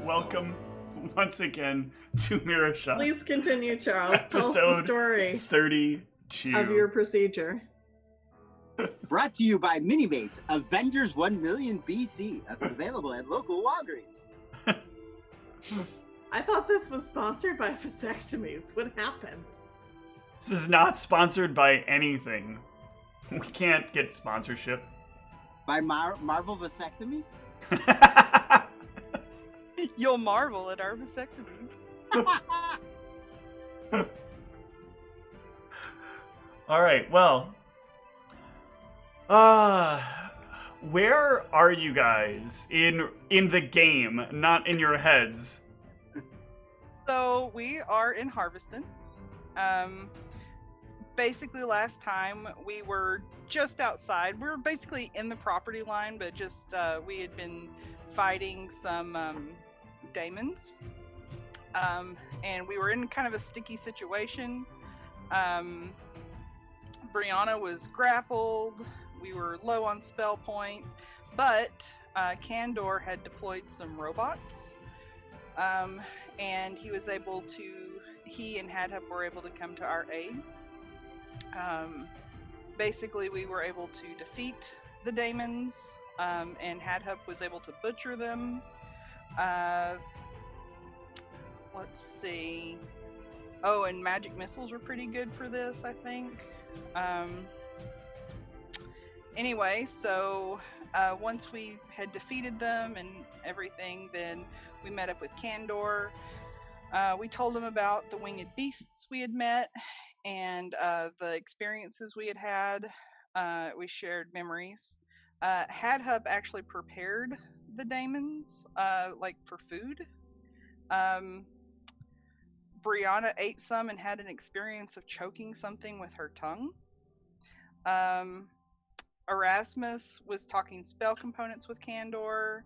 welcome once again to Mearachd. Please continue, Charles. Tell us the Episode story 32 of your procedure. Brought to you by Minifigs, Avengers 1 million BC. Available at local Walgreens. I thought this was sponsored by vasectomies. What happened? This is not sponsored by anything. We can't get sponsorship. By Marvel Vasectomies? You'll marvel at our vasectomies. All right, well, where are you guys in the game, not in your heads? So we are in Harveston. Basically, last time we were just outside. We were basically in the property line, but just we had been fighting some daemons, and we were in kind of a sticky situation. Brianna was grappled. We were low on spell points, but Kandor had deployed some robots, and he and Hadhup were able to come to our aid. Basically, we were able to defeat the daemons, and Hadhup was able to butcher them. Let's see. Oh, and magic missiles were pretty good for this, I think. Anyway, so once we had defeated them and everything, then we met up with Kandor. We told him about the winged beasts we had met and the experiences we had had. We shared memories. Hadhup actually prepared the daemons, for food. Brianna ate some and had an experience of choking something with her tongue. Erasmus was talking spell components with Kandor,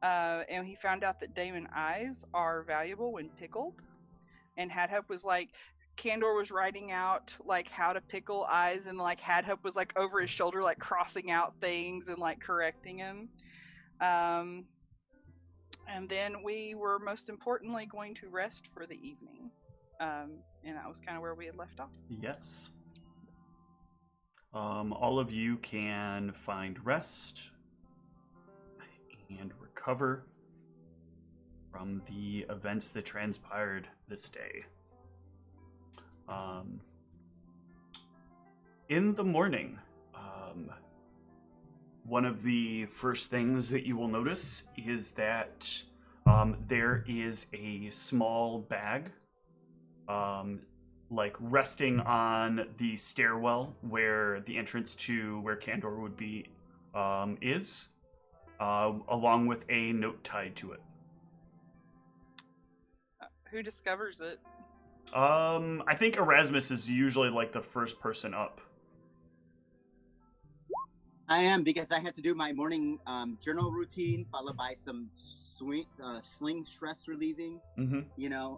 and he found out that daemon eyes are valuable when pickled. And Hadhup was like, Kandor was writing out how to pickle eyes, and Hadhup was over his shoulder crossing out things and correcting him. And then we were most importantly going to rest for the evening. And that was kind of where we had left off. Yes. All of you can find rest and recover from the events that transpired this day. In the morning, one of the first things that you will notice is that there is a small bag resting on the stairwell where the entrance to where Kandor would be is, along with a note tied to it. Who discovers it? I think Erasmus is usually the first person up. I am, because I had to do my morning journal routine, followed by some sling stress relieving. Mm-hmm.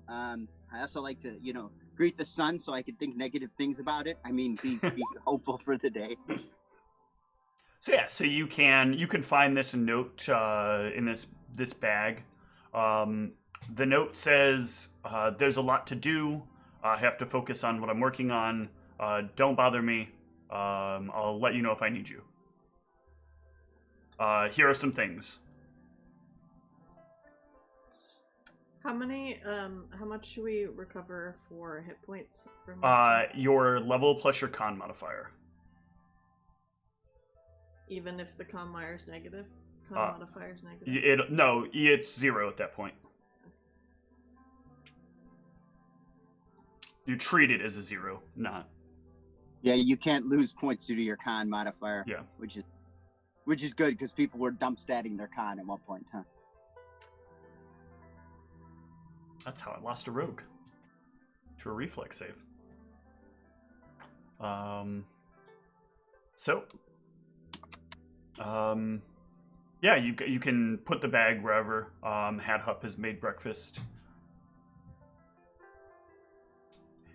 I also like to, greet the sun so I can think negative things about it. I mean, be hopeful for the day. So you can find this note in this bag. The note says, "There's a lot to do. I have to focus on what I'm working on. Don't bother me. I'll let you know if I need you. Here are some things." How much should we recover for hit points from your level plus your con modifier. Even if the con modifier is negative? Negative? No, it's 0 at that point. You treat it as a 0, not. Yeah, you can't lose points due to your con modifier. Yeah. Which is good, because people were dump statting their con at one point in time. That's how I lost a rogue to a reflex save. Yeah, you can put the bag wherever. Hadhup has made breakfast.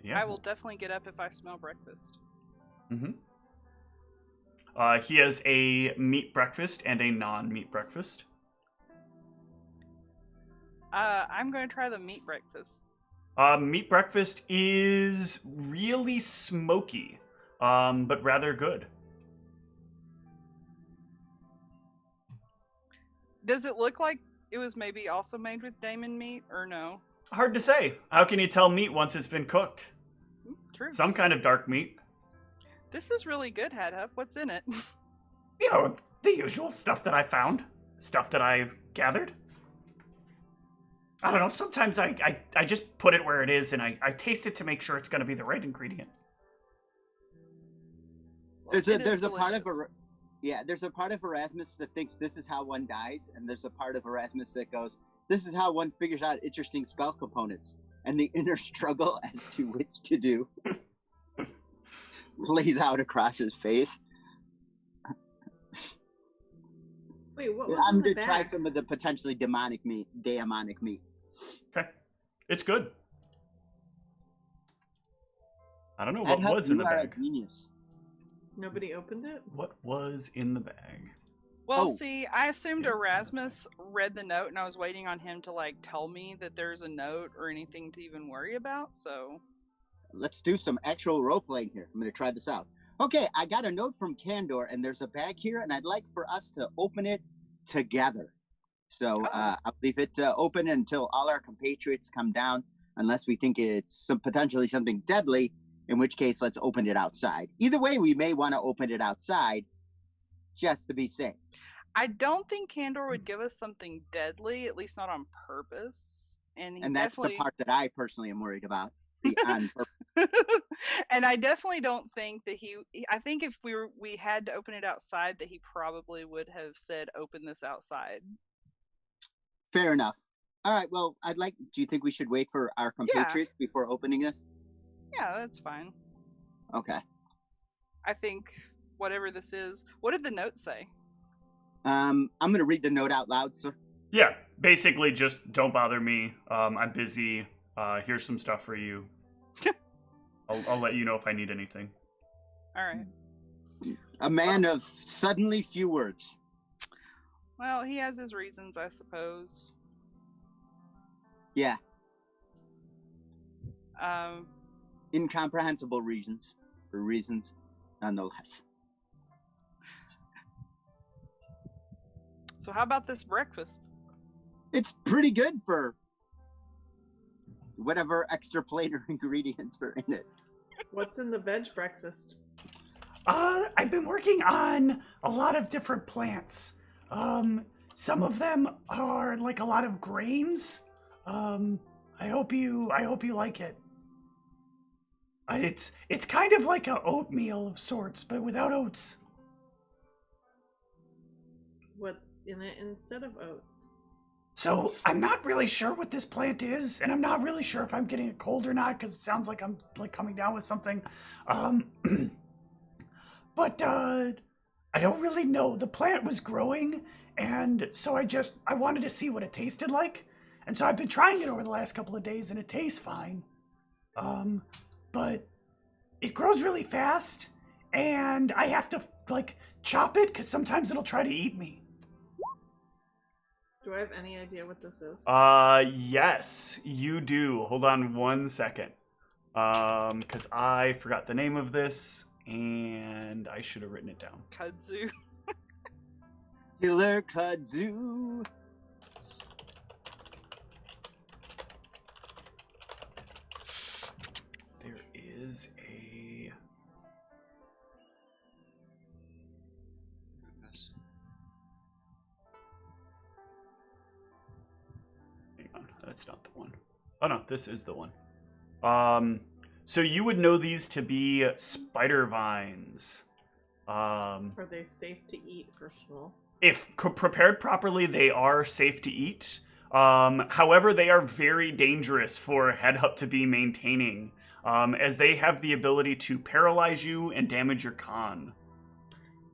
Yeah. I will definitely get up if I smell breakfast. Mm-hmm. He has a meat breakfast and a non-meat breakfast. I'm going to try the meat breakfast. Meat breakfast is really smoky, but rather good. Does it look like it was maybe also made with Damon meat, or no? Hard to say. How can you tell meat once it's been cooked? True. Some kind of dark meat. This is really good, Hadhup. What's in it? You know, the usual stuff that I found. Stuff that I gathered. I don't know, sometimes I just put it where it is and I taste it to make sure it's going to be the right ingredient. There's a part of there's a part of Erasmus that thinks this is how one dies, and there's a part of Erasmus that goes, this is how one figures out interesting spell components, and the inner struggle as to which to do lays out across his face. Wait, what was I'm in the gonna try bag? some of the potentially demonic meat. Okay. It's good. I don't know I'd what help was in you the are a bag. genius. Nobody opened it? What was in the bag? Well, Oh. see, I assumed Yes. Erasmus read the note, and I was waiting on him to like tell me that there's a note or anything to even worry about. So, Let's do some actual role playing here. I'm gonna try this out. Okay, I got a note from Candor, and there's a bag here, and I'd like for us to open it together. So I'll leave it open until all our compatriots come down, unless we think it's potentially something deadly, in which case let's open it outside. Either way, we may want to open it outside just to be safe. I don't think Candor would give us something deadly, at least not on purpose. And That's the part that I personally am worried about. The on purpose. And I definitely don't think that I think if we had to open it outside, that he probably would have said, "Open this outside." Fair enough. All right. Well, do you think we should wait for our compatriots before opening this? Yeah, that's fine. Okay. I think whatever this is. What did the note say? I'm going to read the note out loud, sir. Yeah, basically just don't bother me. I'm busy. Here's some stuff for you. I'll let you know if I need anything. All right. A man of suddenly few words. Well, he has his reasons, I suppose. Yeah, Um, incomprehensible reasons, or reasons nonetheless. so how about this breakfast? It's pretty good for whatever extra plate or ingredients are in it. What's in the veg breakfast? I've been working on a lot of different plants. Some of them are like a lot of grains. I hope you like it. It's kind of like a oatmeal of sorts, but without oats. What's in it instead of oats? So I'm not really sure what this plant is, and I'm not really sure if I'm getting a cold or not, because it sounds like I'm like coming down with something. But I don't really know. The plant was growing, and so I wanted to see what it tasted like. And so I've been trying it over the last couple of days, and it tastes fine. But it grows really fast, and I have to like chop it because sometimes it'll try to eat me. Do I have any idea what this is? Yes, you do. Hold on 1 second. Because I forgot the name of this, and I should have written it down. Kudzu. Killer kudzu. There is a... Hang on, that's not the one. Oh no, this is the one. So you would know these to be spider vines. Are they safe to eat, first of all? If prepared properly, they are safe to eat. However, they are very dangerous for Headhup to be maintaining, as they have the ability to paralyze you and damage your con.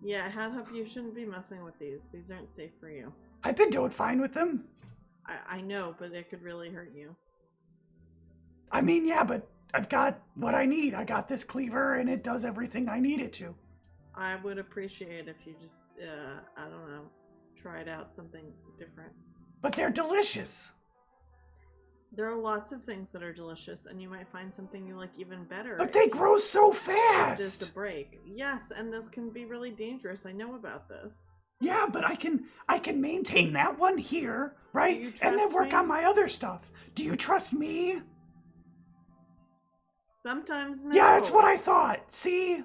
Yeah, Hadhup, you shouldn't be messing with these. These aren't safe for you. I've been doing fine with them. I know, but it could really hurt you. I mean, yeah, but I've got what I need. I got this cleaver, and it does everything I need it to. I would appreciate if you just, I don't know, tried out something different. But they're delicious. There are lots of things that are delicious, and you might find something you like even better. But they grow so Just fast. a break. Yes, and this can be really dangerous. I know about this. Yeah, but I can maintain that one here, right? Do you And then trust work me? on my other stuff. Do you trust me? Sometimes no. Yeah, that's what I thought. See?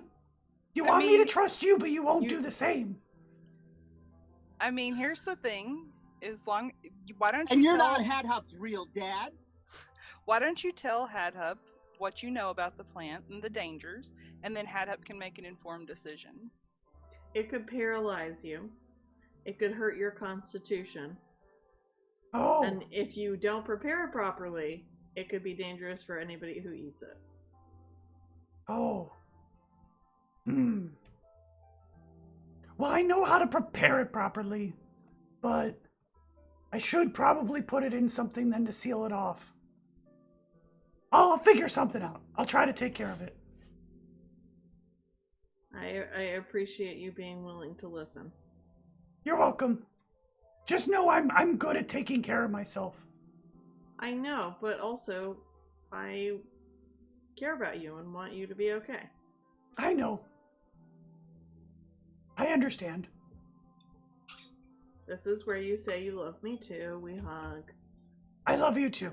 You I want me to mean, trust you, but you won't you- do the same. I mean, here's the thing: why don't you? And you're tell, not Hadhop's real dad. Why don't you tell Hadhup what you know about the plant and the dangers, and then Hadhup can make an informed decision. It could paralyze you. It could hurt your constitution. Oh. And if you don't prepare it properly, it could be dangerous for anybody who eats it. Oh. Well, I know how to prepare it properly, but I should probably put it in something then to seal it off. I'll figure something out. I'll try to take care of it. I appreciate you being willing to listen. You're welcome. Just know I'm good at taking care of myself. I know, but also I care about you and want you to be okay. I know. I understand. This is where you say you love me too. We hug. I love you too.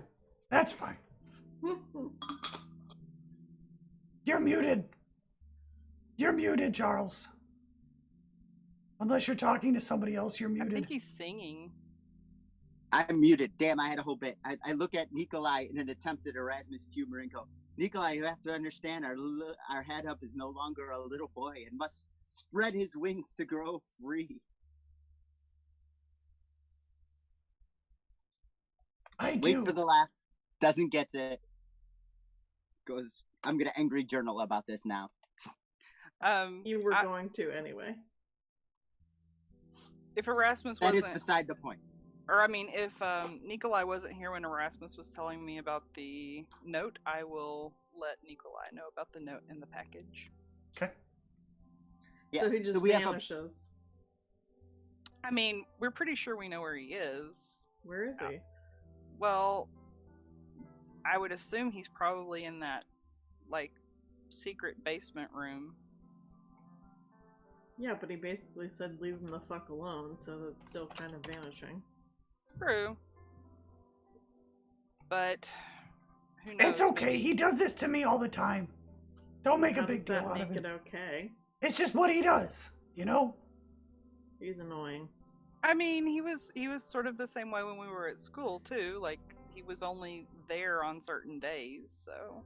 That's fine. You're muted. You're muted, Charles. Unless you're talking to somebody else, you're I muted. think he's singing. I'm muted. Damn, I had a whole bit. I look at Nikolai in an attempt at Erasmus humor and go, Nikolai, you have to understand our Hadhup is no longer a little boy and must spread his wings to grow free. I do. Waits for the laugh. Doesn't get it. Goes, I'm going to angry journal about this now. You were going to anyway. If Erasmus That is wasn't, beside the point. or I mean, if Nikolai wasn't here when Erasmus was telling me about the note, I will let Nikolai know about the note in the package. Okay. Yeah, So he just we have vanishes. I mean, we're pretty sure we know where he is. Where is he? Well, I would assume he's probably in that, like, secret basement room. Yeah, but he basically said leave him the fuck alone, so that's still kind of vanishing. True. But who knows? It's okay. maybe- He does this to me all the time. Don't make How a big does deal that out make of it. it okay? It's just what he does, you know? He's annoying. I mean, he was sort of the same way when we were at school too. Like, he was only there on certain days, so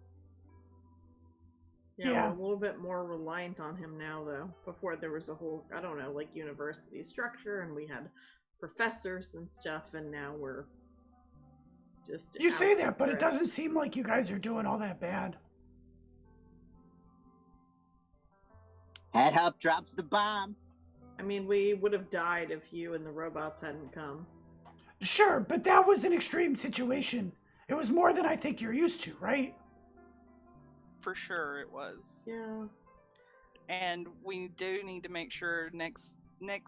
Yeah, Yeah. we're a little bit more reliant on him now, though. Before there was a whole, I don't know, like university structure, and we had professors and stuff, and now we're just. You say out that, but it adrift. doesn't seem like you guys are doing all that bad. Hadhup drops the bomb. I mean, we would have died if you and the robots hadn't come. Sure, but that was an extreme situation. It was more than I think you're used to, right? for sure it was. Yeah. And we do need to make sure next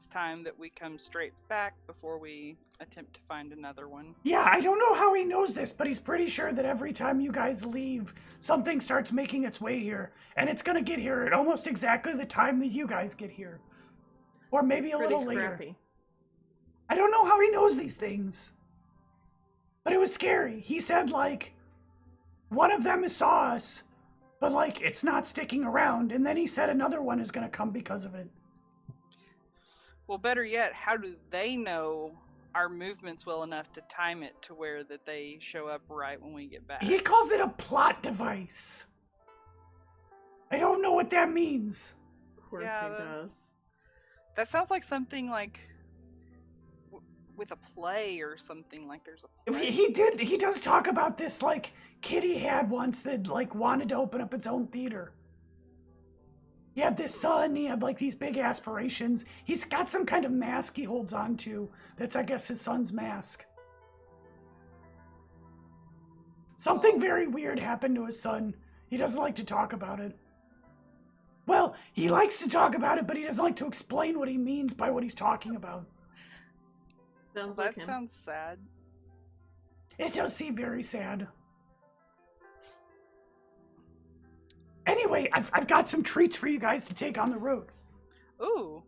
time that we come straight back before we attempt to find another one. Yeah, I don't know how he knows this, but he's pretty sure that every time you guys leave, something starts making its way here. And it's gonna get here at almost exactly the time that you guys get here. Or maybe a Pretty little later. crappy. I don't know how he knows these things. But it was scary. He said, like, one of them saw us, but, like, it's not sticking around. And then he said another one is gonna come because of it. Well, better yet, how do they know our movements well enough to time it to where that they show up right when we get back? He calls it a plot device. I don't know what that means. Of course Yeah, he that's- does. That sounds like something like with a play or something, like there's a play. He does talk about this, like, kid he had once that, like, wanted to open up its own theater. He had this son, he had, like, these big aspirations. He's got some kind of mask he holds on to. That's, I guess, his son's mask. Something very weird happened to his son. He doesn't like to talk about it. Well, he likes to talk about it, but he doesn't like to explain what he means by what he's talking about. Sounds That like him. sounds sad. It does seem very sad. Anyway, I've got some treats for you guys to take on the road. Ooh.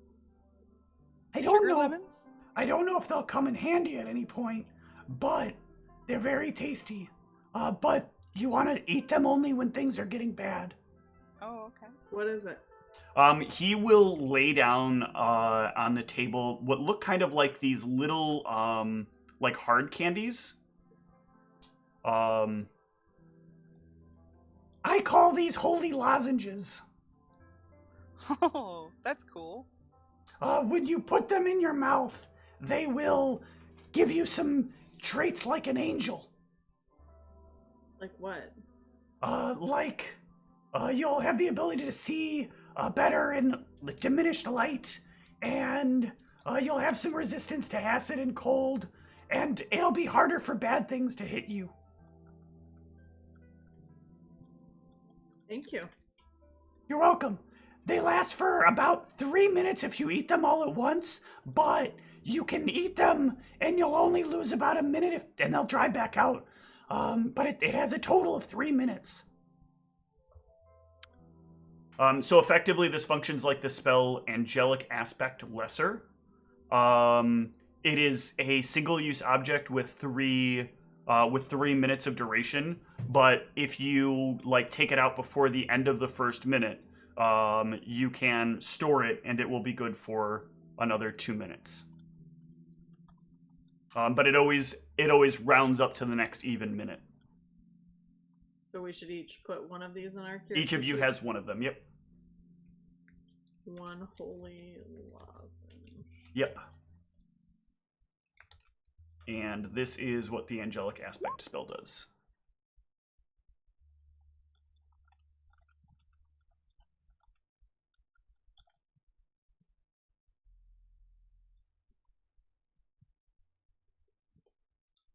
I don't Sugar know. lemons? I don't know if they'll come in handy at any point, but they're very tasty. But you want to eat them only when things are getting bad. Oh, okay. What is it? He will lay down on the table what look kind of like these little like hard candies. I call these holy lozenges. Oh, that's cool. When you put them in your mouth, they will give you some traits like an angel. Like what? You'll have the ability to see better in diminished light, and you'll have some resistance to acid and cold, and it'll be harder for bad things to hit you. Thank you. You're welcome. They last for about 3 minutes if you eat them all at once, but you can eat them and you'll only lose about a minute and they'll dry back out. But it has a total of 3 minutes. So effectively, this functions like the spell Angelic Aspect Lesser. It is a single-use object with 3 minutes of duration. But if you take it out before the end of the first minute, you can store it, and it will be good for another 2 minutes. But it always rounds up to the next even minute. So we should each put one of these in our character. Each of you has one of them. Yep. One holy lozenge. Yep. And this is what the Angelic Aspect spell does.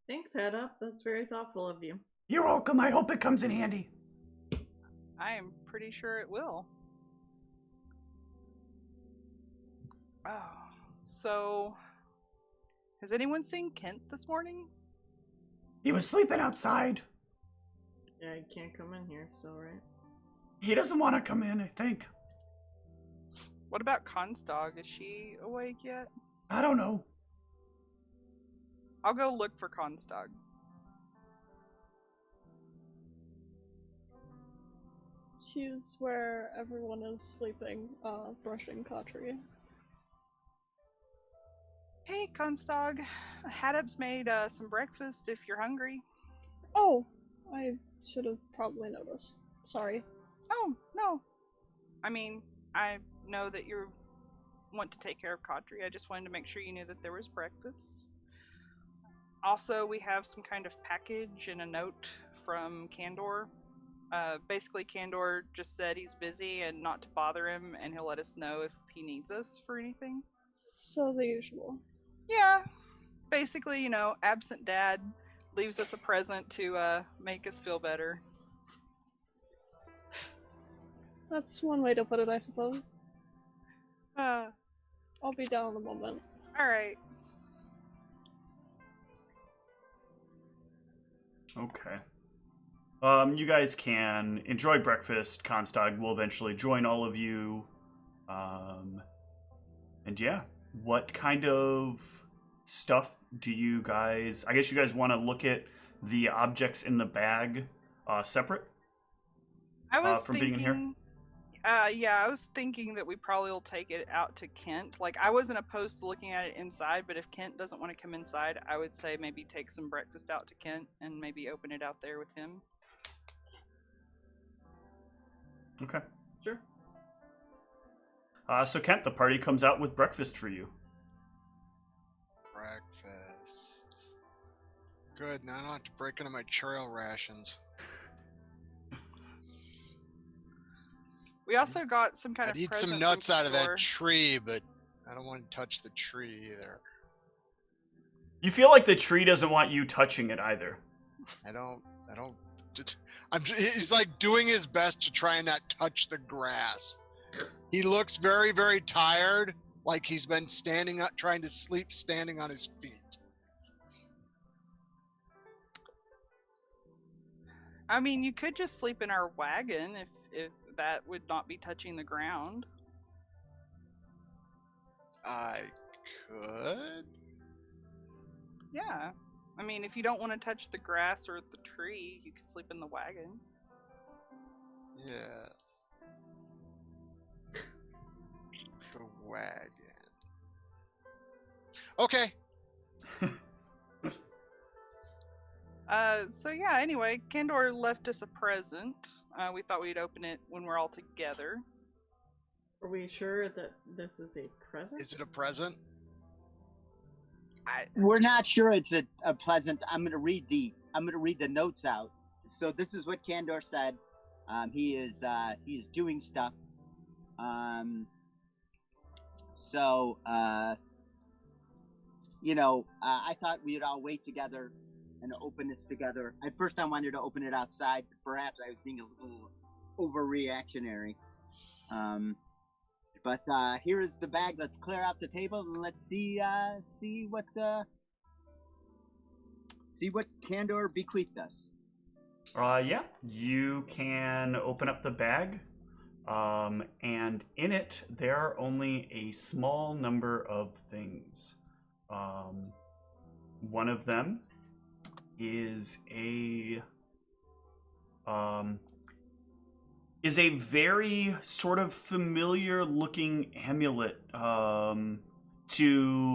Thanks, Head Up. That's very thoughtful of you. You're welcome. I hope it comes in handy. I am pretty sure it will. Oh, so has anyone seen Kent this morning? He was sleeping outside. Yeah, you can't come in here still, right? He doesn't want to come in, I think. What about Constog? Is she awake yet? I don't know. I'll go look for Constog. She's where everyone is sleeping, brushing Katri. Hey, Constog. Haddab's made some breakfast if you're hungry. Oh, I should have probably noticed. Sorry. Oh, no. I mean, I know that you want to take care of Katri. I just wanted to make sure you knew that there was breakfast. Also, we have some kind of package and a note from Kandor. Basically, Kandor just said he's busy and not to bother him, and he'll let us know if he needs us for anything. So the usual. Yeah. Basically, absent dad leaves us a present to make us feel better. That's one way to put it, I suppose. Alright. I'll be down in a moment. Okay. You guys can enjoy breakfast. Constog will eventually join all of you. And yeah, what kind of stuff do you guys... I guess you guys want to look at the objects in the bag separate? I was from thinking, being in here? I was thinking that we probably will take it out to Kent. I wasn't opposed to looking at it inside, but if Kent doesn't want to come inside, I would say maybe take some breakfast out to Kent and maybe open it out there with him. Okay. Sure. So Kent, the party comes out with breakfast for you. Breakfast. Good, now I don't have to break into my trail rations. We also got some kind I'd of eat present some from nuts out of that Kandor. tree, but I don't want to touch the tree either. You feel like the tree doesn't want you touching it either. I don't. He's doing his best to try and not touch the grass. He looks very, very tired, like he's been standing up, trying to sleep standing on his feet. I mean, you could just sleep in our wagon if that would not be touching the ground. I could. Yeah. I mean, if you don't want to touch the grass or the tree, you could sleep in the wagon. Yes. The wagon. Okay. So yeah, anyway, Kandor left us a present. We thought we'd open it when we're all together. Are we sure that this is a present? Is it a present? We're not sure it's a pleasant. I'm gonna read the notes out. So this is what Kandor said. He's doing stuff. I thought we'd all wait together and open this together. At first I wanted to open it outside, but perhaps I was being a little overreactionary. But here is the bag. Let's clear out the table and let's see what Kandor bequeathed us. Yeah, you can open up the bag, and in it there are only a small number of things. One of them is a very sort of familiar looking amulet to,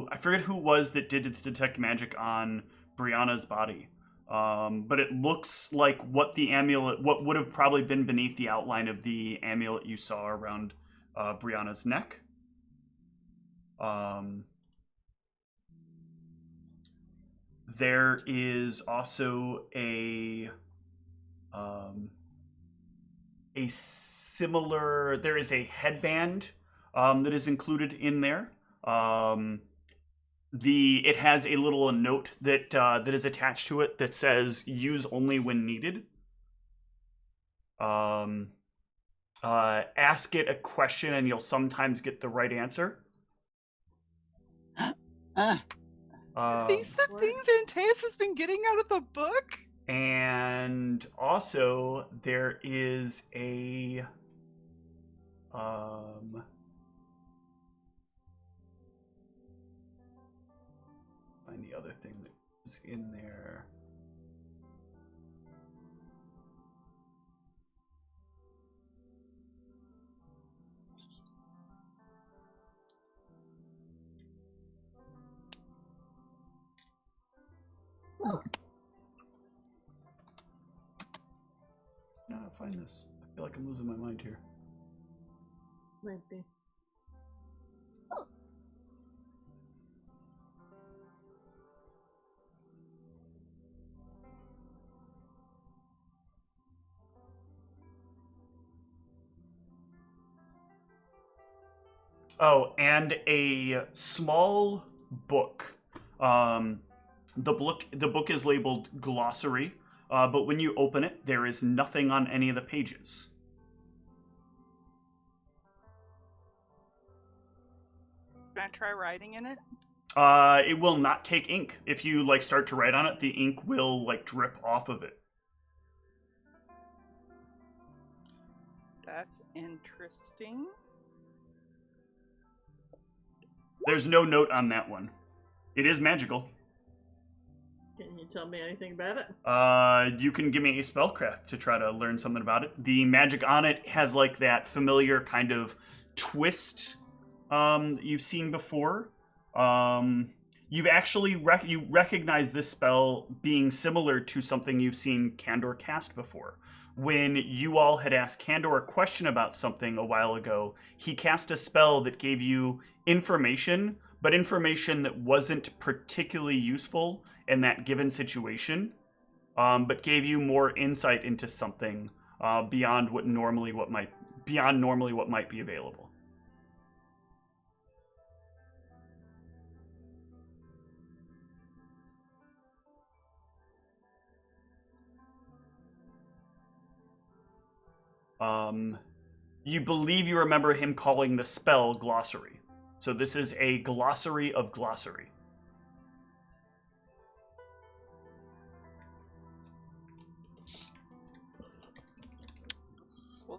I forget who it was that did detect magic on Brianna's body. But it looks like what would have probably been beneath the outline of the amulet you saw around Brianna's neck. There is also a headband that is included in there. It has a little note that is attached to it that says "use only when needed." Ask it a question and you'll sometimes get the right answer. These the things Antaeus has been getting out of the book? And also there is a find the other thing that was in there. No, find this. I feel like I'm losing my mind here. Might be. Oh, and a small book. The book is labeled glossary, but when you open it, there is nothing on any of the pages. Can I try writing in it? It will not take ink. If you start to write on it, the ink will drip off of it. That's interesting. There's no note on that one. It is magical. Can you tell me anything about it? You can give me a spellcraft to try to learn something about it. The magic on it has that familiar kind of twist that you've seen before. You've actually you recognize this spell being similar to something you've seen Kandor cast before. When you all had asked Kandor a question about something a while ago, he cast a spell that gave you information, but information that wasn't particularly useful in that given situation, but gave you more insight into something beyond normally what might be available. You believe you remember him calling the spell glossary. So this is a glossary of glossary.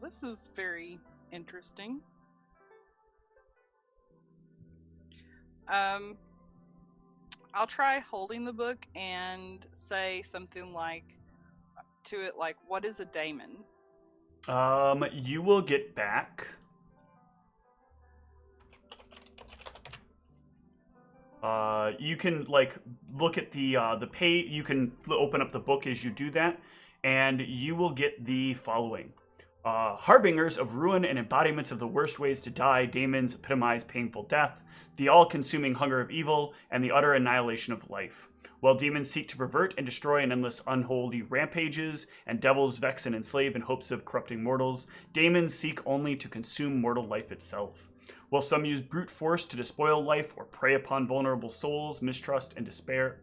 this is very interesting. I'll try holding the book and say something like to it like, "What is a daemon?" You will get back. You can like look at the page. You can open up the book as you do that, and you will get the following: harbingers of ruin and embodiments of the worst ways to die. Daemons epitomize painful death, the all-consuming hunger of evil, and the utter annihilation of life. While demons seek to pervert and destroy in endless unholy rampages, and devils vex and enslave in hopes of corrupting mortals, daemons seek only to consume mortal life itself. While some use brute force to despoil life or prey upon vulnerable souls, mistrust, and despair.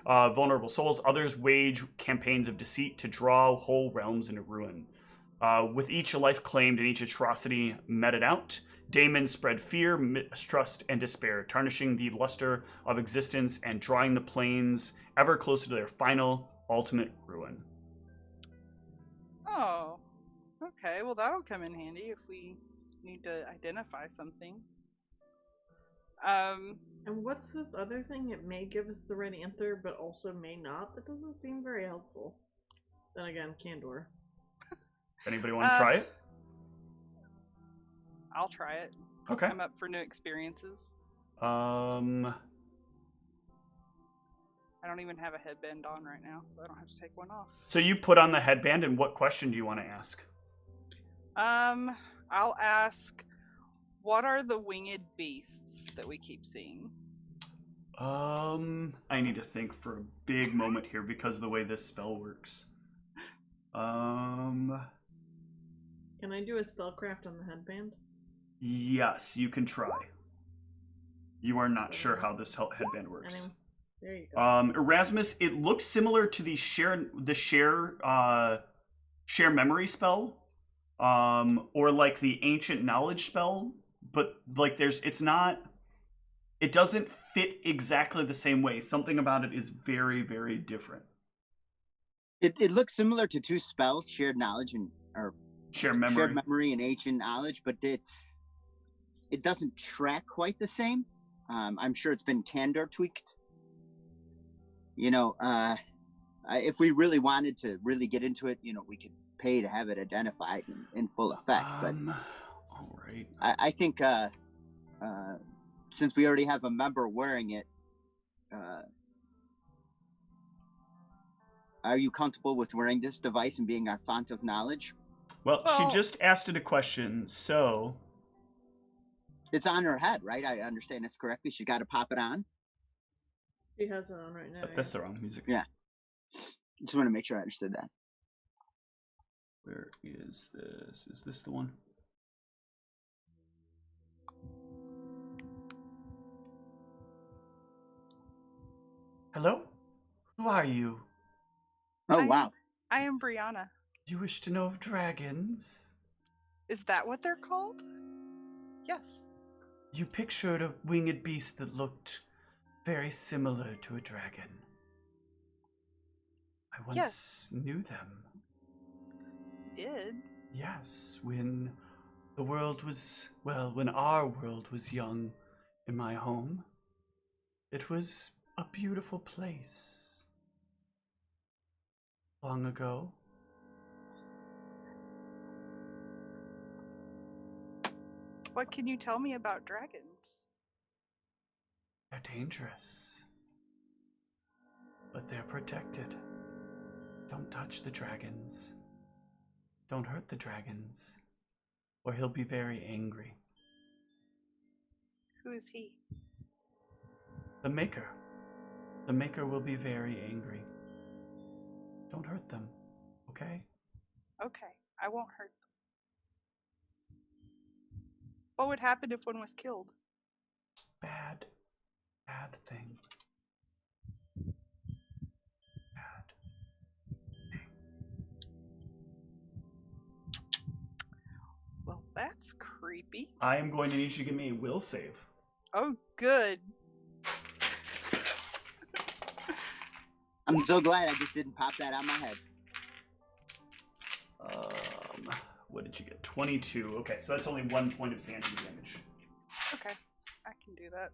Vulnerable souls, others wage campaigns of deceit to draw whole realms into ruin. With each life claimed and each atrocity meted out, daemons spread fear, mistrust, and despair, tarnishing the luster of existence and drawing the planes ever closer to their final, ultimate ruin. Oh, okay. Well, that'll come in handy if we need to identify something. And what's this other thing? It may give us the right answer, but also may not. That doesn't seem very helpful. Then again, Candor. Anybody want to try it? I'll try it. Okay. I'm up for new experiences. I I don't even have a headband on right now, so I don't have to take one off. So you put on the headband, and what question do you want to ask? I'll ask, what are the winged beasts that we keep seeing? I need to think for a big moment here because of the way this spell works. Can I do a spellcraft on the headband? Yes, you can try. You are not sure how this headband works. Anyway, there you go. Erasmus, it looks similar to the share memory spell, or like the ancient knowledge spell, but like it doesn't fit exactly the same way. Something about it is very, very different. It looks similar to two spells, shared knowledge or Share memory. shared memory and ancient knowledge, but it doesn't track quite the same. I'm sure it's been Candor tweaked. You know, if we really wanted to really get into it, you know, we could pay to have it identified in full effect. But all right. I think since we already have a member wearing it, are you comfortable with wearing this device and being our font of knowledge? Well, she just asked it a question, so... It's on her head, right? I understand this correctly. She got to pop it on? She has it on right now. That's the wrong music. Yeah. Just want to make sure I understood that. Where is this? Is this the one? Hello? Who are you? Oh, wow. I am Brianna. You wish to know of dragons? Is that what they're called? Yes. You pictured a winged beast that looked very similar to a dragon. I once knew them. Did? Yes, when the world was, when our world was young in my home, it was a beautiful place. Long ago. What can you tell me about dragons? They're dangerous. But they're protected. Don't touch the dragons. Don't hurt the dragons, or he'll be very angry. Who is he? The Maker. The Maker will be very angry. Don't hurt them, okay? Okay, I won't hurt them. What would happen if one was killed? Bad thing. Bad thing. Well, that's creepy. I am going to need you to give me a will save. Oh, good. I'm so glad I just didn't pop that on my head. what did you get? 22. Okay, so that's only 1 point of sanity damage. Okay, I can do that.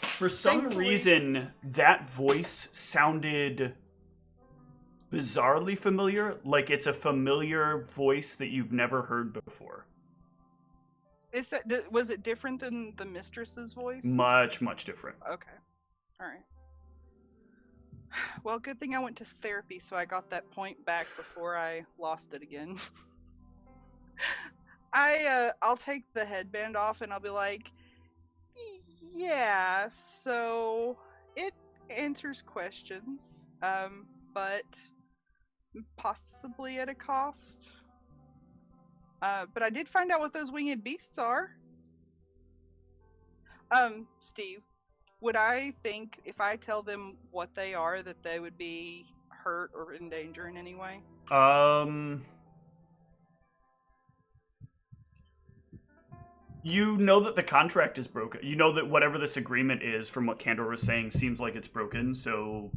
For some Thankfully- reason, that voice sounded bizarrely familiar. Like it's a familiar voice that you've never heard before. Was it different than the mistress's voice? Much, much different. Okay. All right. Well, good thing I went to therapy, so I got that point back before I lost it again. I'll take the headband off and I'll be like, yeah, so it answers questions, but possibly at a cost. But I did find out what those winged beasts are. Steve, would I think if I tell them what they are that they would be hurt or in danger in any way? You know that the contract is broken. You know that whatever this agreement is, from what Kandor was saying, seems like it's broken. So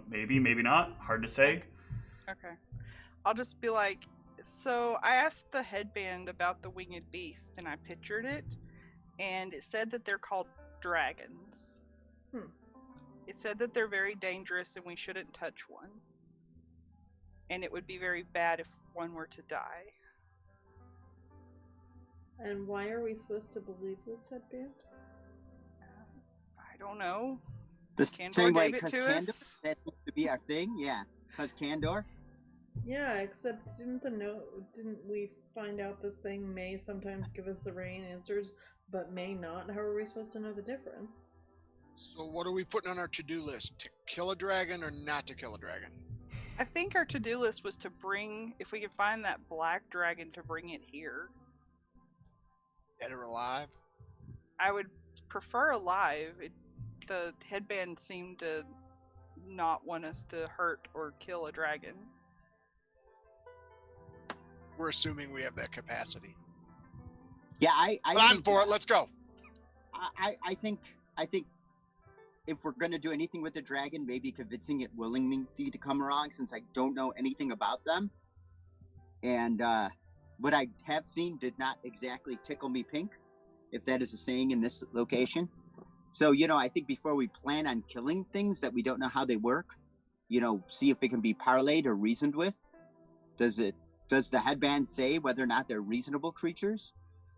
maybe, maybe not. Hard to say. Okay. I'll just be like, so I asked the headband about the winged beast, and I pictured it, and it said that they're called dragons. It said that they're very dangerous and we shouldn't touch one. And it would be very bad if one were to die. And why are we supposed to believe this headband? I don't know. The Kandor same way, gave it because to Kandor, us? that seems to be our thing, yeah. Because Kandor? Yeah, except didn't we find out this thing may sometimes give us the right answers, but may not? How are we supposed to know the difference? So what are we putting on our to-do list? To kill a dragon or not to kill a dragon? I think our to-do list was to bring, if we could find that black dragon, to bring it here. Dead or alive? I would prefer alive. The headband seemed to not want us to hurt or kill a dragon. We're assuming we have that capacity. Yeah, I I'm think for it. Let's go. I think if we're gonna do anything with the dragon, maybe convincing it willingly to come along, since I don't know anything about them. And what I have seen did not exactly tickle me pink, if that is a saying in this location. So, I think before we plan on killing things that we don't know how they work, see if it can be parlayed or reasoned with. Does the headband say whether or not they're reasonable creatures,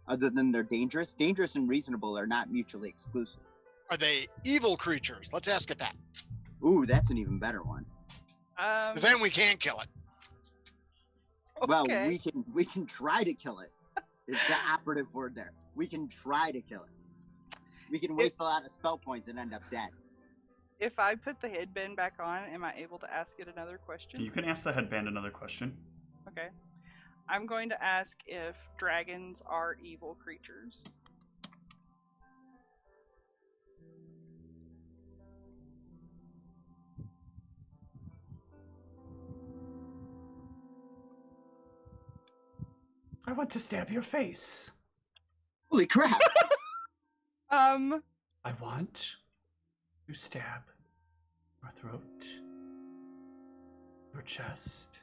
other than they're dangerous? Dangerous and reasonable are not mutually exclusive. Are they evil creatures? Let's ask it that. Ooh, that's an even better one. Because then we can't kill it. Well, okay. we can try to kill it. Is the operative word there. We can try to kill it. We can waste a lot of spell points and end up dead. If I put the headband back on, am I able to ask it another question? You can ask the headband another question. Okay. I'm going to ask if dragons are evil creatures. I want to stab your face. Holy crap! I want to stab your throat, your chest,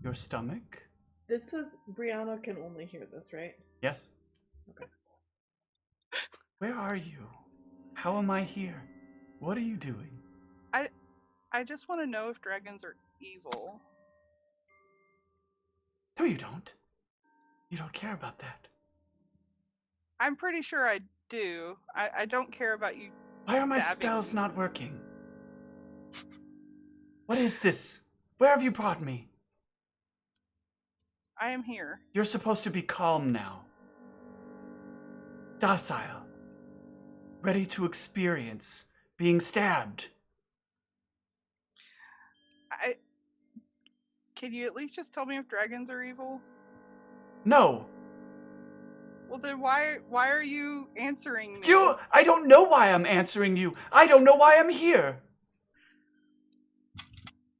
your stomach. This is Brianna can only hear this, right? Yes. Okay. Where are you? How am I here? What are you doing? I just want to know if dragons are evil. No, you don't. You don't care about that. I'm pretty sure I do. I don't care about you. Why are my stabbing spells me. not working? What is this? Where have you brought me? I am here. You're supposed to be calm now. Docile. Ready to experience being stabbed. Can you at least just tell me if dragons are evil? No. Well, then why are you answering me? I don't know why I'm answering you. I don't know why I'm here.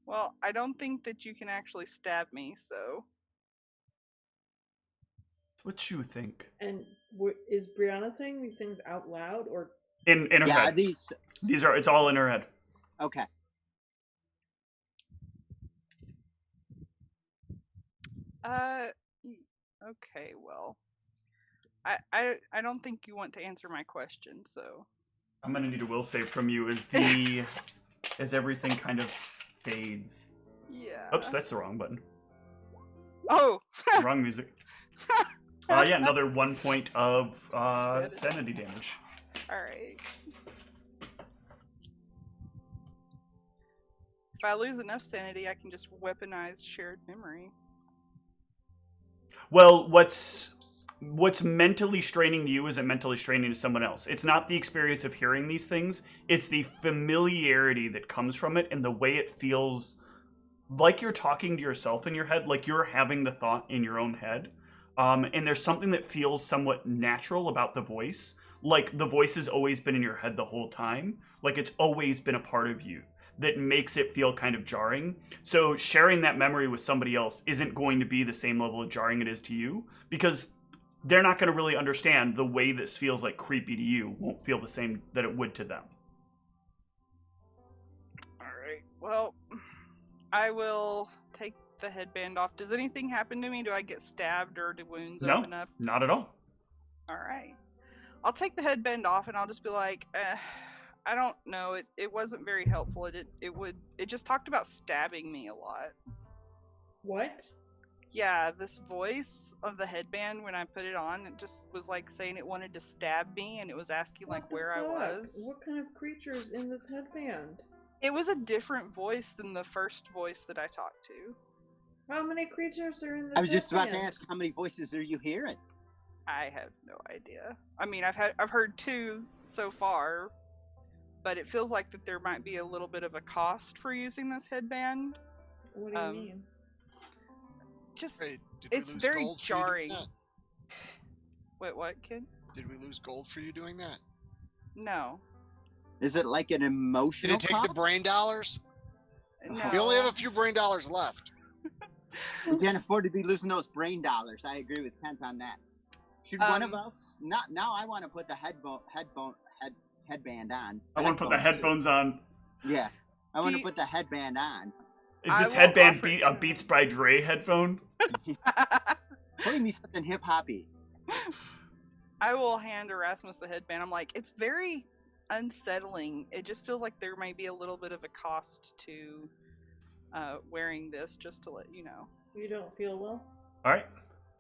Well, I don't think that you can actually stab me, so... What you think? And is Brianna saying these things out loud or? In her Yeah, head. these. It's all in her head. Okay. Okay, well, I don't think you want to answer my question, so. I'm gonna need a will save from you as everything kind of fades. Yeah. Oops, that's the wrong button. Oh. Wrong music. Yeah, another 1 point of Sanity. sanity damage. All right. If I lose enough sanity, I can just weaponize shared memory. Well, what's mentally straining to you isn't mentally straining to someone else. It's not the experience of hearing these things. It's the familiarity that comes from it and the way it feels like you're talking to yourself in your head, like you're having the thought in your own head. And there's something that feels somewhat natural about the voice. Like the voice has always been in your head the whole time. Like it's always been a part of you. That makes it feel kind of jarring. So sharing that memory with somebody else isn't going to be the same level of jarring it is to you, because they're not going to really understand the way this feels like creepy to you won't feel the same that it would to them. All right. Well, I will take the headband off. Does anything happen to me? Do I get stabbed or do wounds No, open up? not at all. All right. I'll take the headband off and I'll just be like, I don't know. It wasn't very helpful. It just talked about stabbing me a lot. What? Yeah, this voice of the headband when I put it on, it just was like saying it wanted to stab me and it was asking like where I was. What kind of creature's in this headband? It was a different voice than the first voice that I talked to. How many creatures are in this I was just about to headband? ask, how many voices are you hearing? I have no idea. I mean, I've heard 2 so far, but it feels like that there might be a little bit of a cost for using this headband. What do you mean? Just Wait, did we it's lose very gold for you doing jarring. that? Wait, what, kid? Did we lose gold for you doing that? No. Is it like an emotional Did it take the cost? brain dollars? No. We only have a few brain dollars left. We can't afford to be losing those brain dollars. I agree with Kent on that. Should one of us? Not now. I want to put the headband on. I want to put the headphones on. Yeah, I want to put the headband on. Is this I will headband offer a to- Beats by Dre headphone? Play me something hip hoppy. I will hand Erasmus the headband. I'm like, it's very unsettling. It just feels like there may be a little bit of a cost to wearing this, just to let you know. You don't feel well? All right.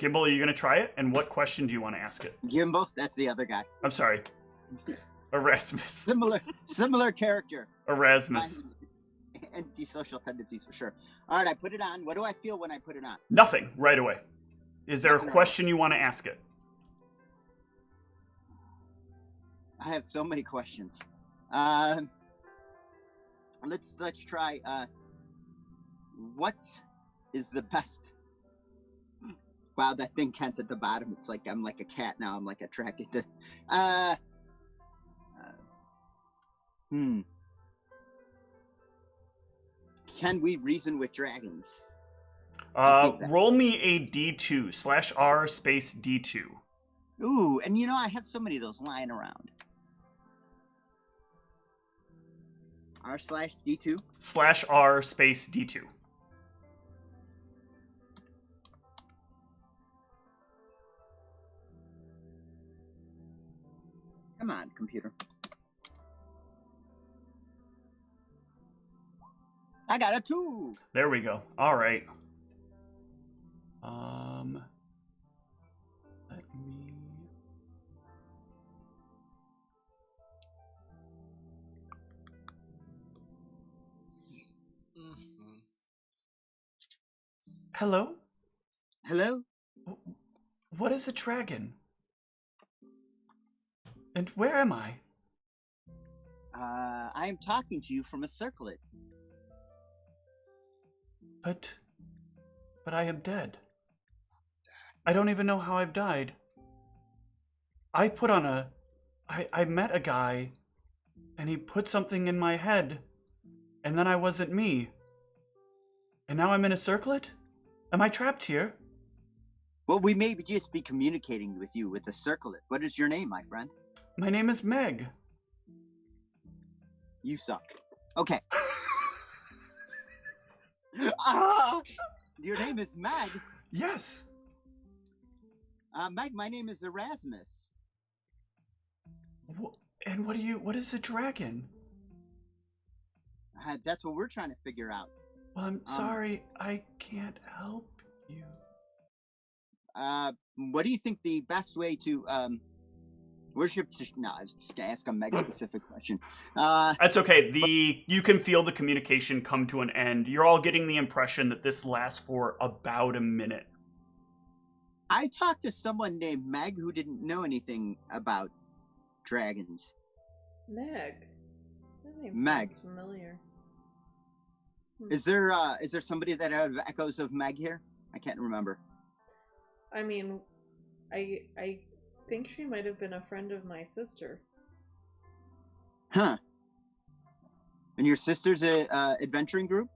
Gimbal, are you going to try it? And what question do you want to ask it? Gimbal, that's the other guy. I'm sorry. Erasmus. Similar character. Erasmus. Antisocial tendencies for sure. All right, I put it on. What do I feel when I put it on? Nothing, right away. Is there a Nothing right question you want to ask it? I have so many questions. Let's try. What is the best? Wow, that thing Kent at the bottom. It's like I'm like a cat now. I'm like attracted to. Can we reason with dragons? Roll me a D2 /R space D2. Ooh, and you know I have so many of those lying around. R/D2. /R space D2. Come on, computer. I got a 2. There we go. All right. Let me. Hello? Hello? What is a dragon? And where am I? I am talking to you from a circlet. But I am dead. I don't even know how I've died. I met a guy, and he put something in my head, and then I wasn't me. And now I'm in a circlet? Am I trapped here? Well, we may just be communicating with you with a circlet. What is your name, my friend? My name is Meg. You suck. Okay. Your name is Meg. Yes. Meg, my name is Erasmus. And what is a dragon? That's what we're trying to figure out. Well, I'm sorry, I can't help you. What do you think the best way to worship? No, I was just gonna ask a Meg specific question. That's okay. You can feel the communication come to an end. You're all getting the impression that this lasts for about a minute. I talked to someone named Meg who didn't know anything about dragons. Meg. That name Meg. sounds familiar. Is there somebody that have echoes of Meg here? I can't remember. I mean, I think she might have been a friend of my sister. Huh. And your sister's a adventuring group?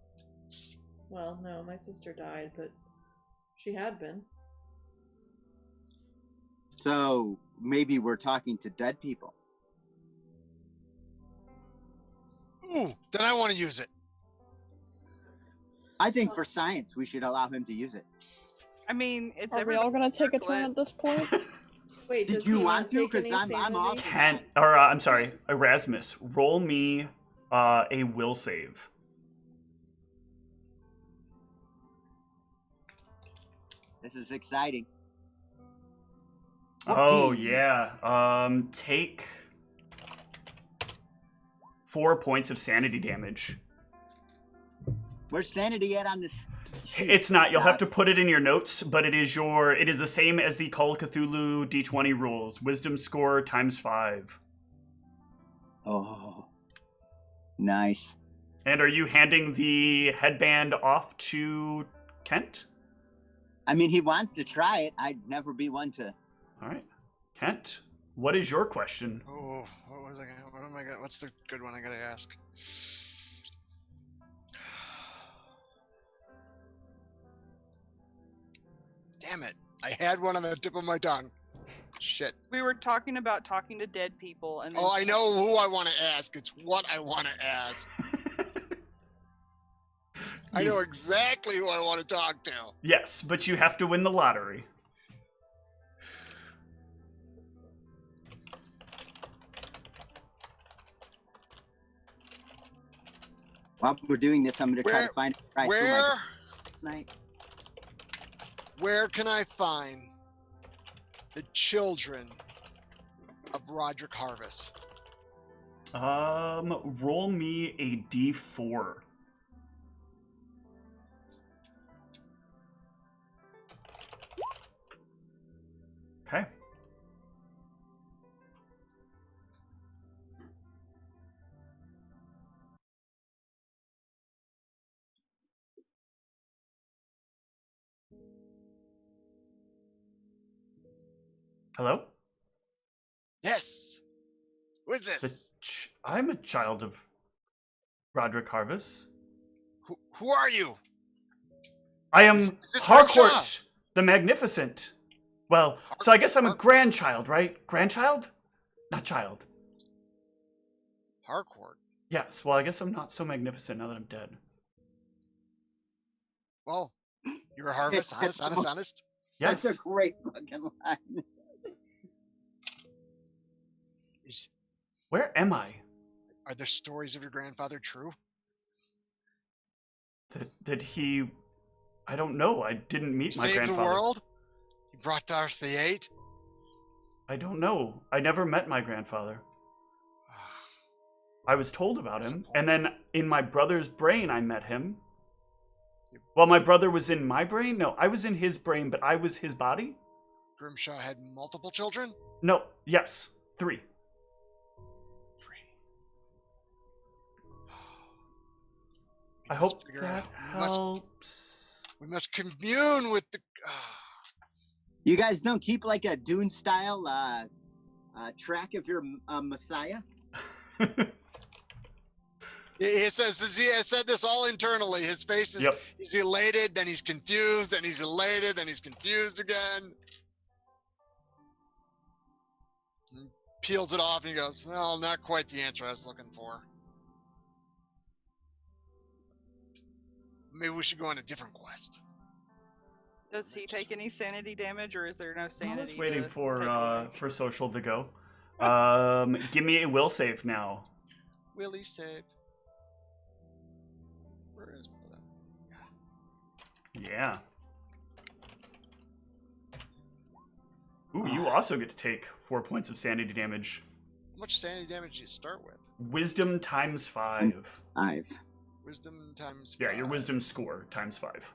Well, no, my sister died, but she had been. So maybe we're talking to dead people. Ooh, then I want to use it. I think for science, we should allow him to use it. I mean, it's Are we all gonna take a turn circlet. at this point? Wait, Did does you he want not to? take Because any I'm sanity? off. Erasmus, roll me a will save. This is exciting. Oh, Whoopee. yeah. Take 4 points of sanity damage. Where's sanity at on this sheet? It's not. You'll have to put it in your notes, but it is the same as the Call of Cthulhu D20 rules. Wisdom score times 5. Oh, nice. And are you handing the headband off to Kent? I mean, he wants to try it. I'd never be one to. All right. Kent, what is your question? Oh, what was I? What am I? What's the good one I gotta ask? Damn it! I had one on the tip of my tongue. Shit. We were talking about talking to dead people, and then Oh, I know who I want to ask. It's what I want to ask. I know exactly who I want to talk to. Yes, but you have to win the lottery. While we're doing this, I'm going to try to find it right for my night. Where can I find the children of Roderick Harvest? Roll me a d4. Okay. Hello? Yes. Who is this? I'm a child of Roderick Harvest. Who are you? I am Is this Harcourt Kershaw? the Magnificent. Well, so I guess I'm a grandchild, right? Grandchild? Not child. Harcourt. Yes, well, I guess I'm not so magnificent now that I'm dead. Well, you're a Harvest. Honest. Yes. That's a great fucking line. Where am I? Are the stories of your grandfather true? Did he... I don't know. I didn't meet He my saved grandfather. the world? He brought Darth the Eight? I don't know. I never met my grandfather. I was told about him, and then in my brother's brain I met him. Well, my brother was in my brain? No, I was in his brain, but I was his body? Grimshaw had multiple children? No, yes, 3. I hope that helps. We must commune with the... You guys don't keep like a Dune style track of your Messiah? He says he has said this all internally. His face is he's elated, then he's confused, then he's elated, then he's confused again. He peels it off and he goes, well, not quite the answer I was looking for. Maybe we should go on a different quest. Does he take any sanity damage, or is there no sanity? I was waiting to take away? for Social to go. Give me a will save now. Willie save. Where is that? Yeah. Ooh, you also get to take 4 points of sanity damage. How much sanity damage do you start with? Wisdom times 5. 5. Wisdom times 5. Yeah, your wisdom score times 5.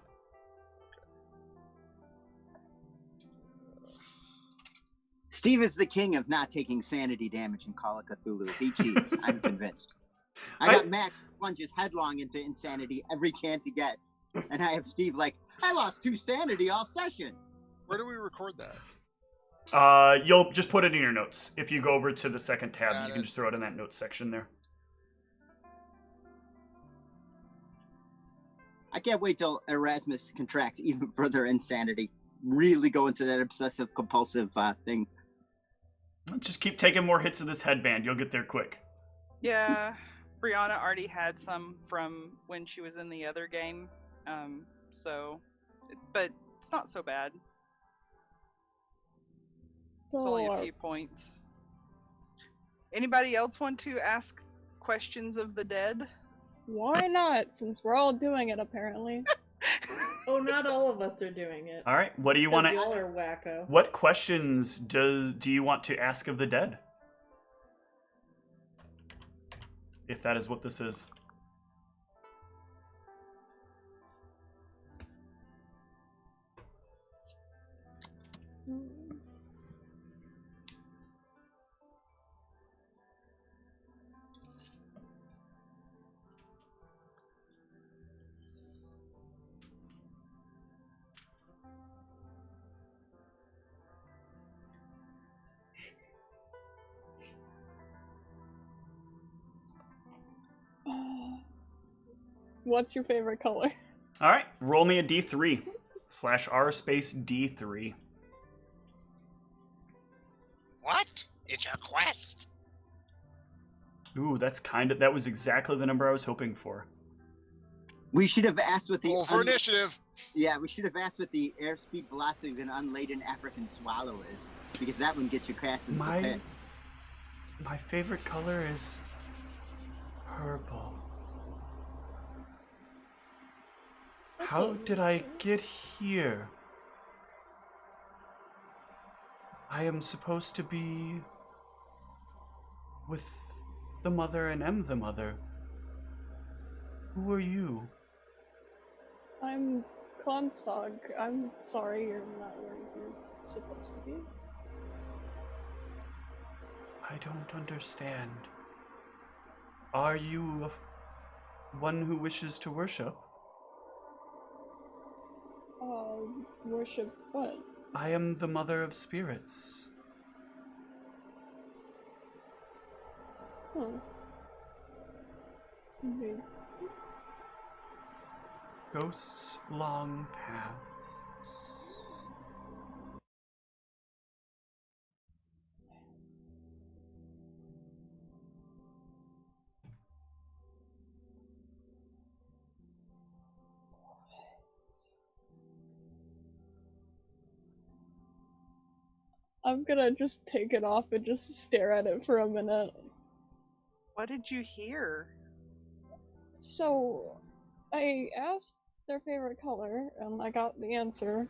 Steve is the king of not taking sanity damage in Call of Cthulhu. He cheats. I'm convinced. I got Max plunges headlong into insanity every chance he gets. And I have Steve like, I lost 2 sanity all session. Where do we record that? You'll just put it in your notes. If you go over to the second tab, Got you it. can just throw it in that notes section there. I can't wait till Erasmus contracts even further insanity. Really go into that obsessive compulsive thing. Just keep taking more hits of this headband. You'll get there quick. Yeah, Brianna already had some from when she was in the other game, but it's not so bad. It's only a few points. Anybody else want to ask questions of the dead? Why not? Since we're all doing it, apparently. Oh, not all of us are doing it. All right. What do you want to? Y'all are wacko. What questions do you want to ask of the dead? If that is what this is. What's your favorite color? All right. Roll me a D3 / R space D3. What? It's your quest. Ooh, that was exactly the number I was hoping for. We should have asked what the Roll for initiative. Yeah, we should have asked what the airspeed velocity of an unladen African swallow is, because that one gets you cast into the pit. My favorite color is purple. How did I get here? I am supposed to be with the mother and am the mother. Who are you? I'm Comstock. I'm sorry you're not where you're supposed to be. I don't understand. Are you one who wishes to worship? Worship what? I am the mother of spirits. Okay. Ghosts long past. I'm gonna just take it off and just stare at it for a minute. What did you hear? So, I asked their favorite color, and I got the answer,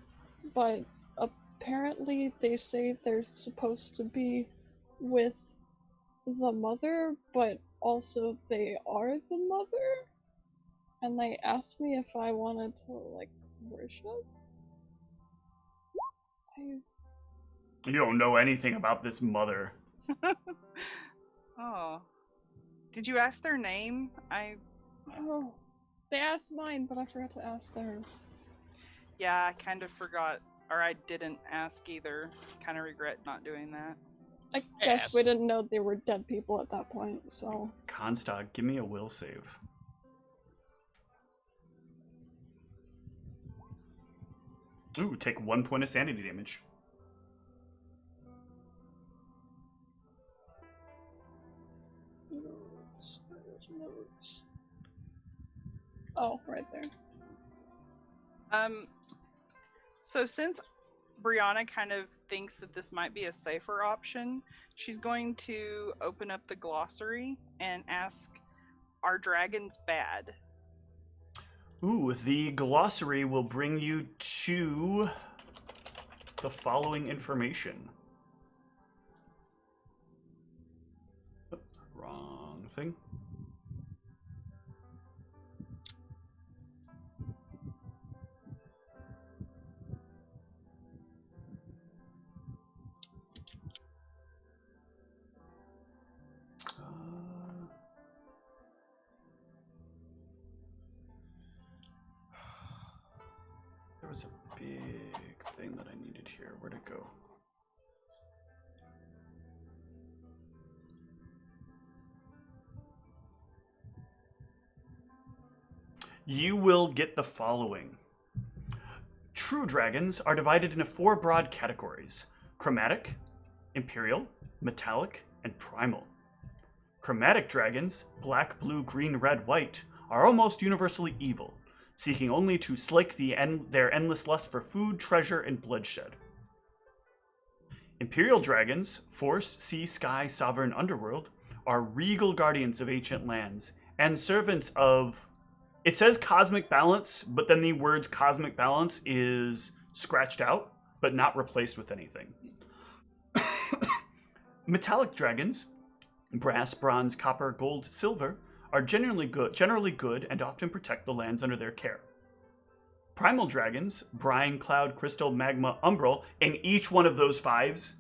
but apparently they say they're supposed to be with the mother, but also they are the mother? And they asked me if I wanted to, like, worship? You don't know anything about this mother. Oh. Did you ask their name? Oh. They asked mine, but I forgot to ask theirs. Yeah, I kind of forgot. Or I didn't ask either. Kind of regret not doing that. I guess we didn't know they were dead people at that point, so... Comstock, give me a will save. Ooh, take 1 point of sanity damage. Oh, right there. So since Brianna kind of thinks that this might be a safer option, she's going to open up the glossary and ask, are dragons bad? Ooh, the glossary will bring you to the following information. Wrong thing. There was a big thing that I needed here. Where'd it go? You will get the following. True dragons are divided into 4 broad categories: chromatic, imperial, metallic, and primal. Chromatic dragons, black, blue, green, red, white, are almost universally evil, seeking only to slake their endless lust for food, treasure, and bloodshed. Imperial dragons, forest, sea, sky, sovereign, underworld, are regal guardians of ancient lands and servants of... It says cosmic balance, but then the words cosmic balance is scratched out, but not replaced with anything. Metallic dragons, brass, bronze, copper, gold, silver, are generally good and often protect the lands under their care. Primal dragons, brine, cloud, crystal, magma, umbral, and each one of those 5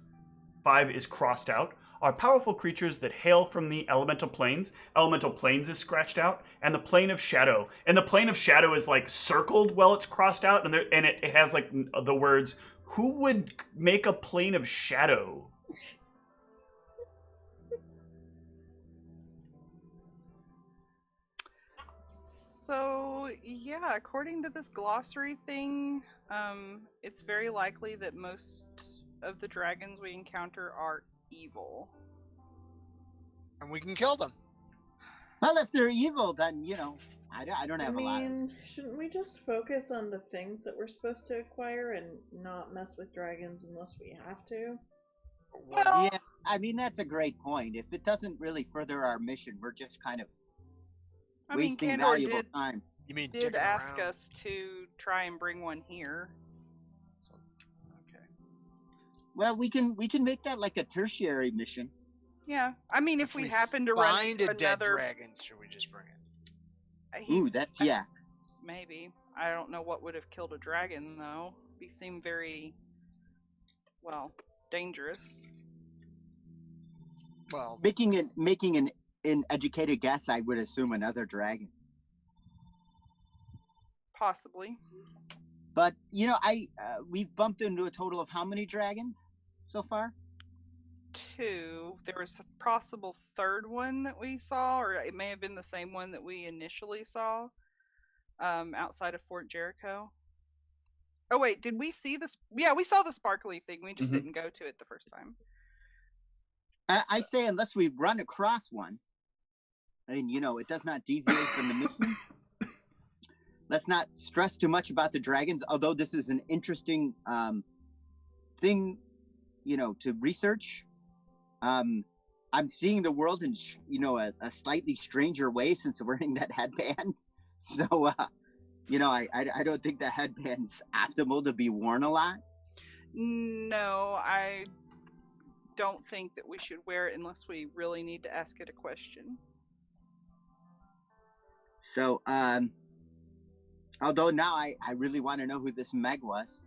is crossed out, are powerful creatures that hail from the elemental planes. Elemental planes is scratched out, and the plane of shadow. And the plane of shadow is like circled while it's crossed out, and it has like the words, who would make a plane of shadow? So, yeah, according to this glossary thing, it's very likely that most of the dragons we encounter are evil. And we can kill them. Well, if they're evil, then, I don't have a lot of... shouldn't we just focus on the things that we're supposed to acquire and not mess with dragons unless we have to? Well, yeah, I mean, that's a great point. If it doesn't really further our mission, we're just kind of wasting Kandor valuable time. You mean did ask around? us to try and bring one here. So, okay. Well, we can make that like a tertiary mission. Yeah, I mean, if we happen to run find into a dead another, dragon, should we just bring it? Ooh, that's yeah. Maybe. I don't know what would have killed a dragon though. They seem very, dangerous. Well, Making an educated guess, I would assume another dragon. Possibly. But we've bumped into a total of how many dragons so far? 2. There was a possible 3rd one that we saw, or it may have been the same one that we initially saw outside of Fort Jericho. Oh wait, did we see this? Yeah, we saw the sparkly thing. We just didn't go to it the first time. I say unless we run across one, I mean, it does not deviate from the mission. Let's not stress too much about the dragons, although this is an interesting thing, to research. I'm seeing the world in, a slightly stranger way since wearing that headband. So, I don't think the headband's optimal to be worn a lot. No, I don't think that we should wear it unless we really need to ask it a question. So, although now I really want to know who this Meg was.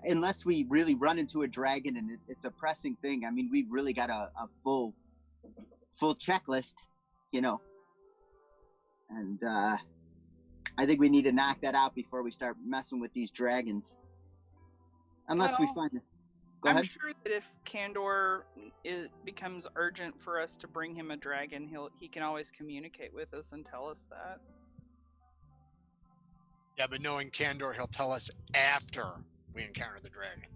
Unless we really run into a dragon and it's a pressing thing, I mean, we've really got a full checklist, and I think we need to knock that out before we start messing with these dragons. Unless we find... Go ahead. I'm sure that if Kandor becomes urgent for us to bring him a dragon, he can always communicate with us and tell us that. Yeah, but knowing Kandor, he'll tell us after we encounter the dragon.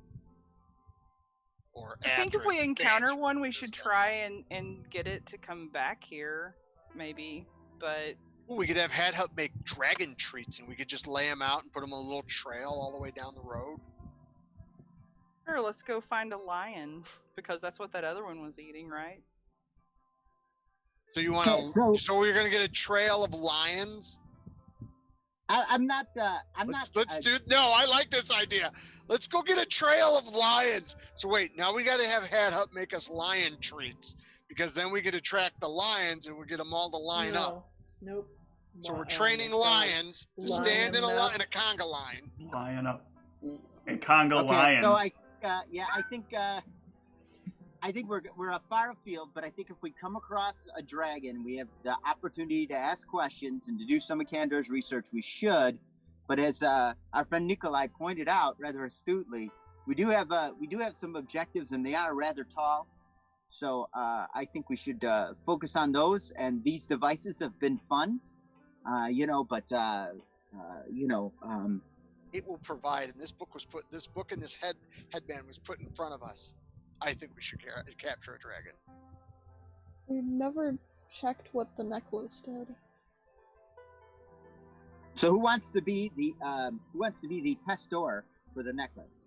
Or I think if we encounter one, we should try and get it to come back here, maybe. But Ooh, we could have Hat Hut make dragon treats, and we could just lay them out and put them on a little trail all the way down the road. Sure, let's go find a lion, because that's what that other one was eating, right? So you want to? So we're gonna get a trail of lions. I'm not. Let's do. No, I like this idea. Let's go get a trail of lions. So wait, now we got to have Hat Hut make us lion treats, because then we could attract the lions and we get them all to line up. Nope. So we're training lions to stand in a conga line. Lion up. A conga lion. So I think we're a far afield, but I think if we come across a dragon, we have the opportunity to ask questions and to do some of Kandor's research. We should, but as our friend Nikolai pointed out rather astutely, we do have some objectives, and they are rather tall. So I think we should focus on those. And these devices have been fun, It will provide, and this book and this headband was put in front of us. I think we should capture a dragon. We never checked what the necklace did. So who wants to be the testor for the necklace?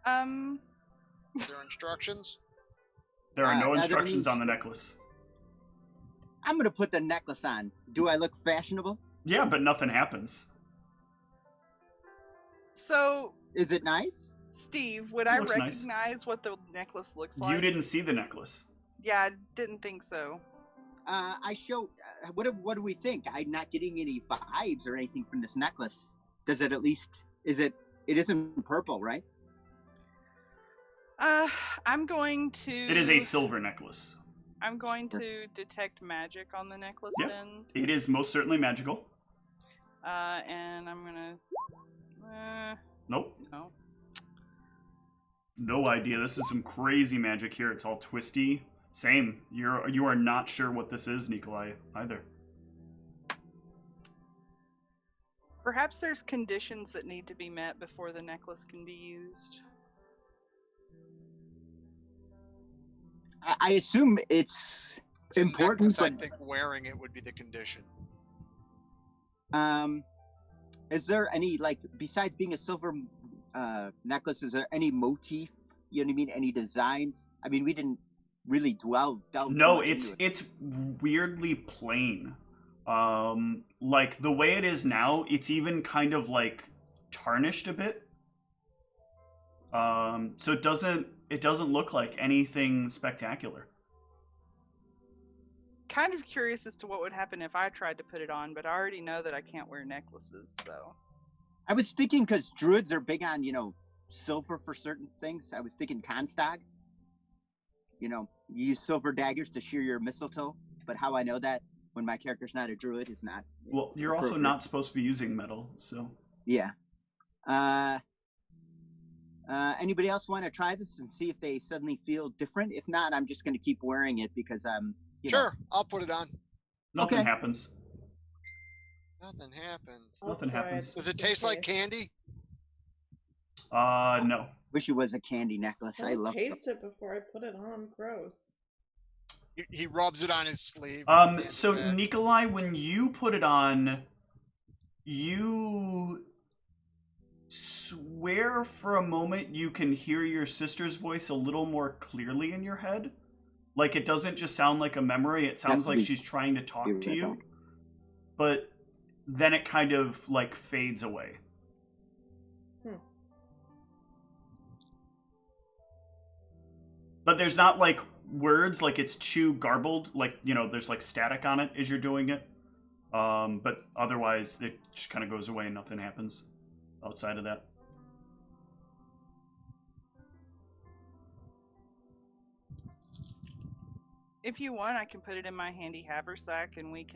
Are there instructions? There are no instructions on the necklace. I'm gonna put the necklace on. Do I look fashionable? Yeah, but nothing happens. So is it nice? Steve, would I recognize what the necklace looks like? You didn't see the necklace. Yeah, I didn't think so. I showed. What do we think? I'm not getting any vibes or anything from this necklace. Does it at least? It isn't purple, right? I'm going to. It is a silver necklace. I'm going to detect magic on the necklace then. It is most certainly magical. And I'm gonna. Nope. No. No idea. This is some crazy magic here. It's all twisty. Same. You are not sure what this is, Nikolai, either. Perhaps there's conditions that need to be met before the necklace can be used. I assume it's important. Necklace, I think wearing it would be the condition. Is there any, besides being a silver necklace, is there any motif? You know what I mean? Any designs? I mean, we didn't really delve. No, it's weirdly plain. Like the way it is now, it's even kind of like tarnished a bit. So it doesn't look like anything spectacular. Kind of curious as to what would happen if I tried to put it on, but I already know that I can't wear necklaces, so. I was thinking, because druids are big on, silver for certain things. I was thinking Constag. You use silver daggers to shear your mistletoe, but how I know that when my character's not a druid is not. Well, you're also not supposed to be using metal, so. Yeah. Anybody else want to try this and see if they suddenly feel different? If not, I'm just going to keep wearing it because Sure, I'll put it on. Nothing happens. Nothing happens. Nothing happens. Does it taste like candy? No. Wish it was a candy necklace. I love it. Taste it before I put it on. Gross. He rubs it on his sleeve. So Nikolai, when you put it on, you swear for a moment you can hear your sister's voice a little more clearly in your head. Like, it doesn't just sound like a memory, it sounds like she's trying to talk to you. But then it kind of, fades away. But there's not, words, it's too garbled. There's, static on it as you're doing it. But otherwise, it just kind of goes away and nothing happens outside of that. If you want, I can put it in my handy haversack, and we'll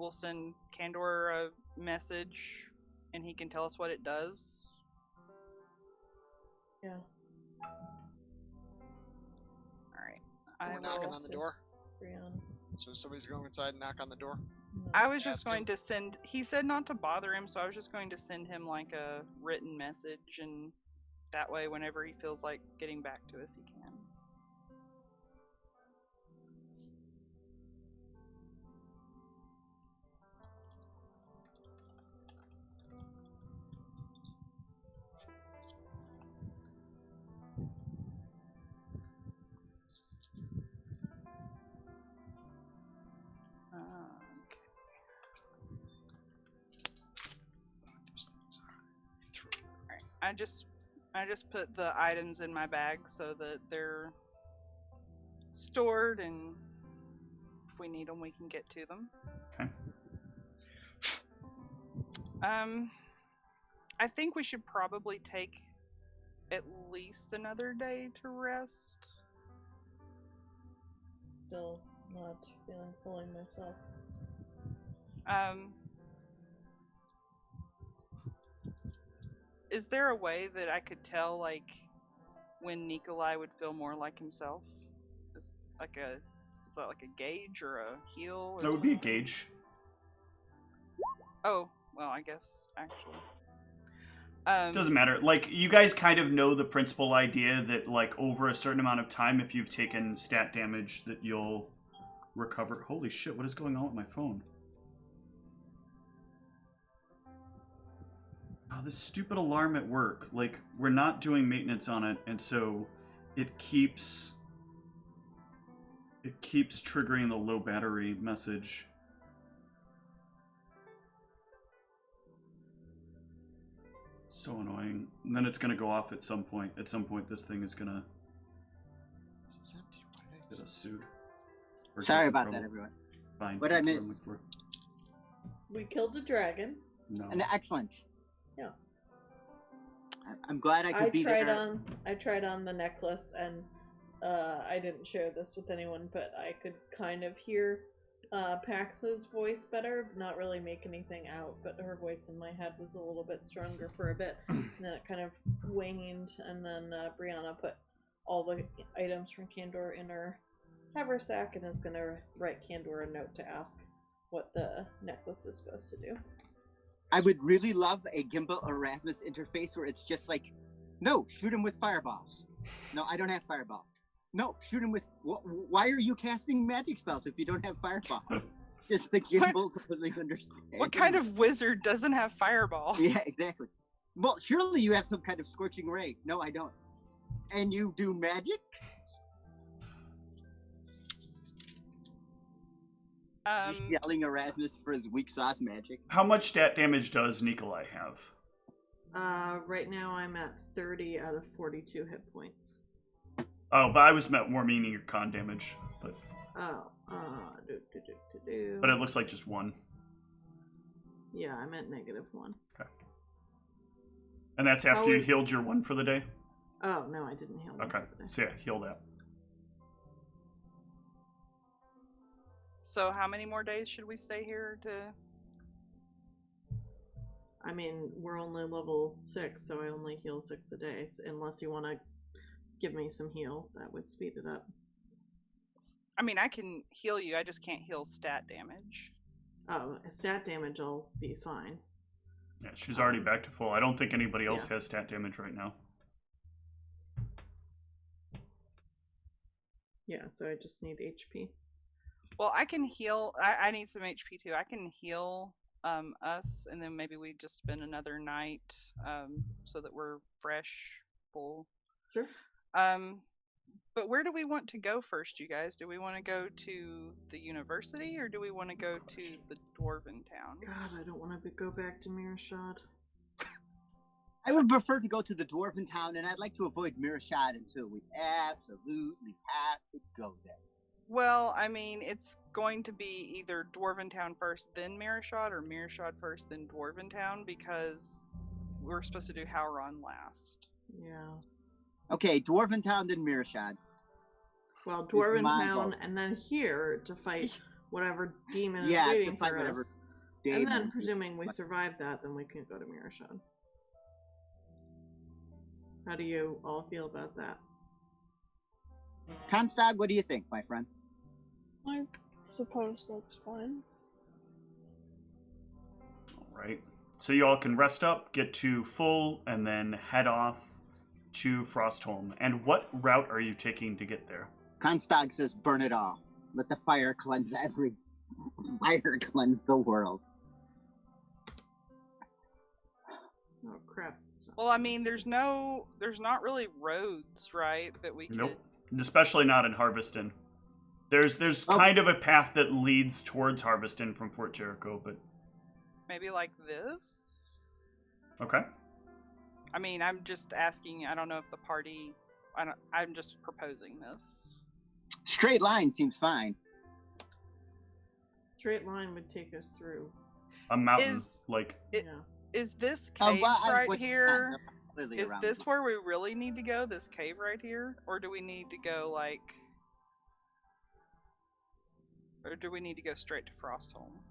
send Kandor a message, and he can tell us what it does. Yeah. Alright. Knocking on the door. So somebody's going inside and knock on the door? I was just going to send... He said not to bother him, so I was just going to send him, a written message, and that way, whenever he feels like getting back to us, he can. I just put the items in my bag so that they're stored, and if we need them, we can get to them. Okay. I think we should probably take at least another day to rest. Still not feeling fully myself. Is there a way that I could tell, like, when Nikolai would feel more like himself? Is that like a gauge or a heal? Or That would be a something? gauge. Oh, well, I guess actually. Doesn't matter. Like, you guys kind of know the principal idea that, like, over a certain amount of time, if you've taken stat damage, that you'll recover. Holy shit, what is going on with my phone? Oh, this stupid alarm at work. Like, we're not doing maintenance on it, and so it keeps triggering the low battery message. So annoying. And then it's gonna go off at some point. At some point, this thing is gonna get us sued. Or get us Sorry in about trouble. that, everyone. Fine. What'd I that's miss? what I'm looking We killed a dragon. for. No. And excellent. Yeah. I'm glad I could be there. I tried on the necklace, and I didn't share this with anyone, but I could kind of hear Pax's voice better. Not really make anything out, but her voice in my head was a little bit stronger for a bit. And then it kind of waned, and then Brianna put all the items from Candor in her haversack, and is going to write Candor a note to ask what the necklace is supposed to do. I would really love a Gimbal Erasmus interface where it's just like, no, shoot him with fireballs. No, I don't have fireball. No, shoot him with. Why are you casting magic spells if you don't have fireball? Just the Gimbal completely understand. What kind of wizard doesn't have fireball? Yeah, exactly. Well, surely you have some kind of scorching ray. No, I don't. And you do magic? Just yelling Erasmus for his weak sauce magic. How much stat damage does Nikolai have? Right now I'm at 30 out of 42 hit points. Oh, but I was more meaning your con damage. But But it looks like just one. Yeah, I'm at -1. Okay. And that's after you healed your one for the day? Oh, no, I didn't heal. Okay. So yeah, heal that. So how many more days should we stay here to... I mean, we're only level 6, so I only heal 6 a day. So unless you want to give me some heal, that would speed it up. I mean, I can heal you, I just can't heal stat damage. Oh, stat damage will be fine. Yeah, she's already back to full. I don't think anybody else Yeah. has stat damage right now. Yeah, so I just need HP. Well, I can heal. I need some HP too. I can heal us, and then maybe we just spend another night so that we're fresh, full. Sure. But where do we want to go first, you guys? Do we want to go to the university, or do we want to go to the dwarven town? God, I don't want to go back to Mearachd. I would prefer to go to the Dwarven town, and I'd like to avoid Mearachd until we absolutely have to go there. Well, I mean, it's going to be either Dwarven Town first, then Mearachd, or Mearachd first, then Dwarven Town, because we're supposed to do Howron last. Yeah. Okay, Dwarven town, then Mearachd. Well, Dwarven my Town, vote. and then here to fight whatever demon is Yeah, to waiting fight for whatever us. Damon. And then, presuming we survive that, then we can go to Mearachd. How do you all feel about that? Constag, what do you think, my friend? I suppose that's fine. All right. So you all can rest up, get to full, and then head off to Frostholm. And what route are you taking to get there? Constag says, burn it all. Let the fire cleanse fire cleanse the world. Oh crap! It's not- Well, I mean, there's not really roads, right, that we could... Nope. Especially not in Harveston. There's Oh. kind of a path that leads towards Harveston from Fort Jericho, but Maybe like this? okay. I mean, I'm just asking. I don't know if the party. I'm just proposing this. Straight line seems fine. Straight line would take us through. A mountain, Yeah. Is this cave right here? Clearly Is around this the- where we really need to go? This cave right here, or do we need to go or do we need to go straight to Frostholm?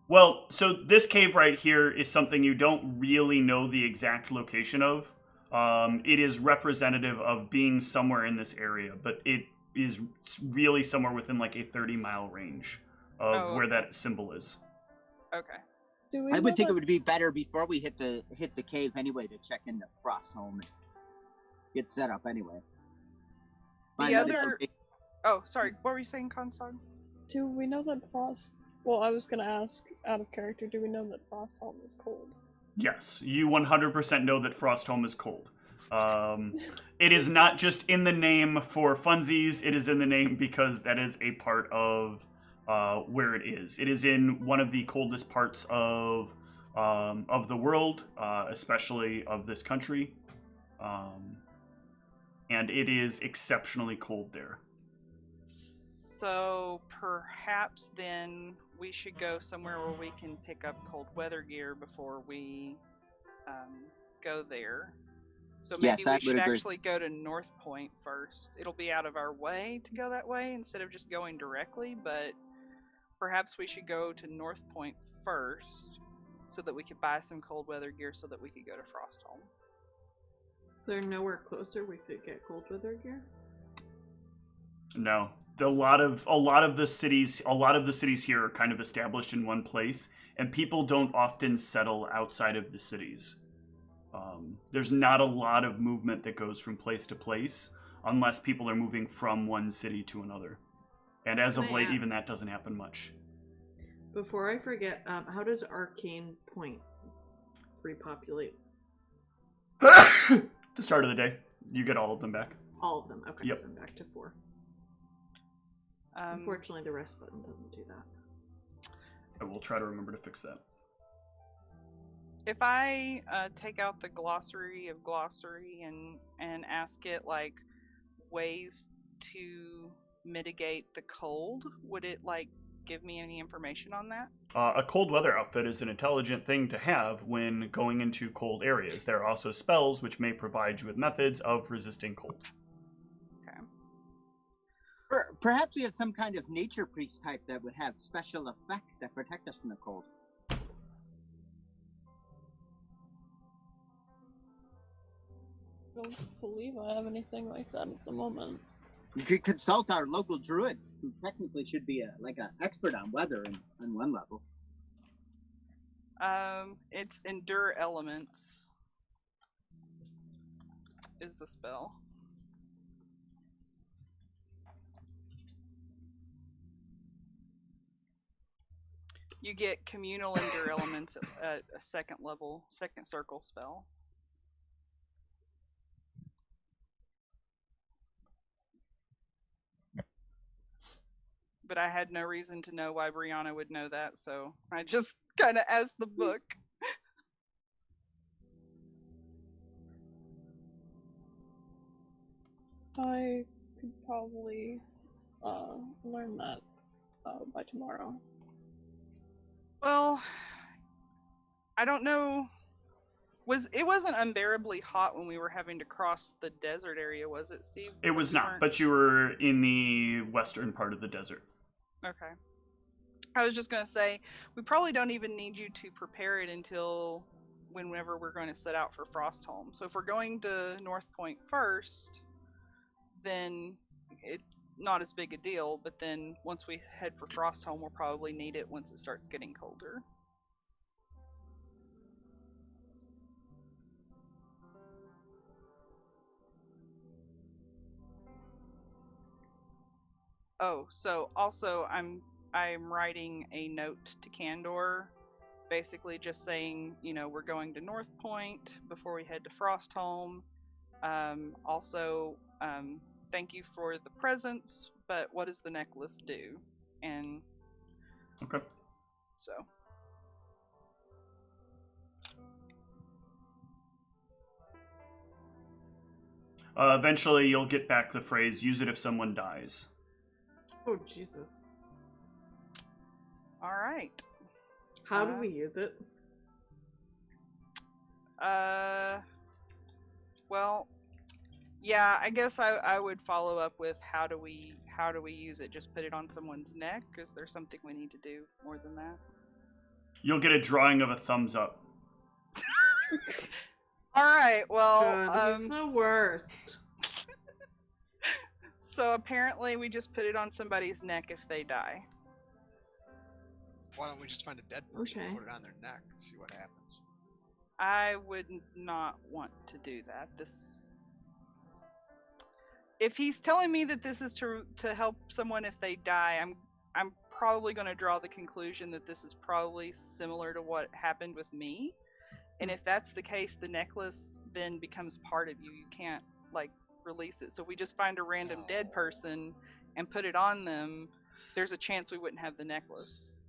Well, so this cave right here is something you don't really know the exact location of. It is representative of being somewhere in this area, but it is really somewhere within like a 30-mile range of where that symbol is. Okay. I would think it would be better before we hit the cave anyway to check into Frostholm and get set up anyway. Oh, sorry. What were you saying, Constog? Do we know that Well, I was gonna ask, out of character, do we know that Frostholm is cold? Yes, you 100% know that Frostholm is cold. It is not just in the name for funsies, it is in the name because that is a part of where it is. It is in one of the coldest parts of the world, especially of this country. And it is exceptionally cold there. So perhaps then we should go somewhere where we can pick up cold weather gear before we go there. So maybe we should actually go to North Point first. It'll be out of our way to go that way instead of just going directly, but perhaps we should go to North Point first so that we could buy some cold weather gear so that we could go to Frostholm. Is there nowhere closer we could get cold weather gear? No. A lot of the cities here are kind of established in one place, and people don't often settle outside of the cities. There's not a lot of movement that goes from place to place unless people are moving from one city to another. And as of late, even that doesn't happen much. Before I forget, how does Arcane Point repopulate? The start of the day. You get all of them back. All of them. Okay, yep. So I'm back to 4. Unfortunately, the rest button doesn't do that. I will try to remember to fix that. If I take out the glossary of glossary and ask it like ways to mitigate the cold, would it like give me any information on that? A cold weather outfit is an intelligent thing to have when going into cold areas. There are also spells which may provide you with methods of resisting cold. Okay. Perhaps we have some kind of nature priest type that would have special effects that protect us from the cold. I don't believe I have anything like that at the moment. You could consult our local druid, who technically should be an expert on weather on one level. It's Endure Elements is the spell. You get Communal Endure Elements at a second level, second circle spell. But I had no reason to know why Brianna would know that, so I just kind of asked the book. I could probably learn that by tomorrow. Well, I don't know. It wasn't unbearably hot when we were having to cross the desert area, was it, Steve? It was not, but you were in the western part of the desert. Okay. I was just going to say, we probably don't even need you to prepare it until whenever we're going to set out for Frostholm. So if we're going to North Point first, then it's not as big a deal, but then once we head for Frostholm, we'll probably need it once it starts getting colder. Oh, so also I'm writing a note to Candor, basically just saying, we're going to North Point before we head to Frostholm. Also, thank you for the presents, but what does the necklace do? And okay. So Eventually, you'll get back the phrase, use it if someone dies. Oh, Jesus. All right. How do we use it? Well, yeah, I guess I would follow up with how do we use it? Just put it on someone's neck? Is there something we need to do more than that? You'll get a drawing of a thumbs up. All right. Well, God, he's the worst. so apparently we just put it on somebody's neck if they die. Why don't we just find a dead person and Okay. put it on their neck and see what happens? I would not want to do that. If he's telling me that this is to help someone if they die, I'm probably going to draw the conclusion that this is probably similar to what happened with me. And if that's the case, the necklace then becomes part of you. You can't like release it. So if we just find a random dead person and put it on them, there's a chance we wouldn't have the necklace.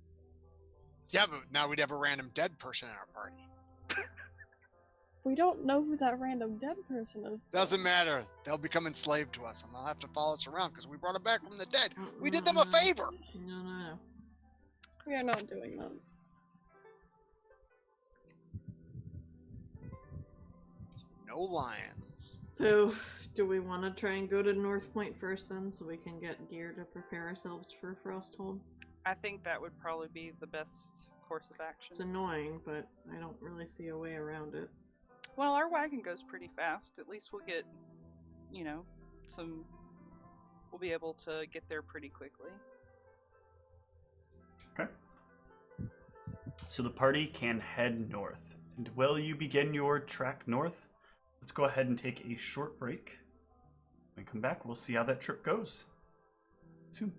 Yeah, but now we'd have a random dead person in our party. We don't know who that random dead person is. though. Doesn't matter. They'll become enslaved to us, and they'll have to follow us around because we brought them back from the dead. We did them a favor. No. We are not doing that. So no lions. So, do we want to try and go to North Point first then, so we can get gear to prepare ourselves for Frosthold? I think that would probably be the best course of action. It's annoying, but I don't really see a way around it. Well, our wagon goes pretty fast. At least we'll get, we'll be able to get there pretty quickly. Okay. So the party can head north. And will you begin your trek north? Let's go ahead and take a short break. When we come back, we'll see how that trip goes. Soon.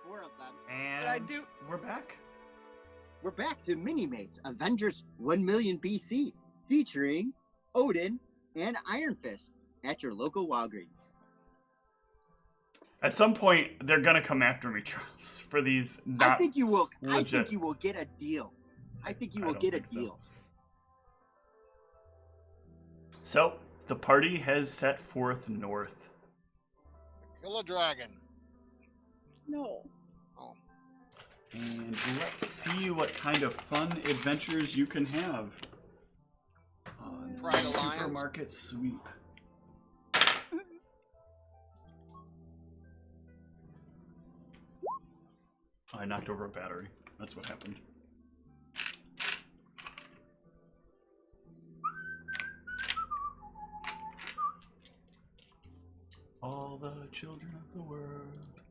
4 of them. And I do- we're back. We're back to Minimates Avengers 1 million BC, featuring Odin and Iron Fist at your local Walgreens. At some point, they're gonna come after me, Charles, for these not I think you will. I legit. think you will get a deal. I think you I will don't get a think so. deal. So, the party has set forth north. Kill a dragon. No. Oh, And let's see what kind of fun adventures you can have on Pride Alliance. Supermarket Sweep. I knocked over a battery. That's what happened. All the children of the world.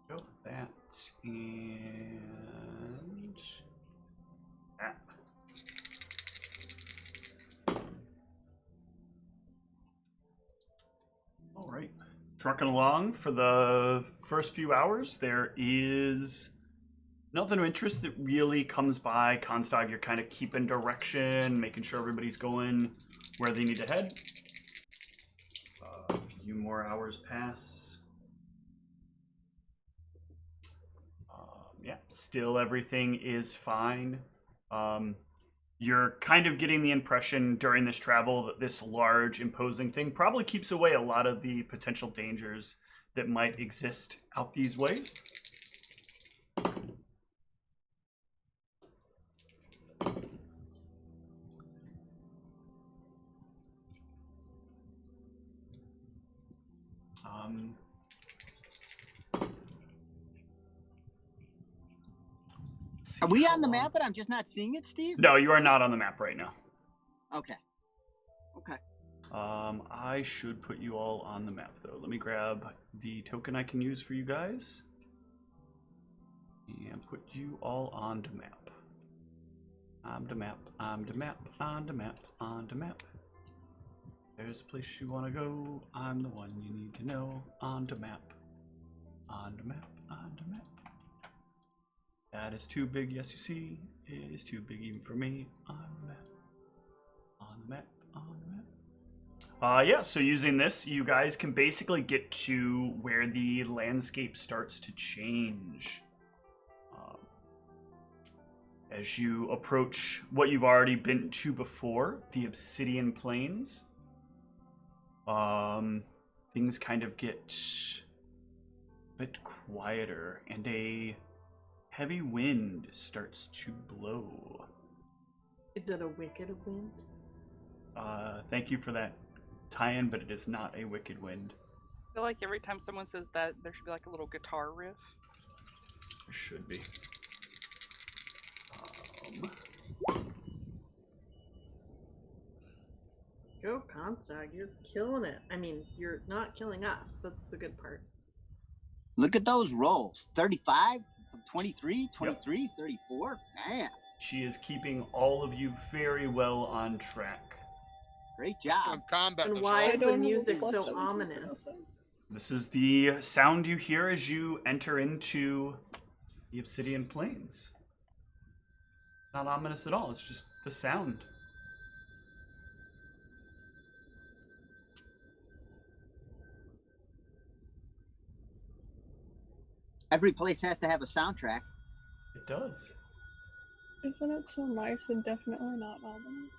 Go that and that. All right, trucking along for the first few hours. There is nothing of interest that really comes by. Constag, you're kind of keeping direction, making sure everybody's going where they need to head. A few more hours pass. Yeah, still everything is fine. You're kind of getting the impression during this travel that this large, imposing thing probably keeps away a lot of the potential dangers that might exist out these ways. Are we on the map, but I'm just not seeing it, Steve? No, you are not on the map right now. Okay. Okay. I should put you all on the map, though. Let me grab the token I can use for you guys and put you all on the map. On the map, on the map, on the map, on the map. There's a place you want to go. I'm the one you need to know. On the map. On the map, on the map. That is too big, yes you see. It is too big even for me. On the map. On the map, on the map. Yeah, so using this, you guys can basically get to where the landscape starts to change. As you approach what you've already been to before, the Obsidian Plains, things kind of get a bit quieter, and a heavy wind starts to blow. Is it a wicked wind? Thank you for that tie-in, but it is not a wicked wind. I feel like every time someone says that, there should be like a little guitar riff. There should be. Go Comstock, you're killing it. I mean, you're not killing us. That's the good part. Look at those rolls. 35, 23, 23, yep. 34. Man. She is keeping all of you very well on track. Great job. Combat. And why is the music so ominous? This is the sound you hear as you enter into the Obsidian Plains. Not ominous at all, it's just the sound. Every place has to have a soundtrack. It does. Isn't it so nice and definitely not ominous?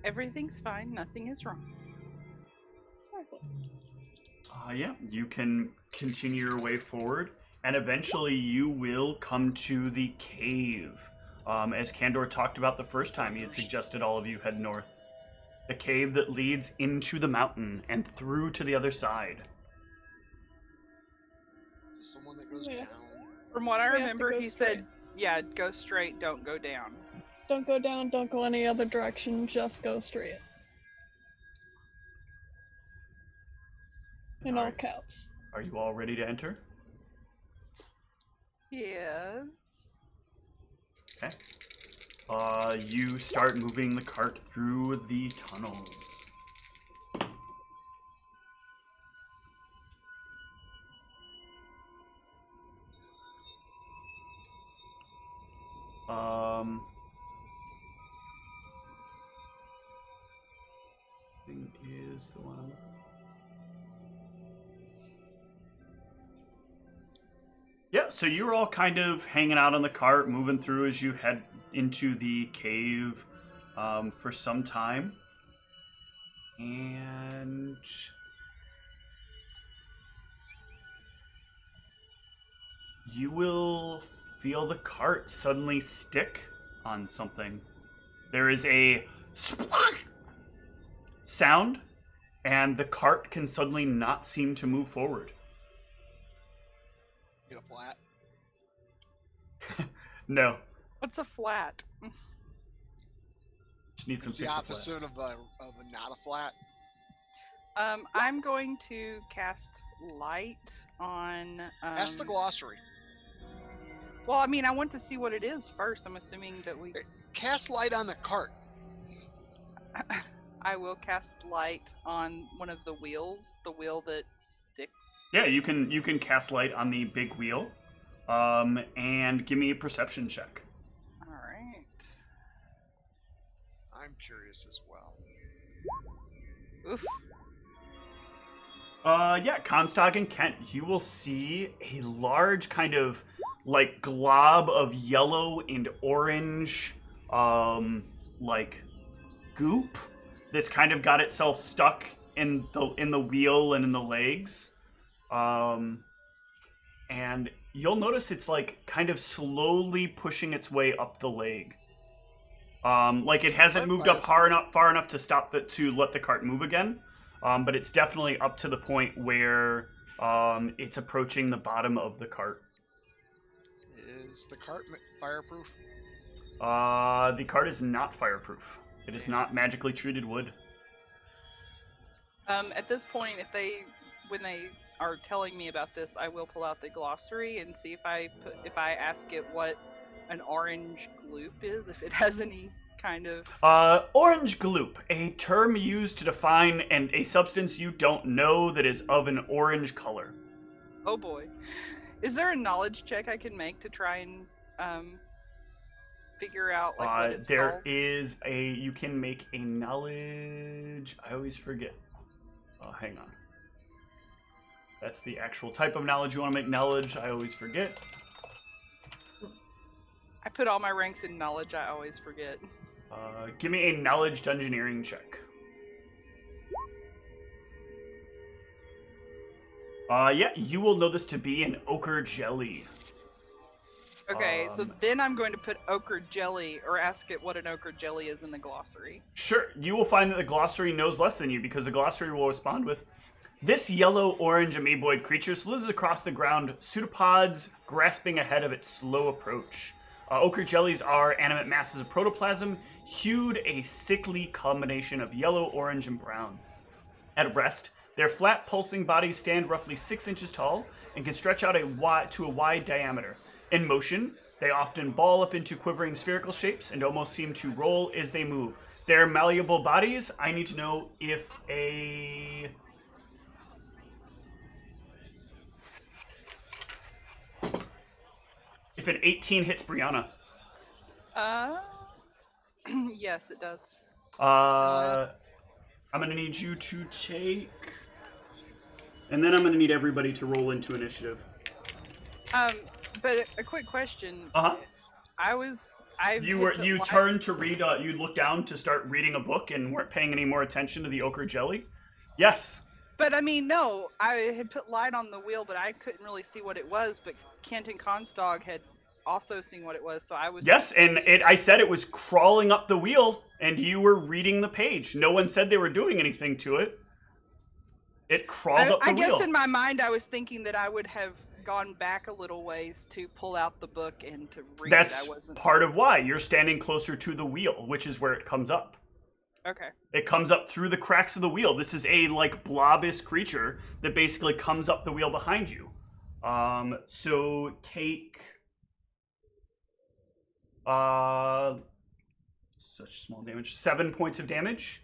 Everything's fine, nothing is wrong. Yeah, you can continue your way forward, and eventually you will come to the cave. As Kandor talked about the first time, he had suggested all of you head north. The cave that leads into the mountain and through to the other side. Is this the one that goes down? From what I remember, he straight. said, yeah, go straight, don't go down. Don't go down, don't go any other direction, just go straight. In all caps. Are you all ready to enter? Yes. Okay. You start moving the cart through the tunnels. Thing is the one. Yeah, so you're all kind of hanging out on the cart, moving through as you head into the cave for some time. And you will feel the cart suddenly stick on something. There is a splash sound, and the cart can suddenly not seem to move forward. Get a flat. No. What's a flat? Just need some It's the pixel opposite of a not a flat. I'm going to cast light on. Ask the glossary. Well, I mean, I want to see what it is first. I'm assuming that we. Cast light on the cart. I will cast light on one of the wheels, the wheel that sticks. Yeah, you can cast light on the big wheel, and give me a perception check. All right. I'm curious as well. Oof. Yeah, Comstock and Kent, you will see a large kind of like glob of yellow and orange, like goop that's kind of got itself stuck in the wheel and in the legs. And you'll notice it's like kind of slowly pushing its way up the leg. Like it hasn't moved up far enough to to let the cart move again. But it's definitely up to the point where it's approaching the bottom of the cart. Is the cart fireproof? The cart is not fireproof. It is not magically treated wood. At this point, when they are telling me about this, I will pull out the glossary and see if I ask it what an orange gloop is, if it has any kind of... Orange gloop, a term used to define a substance you don't know that is of an orange color. Oh boy. Is there a knowledge check I can make to try and figure out what it's there called? is you can make a knowledge, I always forget. Hang on. That's the actual type of knowledge you want to make knowledge, I always forget. I put all my ranks in knowledge, I always forget. Give me a knowledge dungeoneering check. Yeah, you will know this to be an ochre jelly. Okay, so then I'm going to put ochre jelly, or ask it what an ochre jelly is in the glossary. Sure, you will find that the glossary knows less than you, because the glossary will respond with, this yellow-orange amoeboid creature slithers across the ground, pseudopods grasping ahead of its slow approach. Ochre jellies are animate masses of protoplasm, hued a sickly combination of yellow, orange, and brown. At rest, their flat, pulsing bodies stand roughly 6 inches tall and can stretch out to a wide diameter. In motion, they often ball up into quivering spherical shapes and almost seem to roll as they move. Their malleable bodies, I need to know if an 18 hits Brianna. Yes, it does. I'm gonna need you to take, and then I'm gonna need everybody to roll into initiative. But a quick question. You turned to read. You looked down to start reading a book and weren't paying any more attention to the ochre jelly. Yes. But I mean, no, I had put light on the wheel, but I couldn't really see what it was. But Kent and Constog had also seen what it was, so I was... Yes, and I said it was crawling up the wheel, and you were reading the page. No one said they were doing anything to it. It crawled up the wheel. I guess in my mind, I was thinking that I would have gone back a little ways to pull out the book and to read That's it. I wasn't... part of why. You're standing closer to the wheel, which is where it comes up. Okay. It comes up through the cracks of the wheel. This is a, like, blobbish creature that basically comes up the wheel behind you. So take... Such small damage. 7 points of damage.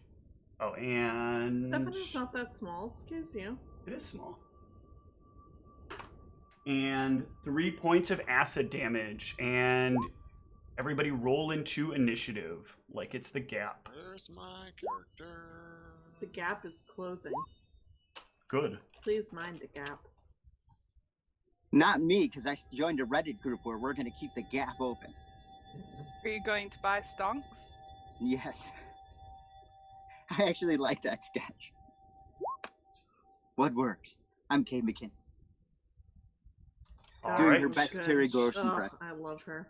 Oh, and 7 is not that small. Excuse you. it is small. And 3 points of acid damage. And everybody roll into initiative, like it's the gap. Where's my character? The gap is closing. Good. Please mind the gap. Not me, because I joined a Reddit group where we're going to keep the gap open. Are you going to buy stonks? Yes. I actually like that sketch. What works? I'm Kay McKinney. All Doing right. her best Terry Gross Oh, impression. I love her.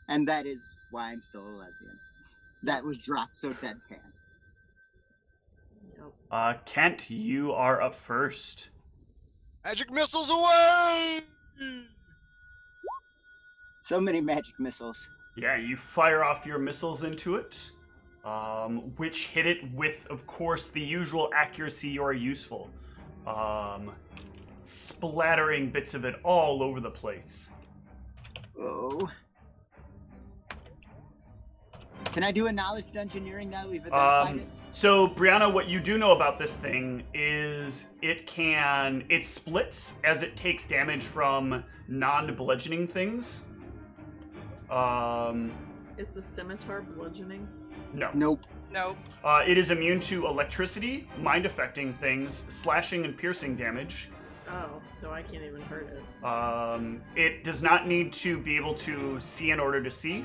And that is why I'm still a lesbian. That was dropped so deadpan. Yep. Kent, you are up first. Magic missiles away! So many magic missiles. Yeah, you fire off your missiles into it, which hit it with, of course, the usual accuracy you are useful. Splattering bits of it all over the place. Oh. Can I do a knowledge engineering now? We've identified it. So, Brianna, what you do know about this thing is it splits as it takes damage from non-bludgeoning things. Is the scimitar bludgeoning? No. Nope. Nope. It is immune to electricity, mind-affecting things, slashing and piercing damage. Oh, so I can't even hurt it. It does not need to be able to see in order to see.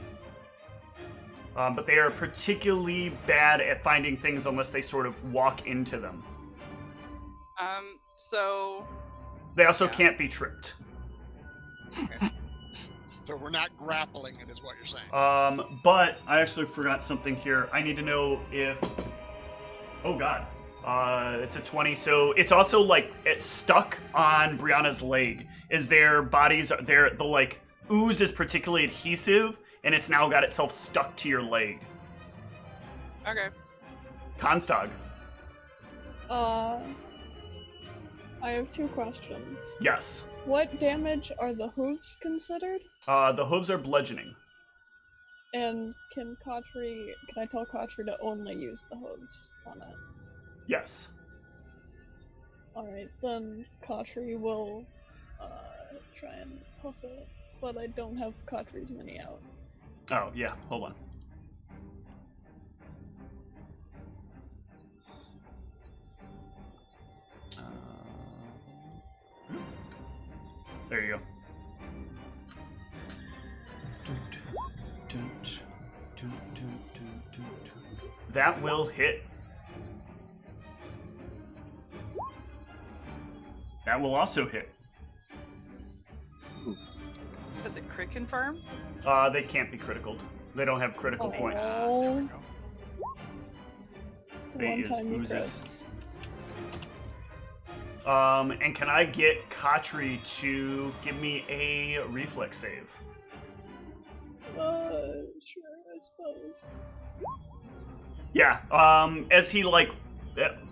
But they are particularly bad at finding things unless they sort of walk into them. So... They also can't be tripped. So we're not grappling it, is what you're saying. But I actually forgot something here. I need to know if... Oh, God. It's a 20, so it's also, like, it's stuck on Brianna's leg. Is their bodies... the, like, ooze is particularly adhesive, and it's now got itself stuck to your leg. Okay. Constog. I have 2 questions. Yes. What damage are the hooves considered? The hooves are bludgeoning. And can I tell Kotri to only use the hooves on it? Yes. Alright, then Kotri will try and hoof it, but I don't have Kotri's mini out. Oh, yeah. Hold on. There you go. That will hit. That will also hit. Does it crit confirm? They can't be critical. They don't have critical points. Oh. They One use time you oozes. crits. And can I get Kotri to give me a reflex save? Sure, I suppose. Yeah.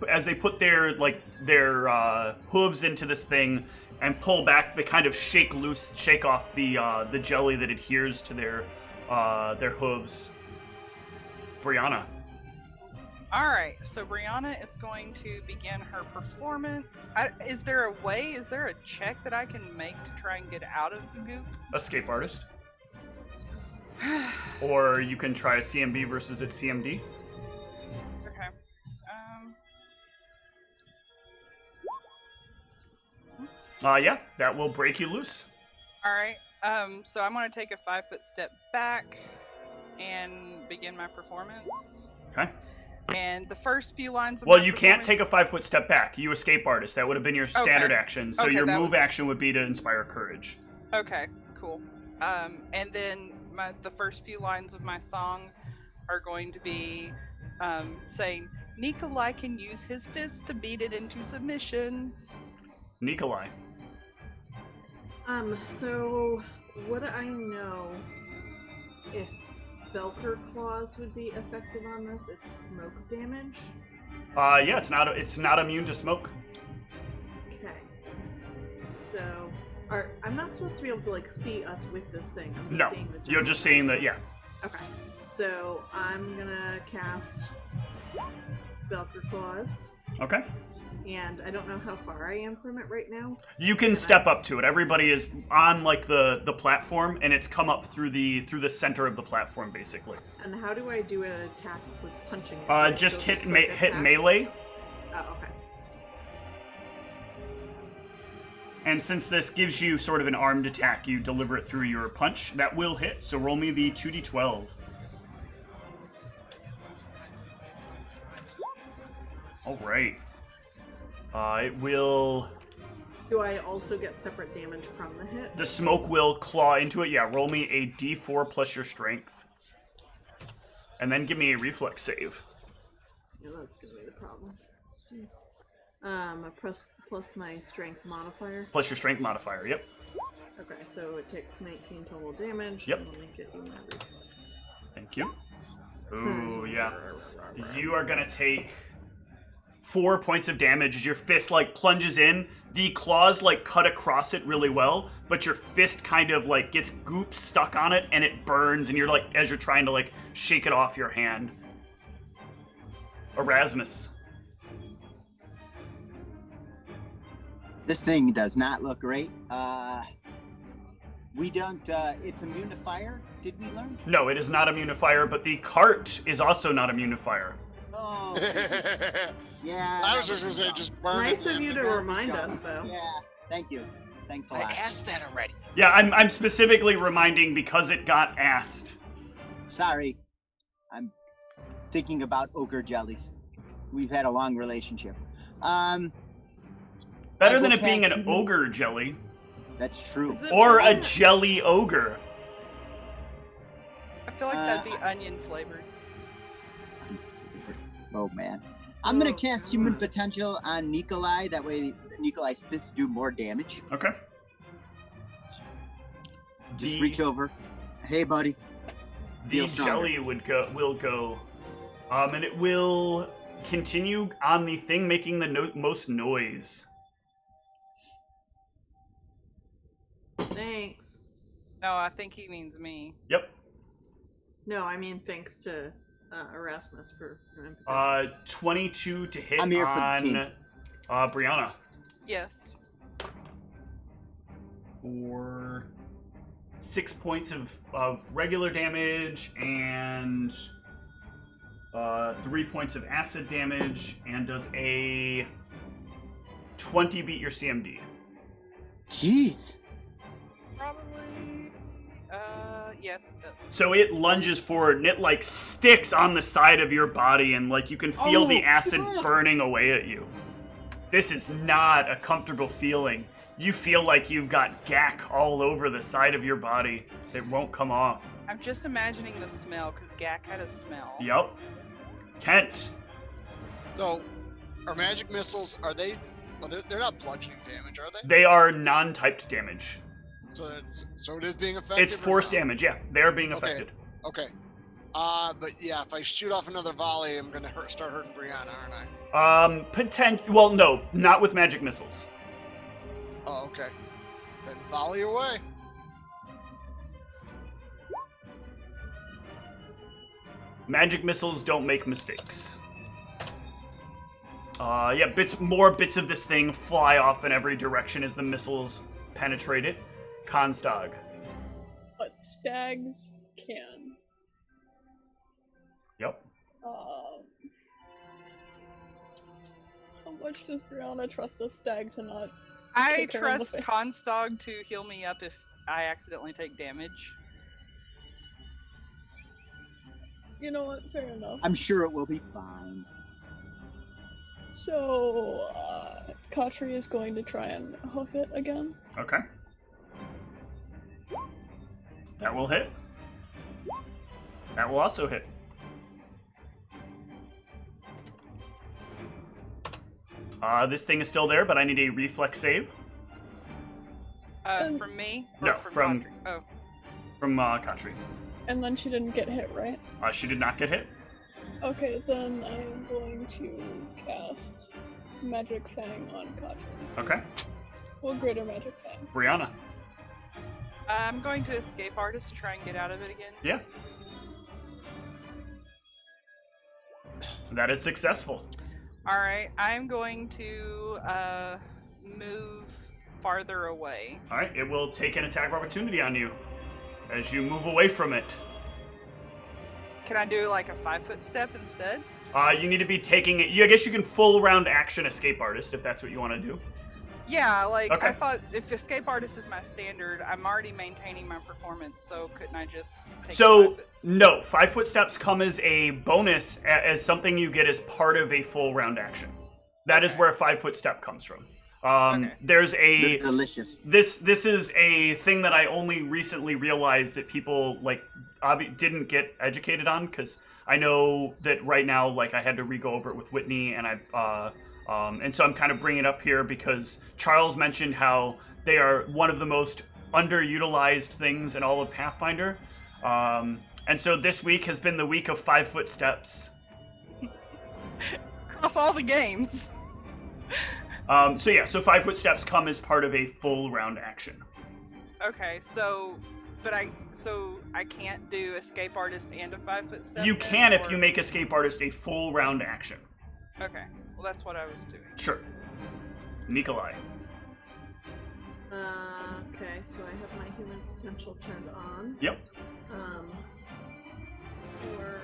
As they put their hooves into this thing and pull back, they kind of shake off the jelly that adheres to their hooves. Brianna. Alright, so Brianna is going to begin her performance. Is there a check that I can make to try and get out of the goop? Escape artist. Or you can try a CMB versus its CMD. Okay. Yeah, that will break you loose. Alright, so I'm going to take a 5-foot step back and begin my performance. Okay. And the first few lines of Well, my you can't performance- take a 5-foot step back. You escape artist. That would have been your standard Okay. action. So Okay, your that move was- action would be to inspire courage. Okay, cool. And then the first few lines of my song are going to be saying, Nikolai can use his fist to beat it into submission. Nikolai. So would I know if Belker Claws would be effective on this? It's smoke damage? Yeah, it's not immune to smoke. Okay. So I'm not supposed to be able to like see us with this thing. I'm just No, seeing the you're just seeing that. Yeah. Okay. So I'm gonna cast Belcher Claws. Okay. And I don't know how far I am from it right now. You can step up to it. Everybody is on like the platform, and it's come up through the center of the platform, basically. And how do I do an attack with punching it? Just So hit quick hit attack? melee. Oh, okay. And since this gives you sort of an armed attack, you deliver it through your punch. That will hit. So roll me the 2d12. All right. It will. Do I also get separate damage from the hit? The smoke will claw into it. Yeah, roll me a d4 plus your strength. And then give me a reflex save. Yeah, that's gonna be the problem. Plus my strength modifier. Plus your strength modifier, yep. Okay, so it takes 19 total damage. Yep. And let me get you my reflex. Thank you. Ooh, yeah. You are gonna take 4 points of damage as your fist like plunges in. The claws like cut across it really well, but your fist kind of like gets goop stuck on it and it burns, and you're like, as you're trying to like shake it off your hand. Erasmus. This thing does not look great. We don't, it's immune to fire, did we learn? No, it is not immune to fire, but the cart is also not immune to fire. Oh, yeah. I was just gonna say, just burn it. Nice of you to remind us, though. Yeah, thank you. Thanks a I lot. asked that already. Yeah, I'm specifically reminding because it got asked. Sorry. I'm thinking about ogre jellies. We've had a long relationship. Better I than will it being cast an human- ogre jelly. That's true. Is it Or a one- jelly ogre. I feel like that'd be onion flavored. Oh man. I'm gonna Oh, cast human potential on Nikolai. That way Nikolai's fists do more damage. Okay. Just reach over. Hey buddy. The Feel stronger. jelly will go. And it will continue on the thing making the most noise. Thanks. No, I think he means me. Yep. No, I mean thanks to Erasmus for human potential. 22 to hit I'm here for the on team. Brianna. Yes. For 6 points of regular damage and 3 points of acid damage, and does a 20 beat your CMD. Jeez. Probably. Yes, it does. So it lunges forward and it like sticks on the side of your body, and like you can feel the acid burning away at you. This is not a comfortable feeling. You feel like you've got gack all over the side of your body. It won't come off. I'm just imagining the smell because Gak had a smell. Yep. Kent. So, are magic missiles? Are they? Oh, they're not bludgeoning damage, are they? They are non-typed damage. So it is being affected. It's force or no? damage, yeah. They're being Okay. affected. Okay. But yeah, if I shoot off another volley, I'm gonna start hurting Brianna, aren't I? Well, no, not with magic missiles. Oh, okay. Then volley away. Magic missiles don't make mistakes. Yeah, more bits of this thing fly off in every direction as the missiles penetrate it. Constog. But stags can. Yep. How much does Brianna trust a stag to not? I kick her in the trust face? Constog to heal me up if I accidentally take damage. You know what? Fair enough. I'm sure it will be fine. So, Khatri is going to try and hoof it again. Okay. That will hit. That will also hit. This thing is still there, but I need a reflex save From me? Or No, from- Khatri? Oh. from Khatri. And then she didn't get hit, right? She did not get hit. Okay, then I am going to cast Magic Fang on Khatri. Okay. Well, greater magic thing. Brianna. I'm going to escape artist to try and get out of it again. Yeah. That is successful. All right, I'm going to move farther away. All right, it will take an attack of opportunity on you as you move away from it. Can I do like a 5-foot step instead? You need to be taking it. I guess you can full round action escape artist if that's what you want to do. Yeah, like Okay. I thought if escape artist is my standard, I'm already maintaining my performance, so couldn't I just take So, 5 foot step? no, 5-foot steps come as a bonus, as something you get as part of a full round action. That is Okay. where a 5-foot step comes from. Okay. There's a Delicious. this is a thing that I only recently realized that people like didn't get educated on, because I know that right now, like, I had to re-go over it with Whitney, and and so I'm kind of bringing it up here because Charles mentioned how they are one of the most underutilized things in all of Pathfinder. And so this week has been the week of 5-foot steps. Across all the games. So 5-foot steps come as part of a full round action. Okay, so I can't do escape artist and a 5-foot step. You then, can if or- you make escape artist a full round action. Okay, well that's what I was doing. Sure. Nikolai. Okay, so I have my human potential turned on. Yep. Or...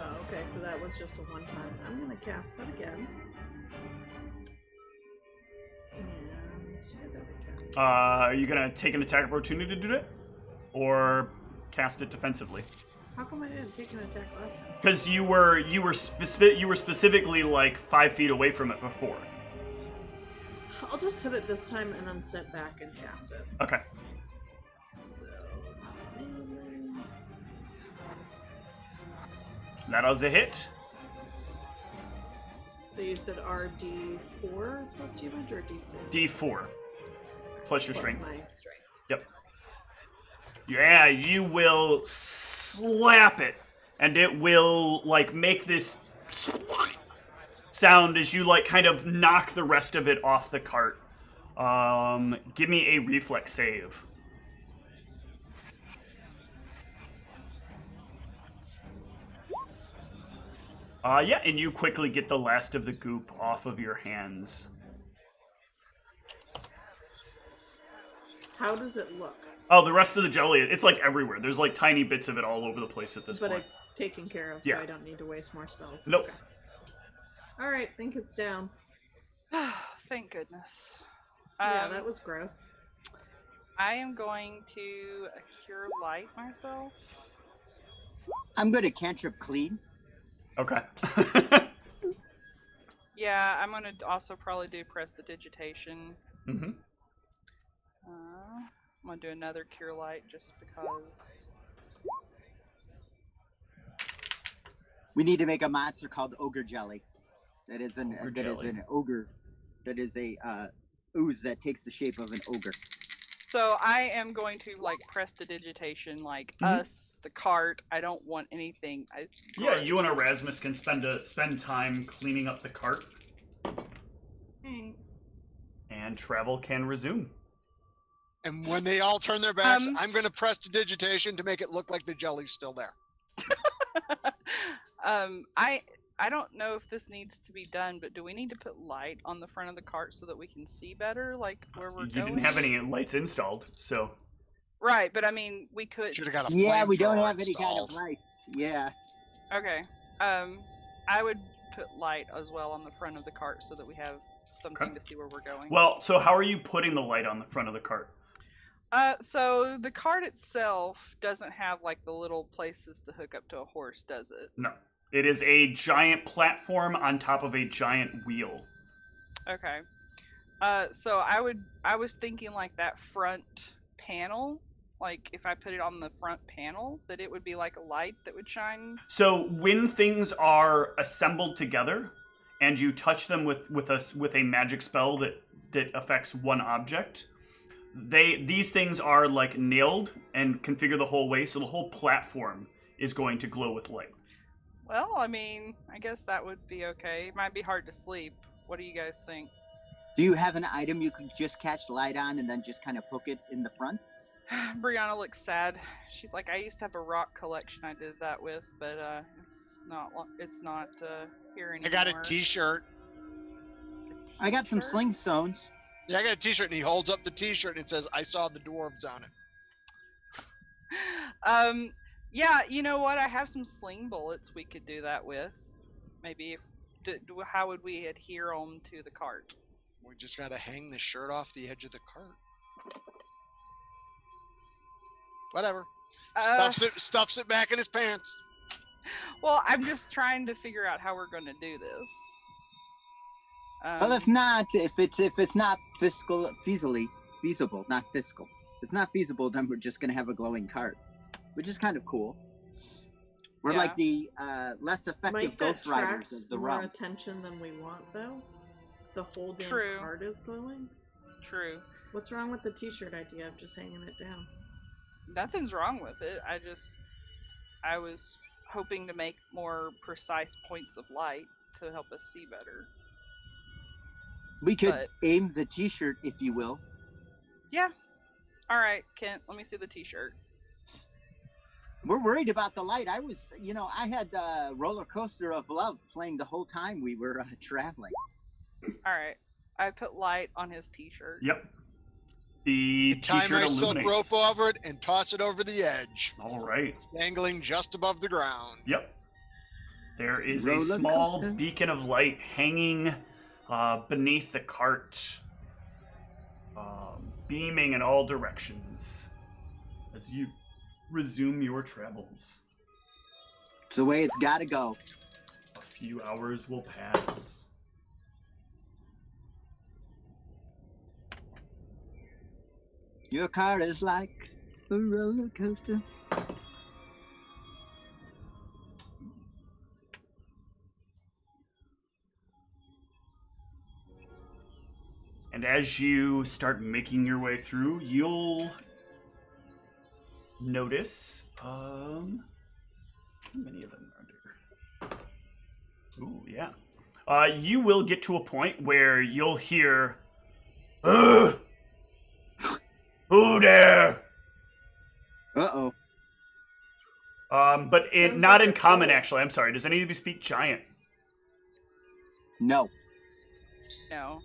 Oh, okay, so that was just a one-time. I'm gonna cast that again. And there we go. Are you gonna take an attack opportunity to do it, or cast it defensively? How come I didn't take an attack last time? Because you were specifically like 5 feet away from it before. I'll just hit it this time and then step back and cast it. Okay. So, melee. That was a hit. So you said RD4 plus damage or D6? D4 plus your Plus strength. my strength. Yep. Yeah, you will slap it, and it will like make this sound as you like kind of knock the rest of it off the cart. Give me a reflex save. Yeah, and you quickly get the last of the goop off of your hands. How does it look? Oh, the rest of the jelly, it's like everywhere. There's like tiny bits of it all over the place at this But point. it's taken care of, so Yeah. I don't need to waste more spells. Nope. Okay. Alright, think it's down. Thank goodness. Yeah, that was gross. I am going to cure light myself. I'm going to cantrip clean. Okay. Yeah, I'm gonna also probably do prestidigitation. Mm-hmm. I'm gonna do another cure light just because. We need to make a monster called Ogre Jelly. That is an Ogre that is jelly. an ogre. That is a ooze that takes the shape of an ogre. So I am going to like prestidigitation, like us, the cart. I don't want anything. Yeah, you and Erasmus can spend time cleaning up the cart, Thanks. and travel can resume. And when they all turn their backs, Um, I'm going to press the digitation to make it look like the jelly's still there. I don't know if this needs to be done, but do we need to put light on the front of the cart so that we can see better, like where we're You going? didn't have any lights installed, so Right, but I mean, we could. Should have got a Yeah, we don't flamethrower have any kind of installed. lights. Yeah. Okay. I would put light as well on the front of the cart so that we have something Okay. to see where we're going. well. So how are you putting the light on the front of the cart? So the cart itself doesn't have like the little places to hook up to a horse, does it? No, it is a giant platform on top of a giant wheel. Okay. So I was thinking like that front panel, like if I put it on the front panel, that it would be like a light that would shine. So when things are assembled together, and you touch them with a magic spell that affects one object, these things are like nailed and configure the whole way, so the whole platform is going to glow with light. Well, I mean, I guess that would be okay. It might be hard to sleep. What do you guys think? Do you have an item you could just catch light on and then just kind of hook it in the front? Brianna looks sad. She's like, I used to have a rock collection I did that with, but it's not here anymore. I got a T-shirt. I got some sling stones. Yeah, I got a T-shirt, and he holds up the T-shirt and it says, "I saw the dwarves on it." Yeah, you know what? I have some sling bullets we could do that with. Maybe how would we adhere them to the cart? We just gotta hang the shirt off the edge of the cart. Whatever. Stuffs it back in his pants. Well, I'm just trying to figure out how we're going to do this. Well, if it's not feasible, not fiscal. If it's not feasible, then we're just gonna have a glowing cart, which is kind of cool. We're like the less effective Ghost Riders of the more realm. attention than we want, though. The whole damn cart is glowing. True. What's wrong with the T-shirt idea of just hanging it down? Nothing's wrong with it. I was hoping to make more precise points of light to help us see better. We could aim the T-shirt, if you will. Yeah. All right, Kent. Let me see the T-shirt. We're worried about the light. I had Roller Coaster of Love playing the whole time we were traveling. All right. I put light on his T-shirt. Yep. The tie T-shirt my silk illuminates. rope over it and toss it over the edge. All right. It's dangling just above the ground. Yep. There is a Roller small coaster. beacon of light hanging beneath the cart, beaming in all directions as you resume your travels. It's the way it's got to go. A few hours will pass. Your cart is like a roller coaster. And as you start making your way through, you'll notice, how many of them are there? Ooh, yeah. You will get to a point where you'll hear, who there? Uh-oh. But not in common, actually. I'm sorry. Does any of you speak giant? No. No.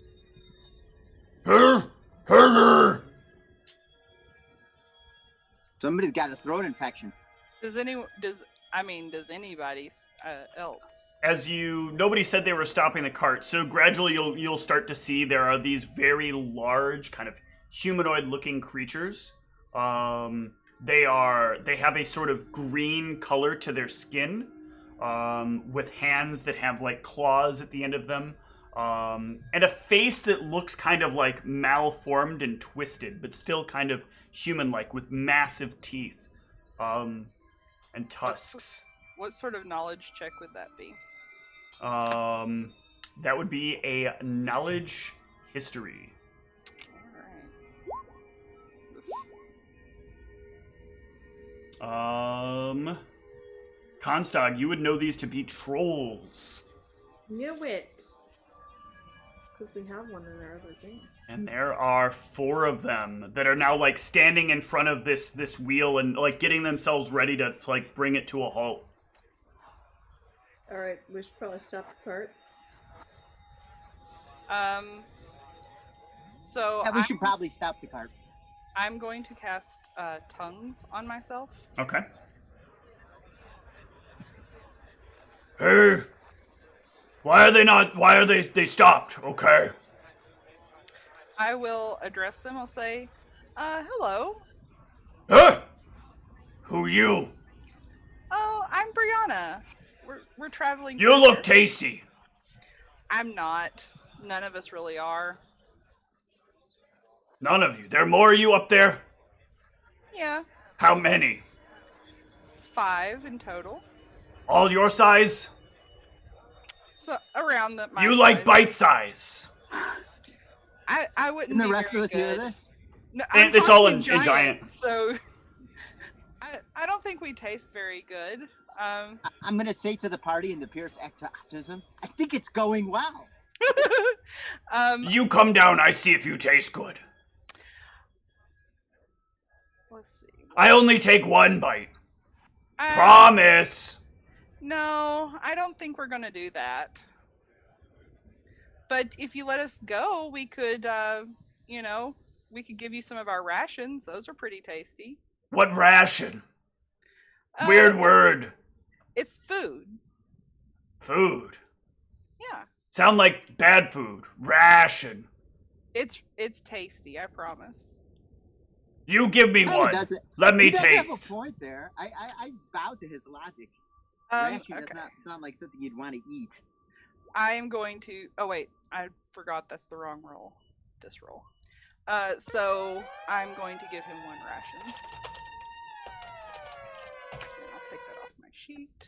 Somebody's got a throat infection. Does anybody else? As nobody said they were stopping the cart, so gradually you'll start to see there are these very large, kind of humanoid-looking creatures. They have a sort of green color to their skin, with hands that have like claws at the end of them, and a face that looks kind of like malformed and twisted, but still kind of human-like, with massive teeth, and tusks. What sort of knowledge check would that be? That would be a knowledge history. Constog, you would know these to be trolls. Knew it. Because we have one in our other game. And there are 4 of them that are now like standing in front of this wheel and like getting themselves ready to like bring it to a halt. Alright, we should probably stop the cart. So Yeah, we should probably stop the cart. I'm going to cast tongues on myself. Okay. Hey! Why are they stopped? Okay. I will address them. I'll say, hello. Huh? Who you? Oh, I'm Brianna. We're traveling. You look tasty. I'm not. None of us really are. None of you. There are more of you up there? Yeah. How many? 5 in total. All your size? So around the. You like bite size. I wouldn't. Didn't the be rest of very us hear good. this? No, It's all in giant. So I don't think we taste very good. I'm going to say to the party in the Pierce Act of Optimism, I think it's going well. You come down, I see if you taste good. Let's see. I only take one bite. Promise. No, I don't think we're gonna do that. But if you let us go, we could, we could give you some of our rations. Those are pretty tasty. What ration? Weird word. It's food. Food. Yeah. Sound like bad food. Ration. It's tasty, I promise. You give me one. Let me he does taste. have a point there. I bow to his logic. Okay. Ration does not sound like something you'd want to eat. I am going to. Oh wait, I forgot that's the wrong roll. This roll. So I'm going to give him one ration. And I'll take that off my sheet.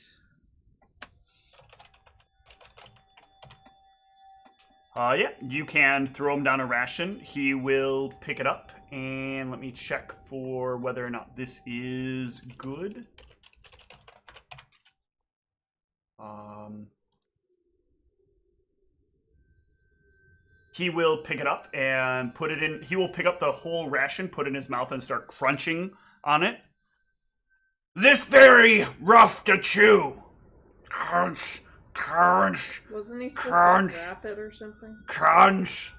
Yeah, you can throw him down a ration. He will pick it up, and let me check for whether or not this is good. He will pick it up and put it in. He will pick up the whole ration, put it in his mouth, and start crunching on it. This very rough to chew. Crunch, crunch. Wasn't he supposed Crunch. to wrap it or something? Crunch.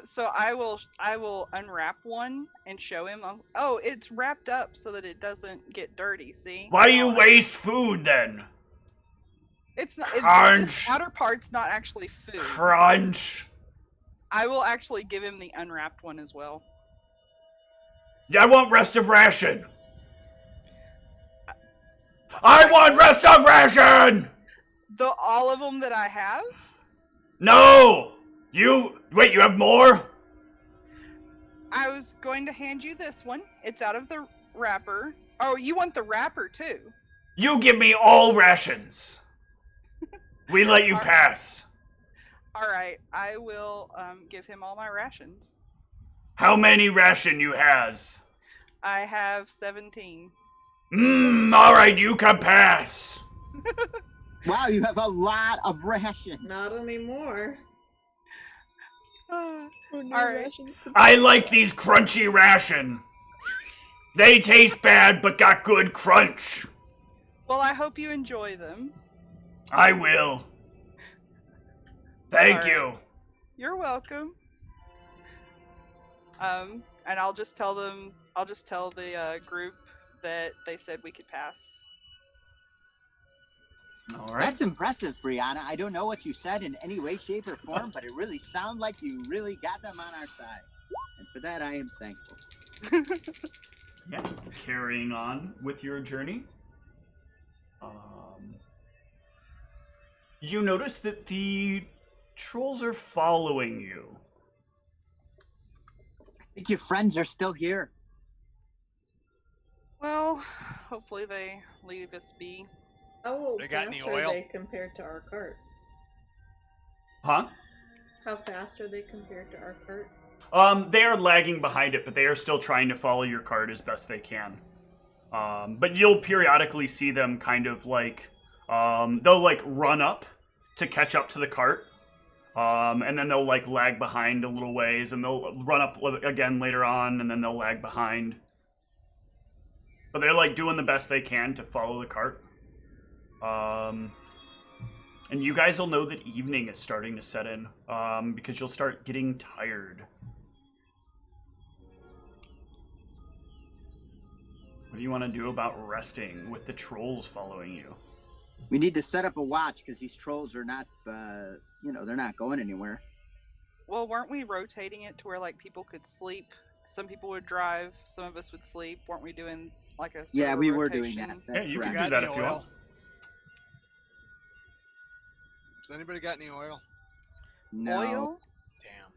So I will unwrap one and show him. Oh, it's wrapped up so that it doesn't get dirty. See? Why do you waste food then? It's not. Crunch. This outer part's not actually food. Crunch. I will actually give him the unwrapped one as well. I want rest of ration. I want rest of ration. All of them that I have? No. You have more? I was going to hand you this one. It's out of the wrapper. Oh, you want the wrapper too? You give me all rations. We let you pass. All right, I will give him all my rations. How many ration you has? I have 17. All right, you can pass. Wow, you have a lot of rations. Not anymore. All Right. right. I like these crunchy ration. They taste bad, but got good crunch. Well, I hope you enjoy them. I will. Thank you. You're welcome. And I'll just tell them. I'll just tell the group that they said we could pass. All right. That's impressive, Brianna. I don't know what you said in any way, shape, or form, but it really sounded like you really got them on our side. And for that, I am thankful. Yeah. Carrying on with your journey. You notice that the trolls are following you. I think your friends are still here. Well, hopefully they leave us be. How They got fast any are oil? they compared to our cart? Huh? How fast are they compared to our cart? They are lagging behind it, but they are still trying to follow your cart as best they can. But you'll periodically see them kind of like, they'll like run up to catch up to the cart. And then they'll like lag behind a little ways, and they'll run up again later on, and then they'll lag behind. But they're like doing the best they can to follow the cart. And you guys will know that evening is starting to set in, because you'll start getting tired. What do you want to do about resting with the trolls following you? We need to set up a watch because these trolls are not, they're not going anywhere. Well, weren't we rotating it to where like people could sleep? Some people would drive, some of us would sleep. Weren't we doing like a Yeah, we were rotation? doing that. Yeah, That's you correct. can do that if you want. Has anybody got any oil? No, Oil? Damn.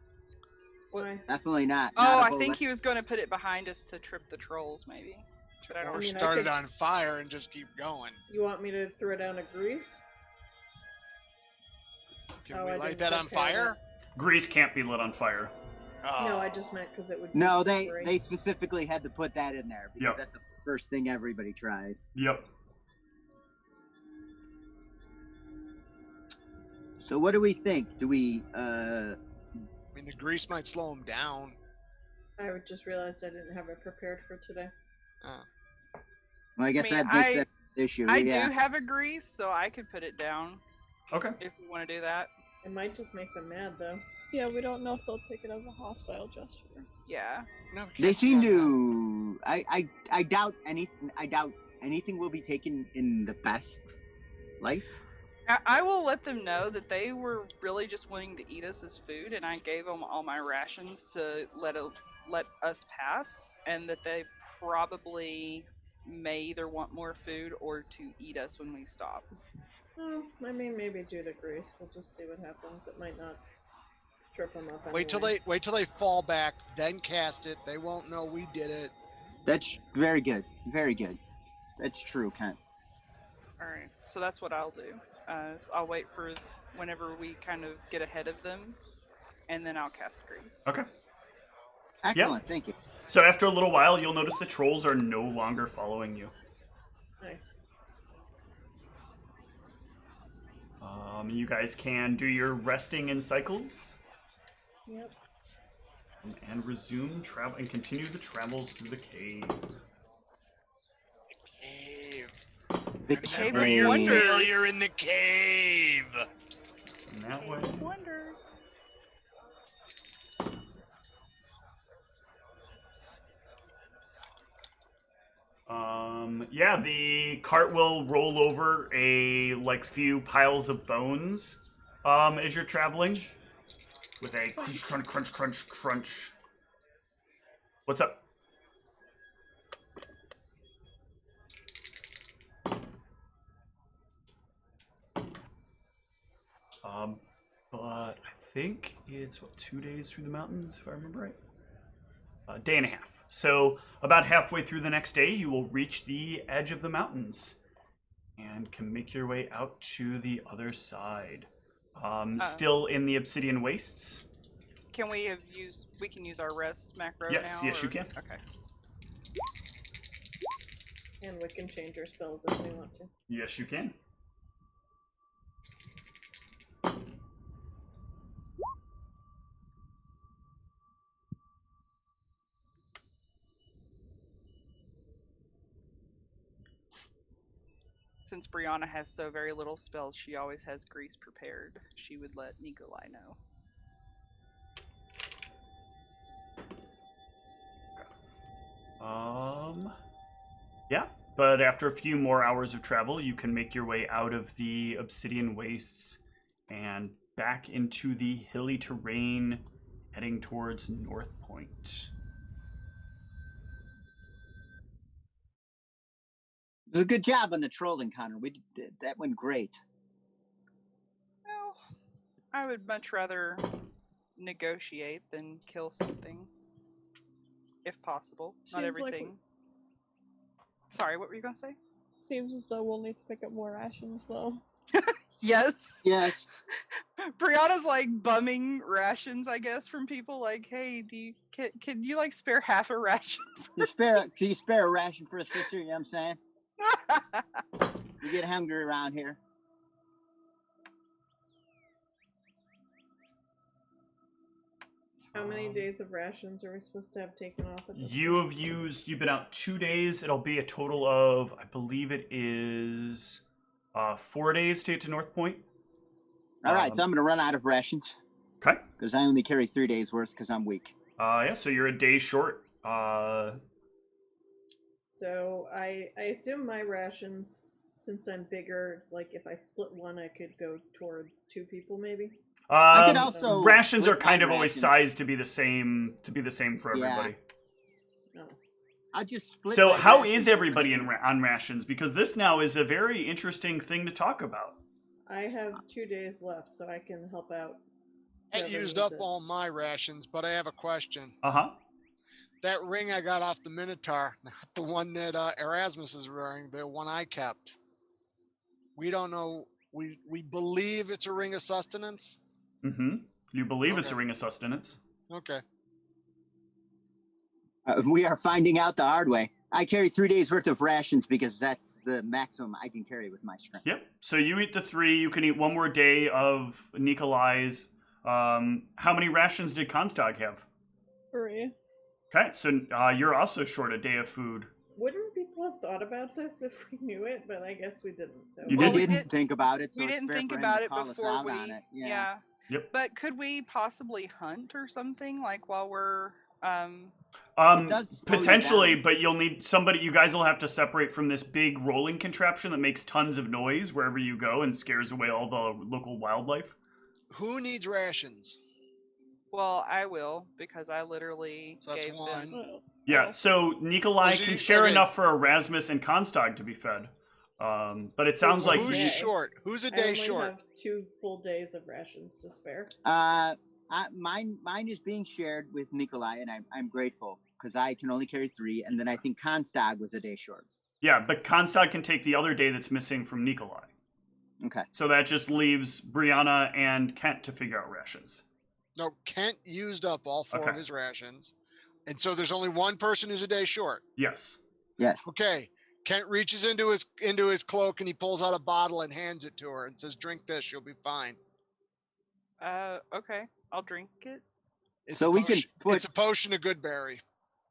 Why? definitely not. Oh, Not I a think whole he was going to put it behind us to trip the trolls, maybe. But I don't Or mean, I start it could- on fire and just keep going. You want me to throw down a grease? Can Oh, we I light didn't that take on care of fire? Grease can't be lit on fire. Oh. No, I just meant because it would. No, be they grease. specifically had to put that in there because Yep. that's the first thing everybody tries. Yep. So what do we think? Do we? I mean, the grease might slow him down. I just realized I didn't have it prepared for today. Well, I guess I mean, that makes that an issue. I yeah. do have a grease, so I could put it down Okay. if you want to do that. It might just make them mad, though. Yeah, we don't know if they'll take it as a hostile gesture. Yeah. No, we They can't seem storm that. to. I doubt anything. I doubt anything will be taken in the best light. I will let them know that they were really just wanting to eat us as food, and I gave them all my rations to let us pass, and that they probably may either want more food or to eat us when we stop. Oh, I mean, maybe do the grease. We'll just see what happens. It might not trip them up. Wait till they fall back, then cast it. They won't know we did it. That's very good. Very good. That's true, Kent. All right, so that's what I'll do. So I'll wait for whenever we kind of get ahead of them, and then I'll cast grease. Okay. Excellent. Thank you. So after a little while, you'll notice the trolls are no longer following you. Nice. You guys can do your resting in cycles. Yep. And resume travel and continue the travels through the cave. Cave. The Cave of cave. Wonders. Failure in the cave. And that way. Wonders. Yeah, the cart will roll over a few piles of bones as you're traveling with a crunch, crunch, crunch, crunch, crunch. What's up? But I think it's 2 days through the mountains, if I remember right. A day and a half. So about halfway through the next day, you will reach the edge of the mountains and can make your way out to the other side. Still in the Obsidian Wastes. Can we can use our rest macro now? Yes, you can. Okay. And we can change our spells if we want to. Yes, you can. Since Brianna has so very little spells, she always has grease prepared. She would let Nikolai know. Yeah, but after a few more hours of travel, you can make your way out of the Obsidian Wastes and back into the hilly terrain, heading towards North Point. It was a good job on the troll encounter. That went great. Well, I would much rather negotiate than kill something, if possible. Seems Not like everything. Sorry, what were you gonna say? Seems as though we'll need to pick up more rations, though. Yes. Yes. Brianna's like bumming rations, I guess, from people. Like, hey, can you like spare half a ration? Can you spare a ration for a sister? You know what I'm saying? You get hungry around here. How many days of rations are we supposed to have taken off at this You've been out 2 days. It'll be a total of, I believe it is 4 days to get to North Point. All right, so I'm going to run out of rations. Okay. Because I only carry 3 days worth because I'm weak. Yeah, so you're a day short. So I assume my rations, since I'm bigger, like if I split one, I could go towards 2 people maybe. I could also rations split are kind my of always rations. sized to be the same for Yeah. everybody. No. I'll just split. So my how rations is everybody on rations? Because this now is a very interesting thing to talk about. I have 2 days left, so I can help out. I whoever used needs up it. all my rations, but I have a question. Uh-huh. That ring I got off the Minotaur, not the one that Erasmus is wearing, the one I kept. We don't know. We believe it's a ring of sustenance. Mm-hmm. You believe it's a Okay. ring of sustenance. Okay. We are finding out the hard way. I carry 3 days worth of rations because that's the maximum I can carry with my strength. Yep. So you eat the 3. You can eat 1 more day of Nikolai's. How many rations did Konstag have? 3. Okay, so you're also short a day of food. Wouldn't people have thought about this if we knew it? But I guess we didn't. So You We did? didn't think about it, so We it's didn't fair think for him about to it call us before out we. on it. Yeah. Yep. But could we possibly hunt or something like while we're It does slow you Potentially, down. but you'll need somebody. You guys will have to separate from this big rolling contraption that makes tons of noise wherever you go and scares away all the local wildlife. Who needs rations? Well, I will because I literally So that's gave 1. them. Yeah, so Nikolai Was he- can share okay. enough for Erasmus and Konstag to be fed. But it sounds like Who's day. short? Who's a I day only short? have 2 full days of rations to spare. Mine is being shared with Nikolai, and I'm grateful because I can only carry 3, and then I think Konstag was a day short. yeah, but Konstag can take the other day that's missing from Nikolai. Okay. So that just leaves Brianna and Kent to figure out rations. No, Kent used up all 4 of Okay. his rations. And so there's only 1 person who's a day short. Yes. Yes. Okay. Kent reaches into his cloak and he pulls out a bottle and hands it to her and says, "Drink this, you'll be fine." Okay, I'll drink it. It's So a we can potion- put- it's a potion of Goodberry.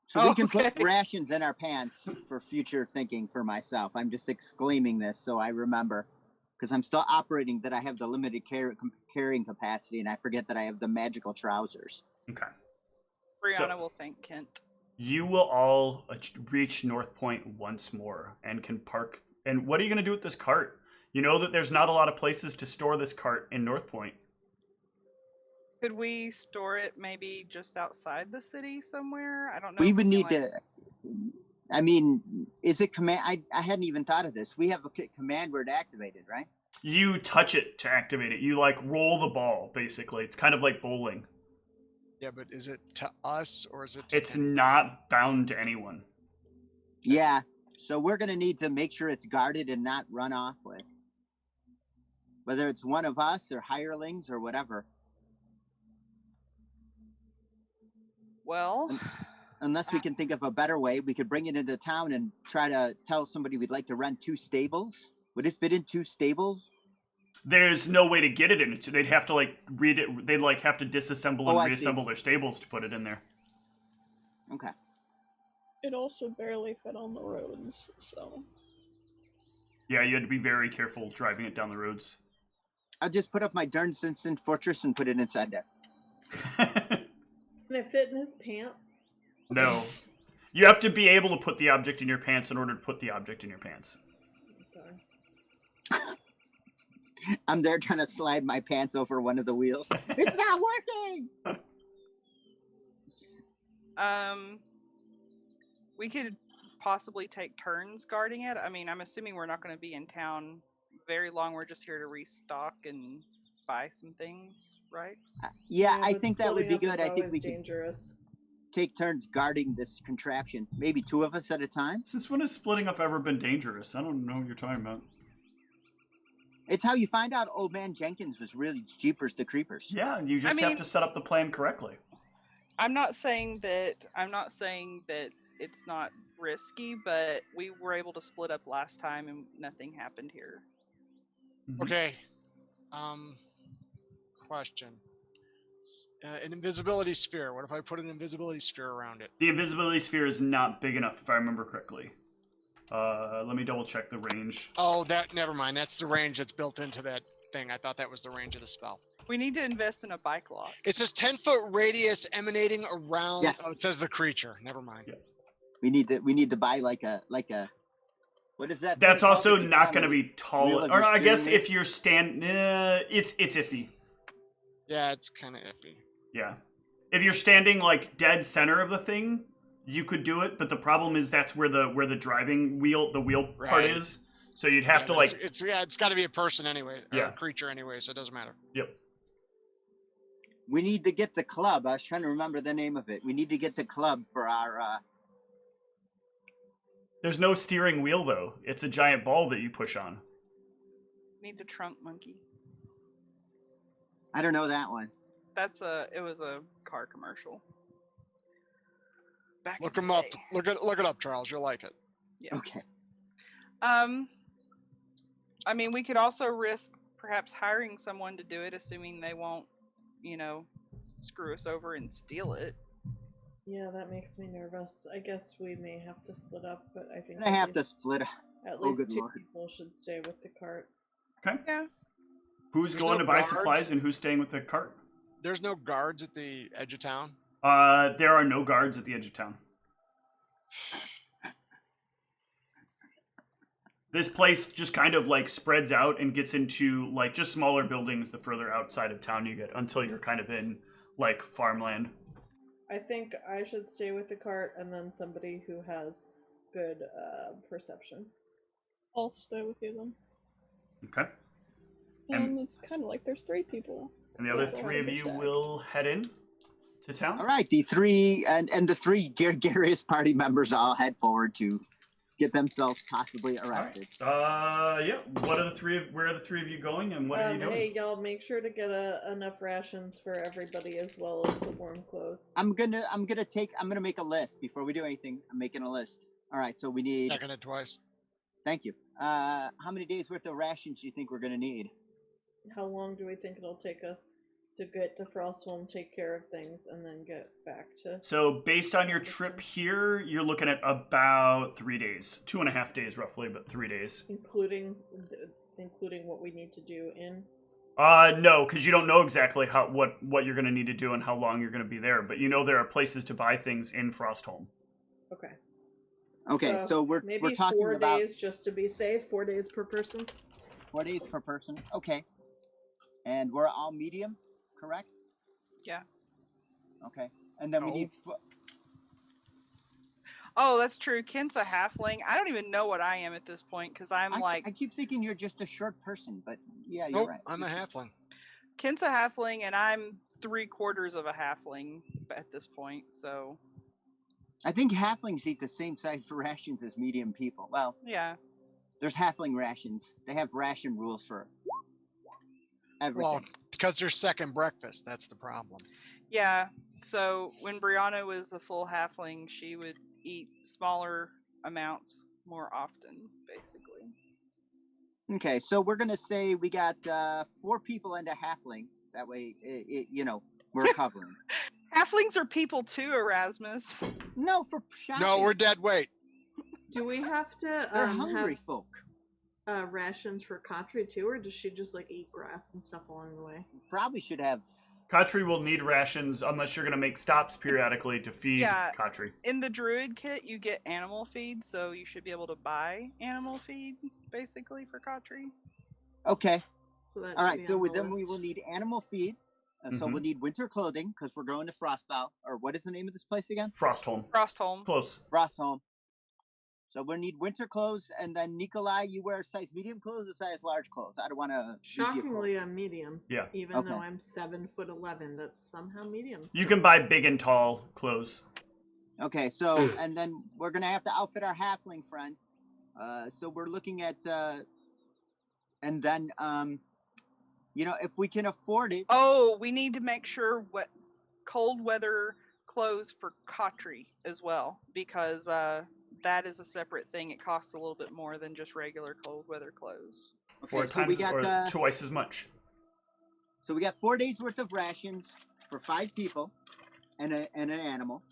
So we can put Okay. rations in our pants for future thinking for myself. I'm just exclaiming this so I remember because I'm still operating that I have the limited carrying capacity and I forget that I have the magical trousers. Okay. Brianna will thank Kent. You will all reach North Point once more and can park. And what are you going to do with this cart? You know that there's not a lot of places to store this cart in North Point. Could we store it maybe just outside the city somewhere? I don't know. We if would can, need like- to. I mean, is it command? I hadn't even thought of this. We have a command word activated, right? You touch it to activate it. You like roll the ball, basically. It's kind of like bowling. Yeah, but is it to us or is it to It's any- not bound to anyone. Yeah. So we're gonna need to make sure it's guarded and not run off with. Whether it's one of us or hirelings or whatever. Well, Unless we can think of a better way, we could bring it into town and try to tell somebody we'd like to rent 2 stables. Would it fit in 2 stables? There's no way to get it in. They'd have to like read it. They'd like have to disassemble and I see. reassemble their stables to put it in there. Okay. It also barely fit on the roads, so. Yeah, you had to be very careful driving it down the roads. I'll just put up my Durnston Fortress and put it inside there. Can it fit in his pants? No. You have to be able to put the object in your pants in order to put the object in your pants. Okay. I'm there trying to slide my pants over one of the wheels. It's not working. we could possibly take turns guarding it. I mean, I'm assuming we're not going to be in town very long. We're just here to restock and buy some things, right? Yeah, I but think that would be splitting up good. is I think always we could dangerous. take turns guarding this contraption. Maybe 2 of us at a time. Since when has splitting up ever been dangerous? I don't know what you're talking about. It's how you find out old man Jenkins was really jeepers to creepers. Yeah, you just have mean- to set up the plan correctly. I'm not saying that it's not risky, but we were able to split up last time and nothing happened here. Okay. Question. An invisibility sphere. What if I put an invisibility sphere around it? The invisibility sphere is not big enough, if I remember correctly. Let me double check the range. Oh, never mind. That's the range that's built into that thing. I thought that was the range of the spell. We need to invest in a bike lock. It says 10-foot radius emanating around. Yes. Oh, it says the creature. Never mind. Yeah. We need to buy like a what is that? That's thing called also that you not put going to on be the tall. wheel of Or your I guess steering if you're it's iffy. Yeah, it's kind of iffy. Yeah. If you're standing like dead center of the thing, you could do it, but the problem is that's where the driving wheel, the wheel part Right. is. So you'd have Yeah, to but like it's got to be a person anyway, or Yeah. a creature anyway, so it doesn't matter. Yep. We need to get the club. I was trying to remember the name of it. We need to get the club for our There's no steering wheel though. It's a giant ball that you push on. Need the trunk monkey. I don't know that one. It was a car commercial. Back Look in them the up. day. Look it up, Charles. You'll like it. Yeah. Okay. I mean, we could also risk perhaps hiring someone to do it, assuming they won't, screw us over and steal it. Yeah, that makes me nervous. I guess we may have to split up, but I think I have to split. at Oh, least good 2 lord. people should stay with the cart. Okay. Yeah. Who's There's going no to buy guards. supplies and who's staying with the cart? There's no guards at the edge of town. There are no guards at the edge of town. This place just kind of like spreads out and gets into like just smaller buildings the further outside of town you get until you're kind of in like farmland. I think I should stay with the cart and then somebody who has good perception. I'll stay with you then. Okay. And it's kind of like there's 3 people. And the other Yeah, 3 of you stacked. will head in to town. All right, the 3 and the 3 gregarious party members all head forward to get themselves possibly arrested. Yeah. Where are the 3 of you going, and what are you doing? Hey, y'all, make sure to get enough rations for everybody as well as the warm clothes. I'm gonna make a list before we do anything. I'm making a list. All right, so we need. Checking it twice. Thank you. How many days worth of rations do you think we're gonna need? How long do we think it'll take us to get to Frostholm, take care of things, and then get back to... So based on your trip here, you're looking at about 3 days. 2.5 days roughly, but 3 days. Including what we need to do in... No, because you don't know exactly what you're going to need to do and how long you're going to be there. But you know there are places to buy things in Frostholm. Okay. Okay, so we're talking 4 about days just to be safe. 4 days per person. 4 days per person. Okay, and we're all medium, correct? Yeah. Okay, and then we No. need. Oh, that's true. Kent's a halfling. I don't even know what I am at this point because I'm I like keep thinking you're just a short person, but yeah, you're Nope, right. I'm a halfling. Kent's a halfling, and I'm 3/4 of a halfling at this point. So I think halflings eat the same size rations as medium people. Well, yeah. there's halfling rations. They have ration rules for everything. Well, because there's second breakfast. That's the problem. Yeah. So when Brianna was a full halfling, she would eat smaller amounts more often, basically. Okay, so we're gonna say we got 4 people and a halfling. That way, we're covering. Halflings are people too, Erasmus. No, for shopping. No, we're dead weight. Do we have to They're hungry have folk. rations for Katri too, or does she just like eat grass and stuff along the way? Probably should have. Katri will need rations unless you're going to make stops periodically to feed yeah. Katri. In the druid kit, you get animal feed, so you should be able to buy animal feed, basically, for Katri. Okay. So that All should right. be So on the then we list. will need animal feed. So we'll need winter clothing because we're going to Frostbow. Or what is the name of this place again? Frostholm. Frostholm. Close. Frostholm. So we'll need winter clothes, and then Nikolai, you wear size medium clothes or size large clothes? I don't want to. Shockingly, I'm medium. Yeah. Even Okay. though I'm 7'11", that's somehow medium. You can buy big and tall clothes. Okay, so and then we're gonna have to outfit our halfling friend. So we're looking at, and then if we can afford it. Oh, we need to make sure what cold weather clothes for Katri as well, because that is a separate thing. It costs a little bit more than just regular cold weather clothes. Okay, 4 so we times got or twice as much. So we got 4 days worth of rations for 5 people, and an animal.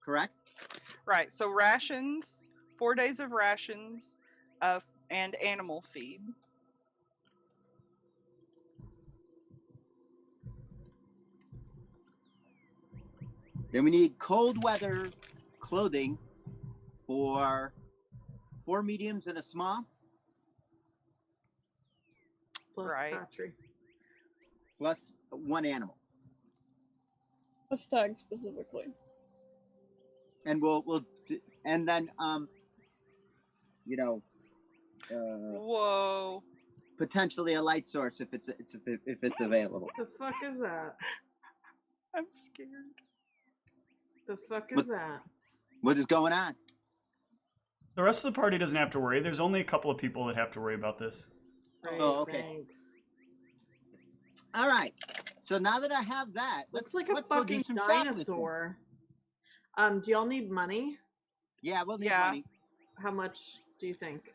Correct? Right. So rations, 4 days of rations, and animal feed. Then we need cold weather clothing for 4 mediums and a small, Plus Right. Katri. plus 1 animal. A stag specifically. And and then Whoa. potentially a light source if it's available. The fuck is that? I'm scared. The fuck is What- that? What is going on? The rest of the party doesn't have to worry. There's only a couple of people that have to worry about this. Great, Oh, okay. Thanks. All right. So now that I have that, Looks let's like a go do fucking some shoplifting. dinosaur. Do y'all need money? Yeah, we'll need Yeah. money. How much do you think?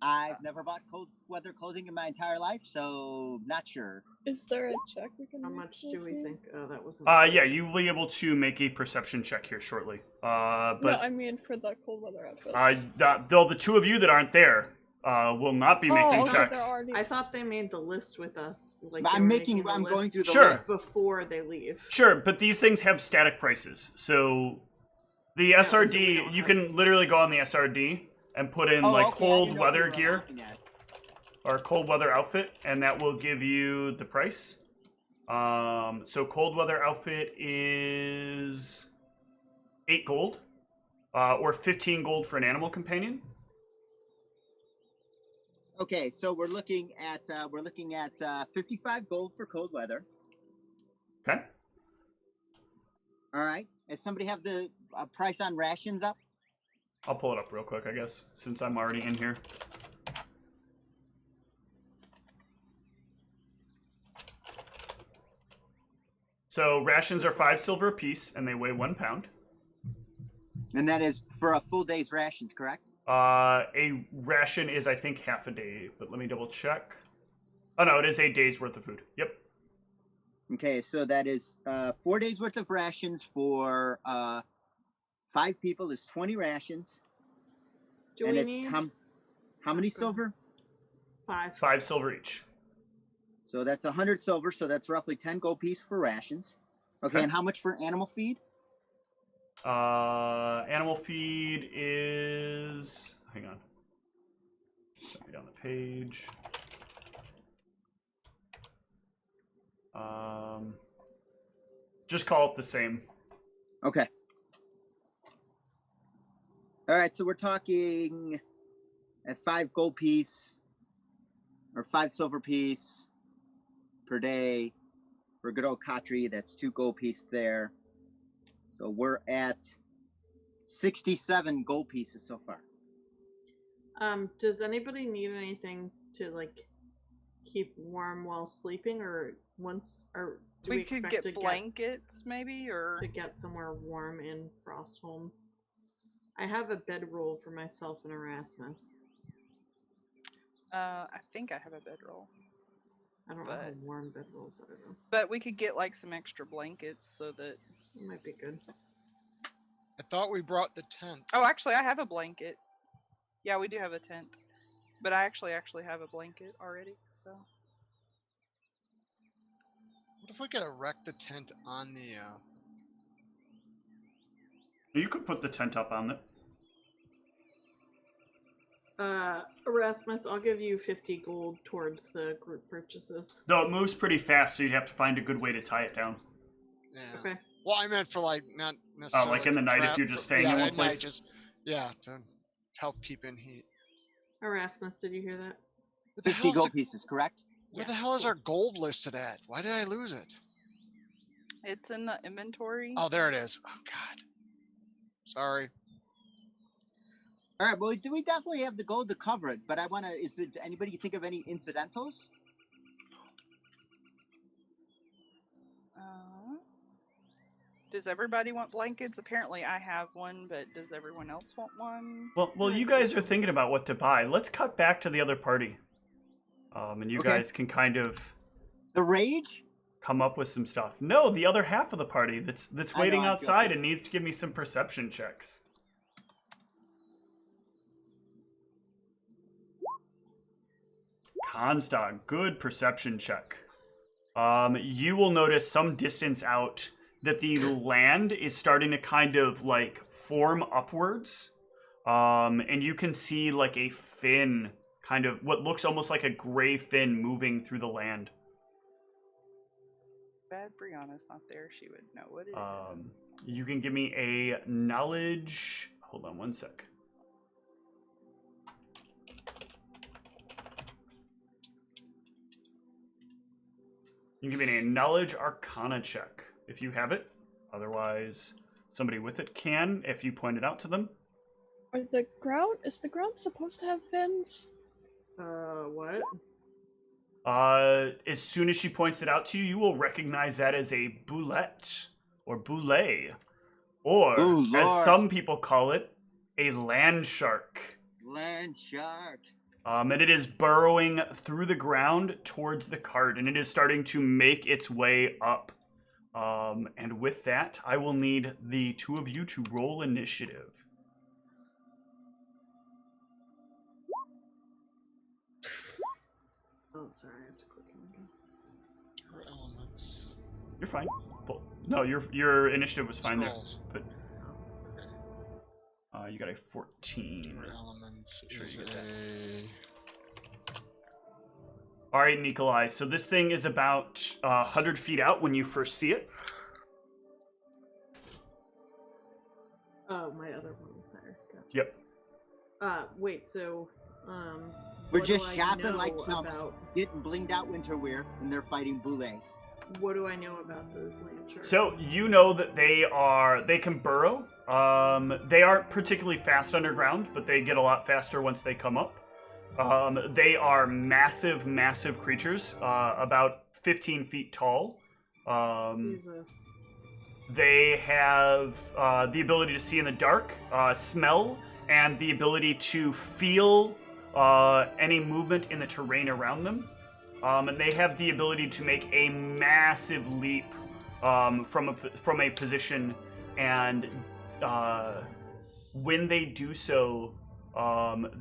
I've never bought cold weather clothing in my entire life, so not sure. Is there a check we can How make much to do we see? think? Oh, that wasn't. Yeah, you will be able to make a perception check here shortly. No, But I mean for the cold weather outfits. the two of you that aren't there will not be making okay, checks. they're already... I thought they made the list with us. Like I'm they were making. the I'm going list through the Sure. list. before they leave. Sure, but these things have static prices. So the Yeah, so we SRD, don't you have- can literally go on the SRD and put in Oh, like okay, I cold didn't know if we weather were gear unlocking that. or cold weather outfit, and that will give you the price. So cold weather outfit is 8 gold, or 15 gold for an animal companion. Okay, so we're looking at 55 gold for cold weather. Okay. All right. Does somebody have the price on rations up? I'll pull it up real quick, I guess, since I'm already in here. So rations are 5 silver apiece, and they weigh 1 pound. And that is for a full day's rations, correct? A ration is, I think, half a day, but let me double check. Oh no, it is a day's worth of food. Yep. Okay, so that is 4 days worth of rations for 5 people is 20 rations. Do and we it's need how many silver? 5? 5 silver each. So that's 100 silver, so that's roughly 10 gold piece for rations. Okay, Okay. and how much for animal feed? Animal feed is... Hang on. Let me down the page. Just call it the same. Okay. All right, so we're talking at 5 gold piece or 5 silver piece per day for good old Katri. That's 2 gold piece there. So we're at 67 gold pieces so far. Does anybody need anything to like keep warm while sleeping, or do we could expect get to blankets, maybe, or get somewhere warm in Frostholm? I have a bedroll for myself and Erasmus. I think I have a bedroll. I don't know how But- warm bedrolls are though. But we could get like some extra blankets so that. It might be good. I thought we brought the tent. Oh, actually, I have a blanket. Yeah, we do have a tent, but I actually have a blanket already. So What if we could erect the tent on the? You could put the tent up on it. Erasmus, I'll give you 50 gold towards the group purchases. Though it moves pretty fast, so you'd have to find a good way to tie it down. Yeah. Okay. Well, I meant for like not necessarily. like in the for night if trap- you're just for- staying yeah, in one at night, place? to help keep in heat. Erasmus, did you hear that? Where the 50 hell's gold the- pieces, correct? Where Yeah, the hell is cool. our gold listed at? Why did I lose it? it's in the inventory. Oh, there it is. Oh God. Sorry. All right, well, we definitely have the gold to cover it, but I want to, is it, anybody think of any incidentals? Does everybody want blankets? Apparently, I have one, but does everyone else want one? Well, you guys are thinking about what to buy. Let's cut back to the other party. And you Okay. guys can kind of The rage? come up with some stuff. No, the other half of the party that's I know, waiting I'm outside joking. and needs to give me some perception checks. Consdog, good perception check. You will notice some distance out that the land is starting to kind of like form upwards. And you can see like a fin, kind of what looks almost like a gray fin moving through the land. Bad Brianna's not there. She would know what it is. You can give me a knowledge. Hold on one sec. You can give me a knowledge arcana check if you have it. Otherwise, somebody with it can if you point it out to them. Is the ground supposed to have fins? What? As soon as she points it out to you, you will recognize that as a boulette or boulet or Ooh, as Lord. some people call it, a land shark. Land shark. And it is burrowing through the ground towards the cart, and it is starting to make its way up. And with that, I will need the two of you to roll initiative. Oh, sorry, I have to click on again. Or elements. You're fine. Well, no, your initiative was fine Scrolls. there, but you got a 14. Or elements Sure is you get a... All right, Nikolai. So this thing is about 100 feet out when you first see it. Oh, my other one was higher. Gotcha. Yep. Wait, so, We're what do just I shopping know like chumps, about- getting blinged out winter wear, and they're fighting boulets. What do I know about the land shark? So you know that they can burrow. They aren't particularly fast underground, but they get a lot faster once they come up. They are massive, massive creatures, about 15 feet tall. Jesus. They have the ability to see in the dark, smell, and the ability to feel any movement in the terrain around them. And they have the ability to make a massive leap from a position, and when they do so,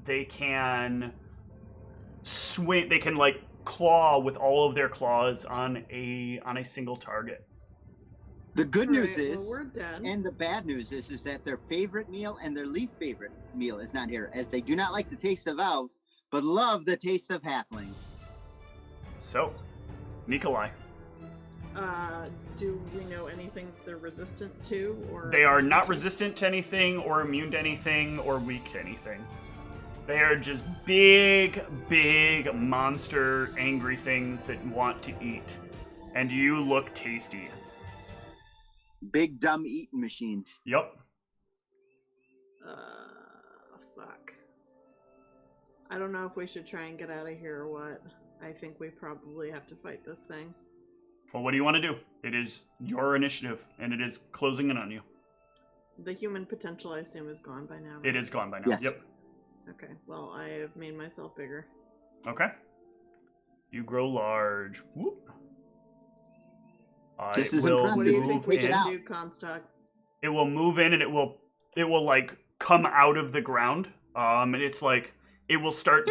they can swing. They can like claw with all of their claws on a single target. The good news Alright, is, well, we're dead. and the bad news is that their favorite meal and their least favorite meal is not here, as they do not like the taste of elves, but love the taste of halflings. So, Nikolai, Do we know anything they're resistant to, or they are not to? resistant to anything, or immune to anything, or weak to anything. They are just big, big monster, angry things that want to eat, and you look tasty. Big dumb eating machines. Yep. Fuck. I don't know if we should try and get out of here or what. I think we probably have to fight this thing. Well, what do you want to do? It is your initiative, and it is closing in on you. The human potential, I assume, is gone by now. It is gone by now. Yes. Yep. Okay, well, I have made myself bigger. Okay. You grow large. Whoop. This It is will impressive. What do you move think we Get in. can out. do, Comstock? It will move in, and it will like come out of the ground. And it's like it will start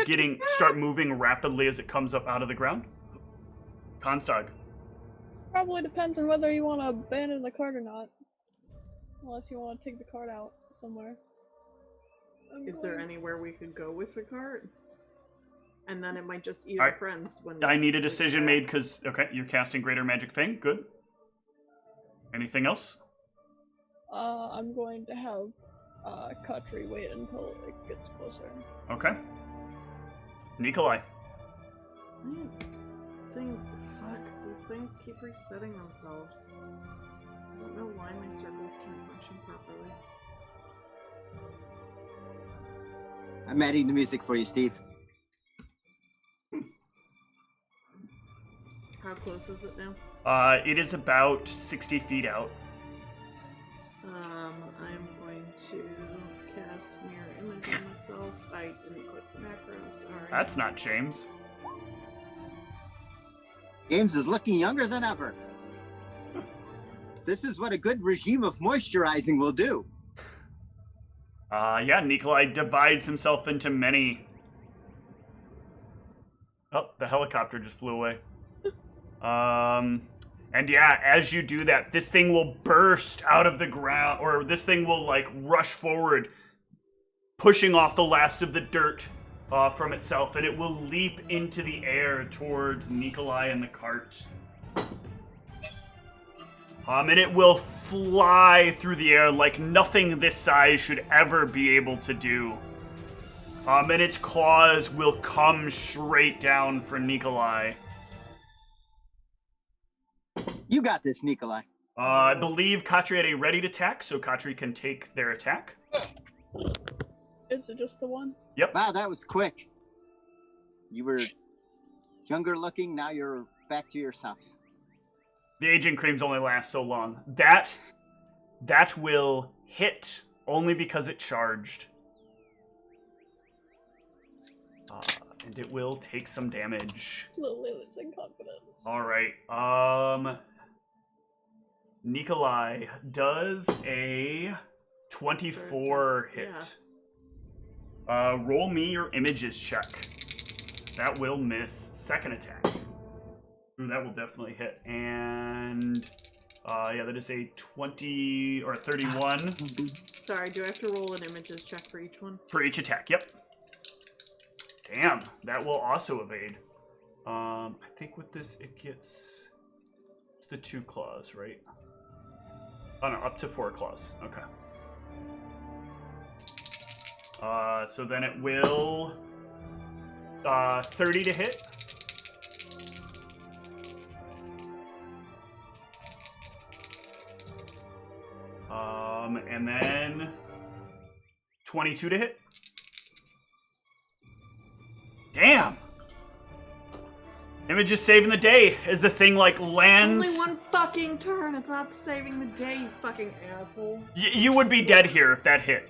moving rapidly as it comes up out of the ground. Constag. Probably depends on whether you want to abandon the cart or not. Unless you want to take the cart out somewhere. Is there anywhere we could go with the cart? And then it might just eat Alright. our friends when I need a we get decision back. made because okay, you're casting Greater Magic Fang. Good. Anything else? I'm going to have Katri wait until it gets closer. Okay. Nikolai. Things, fuck, these things keep resetting themselves. I don't know why my circles can't function properly. I'm adding the music for you, Steve. How close is it now? It is about 60 feet out. I'm going to cast Mirror Image on myself. I didn't click the macro, sorry. That's not James. James is looking younger than ever. This is what a good regime of moisturizing will do. Yeah, Nikolai divides himself into many. Oh, the helicopter just flew away. And yeah, as you do that, this thing will burst out of the ground, or this thing will like rush forward, pushing off the last of the dirt from itself, and it will leap into the air towards Nikolai and the cart. And it will fly through the air like nothing this size should ever be able to do. And its claws will come straight down for Nikolai. You got this, Nikolai. I believe Katri had a ready to attack, so Katri can take their attack. Is it just the one? Wow, that was quick. You were younger looking, now you're back to yourself. The aging creams only last so long. That That will hit only because it charged. And it will take some damage. Slowly losing confidence. All right. Nikolai does a 24 hit. Yes. Roll me your images check. That will miss. Second attack. Ooh, that will definitely hit. And yeah, that is a 20 or 31 Sorry, do I have to roll an images check for each one? for each attack. Yep. Damn, that will also evade. I think with this it gets it's the 2 claws, right? Oh no, up to 4 claws. Okay. So then it will 30 to hit. And then 22 to hit. Damn. Image is saving the day as the thing like lands. Only one fucking turn. It's not saving the day, you fucking asshole. You would be dead here if that hit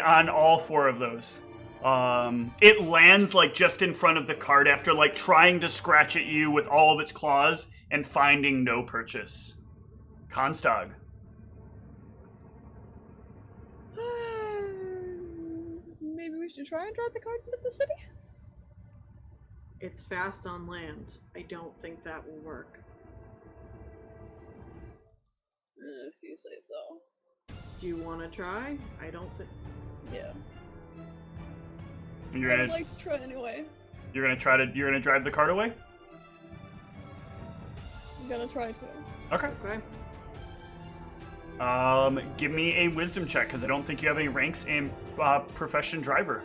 on all 4 of those. It lands like just in front of the cart after like trying to scratch at you with all of its claws and finding no purchase. Constag. Maybe we should try and drive the cart into the city? It's fast on land. I don't think that will work. If you say so. Do you want to try? I don't think. Yeah. You're I would gonna like to try anyway. you're gonna drive the cart away? I'm gonna try to. Okay. Okay. Give me a wisdom check because I don't think you have any ranks in profession driver.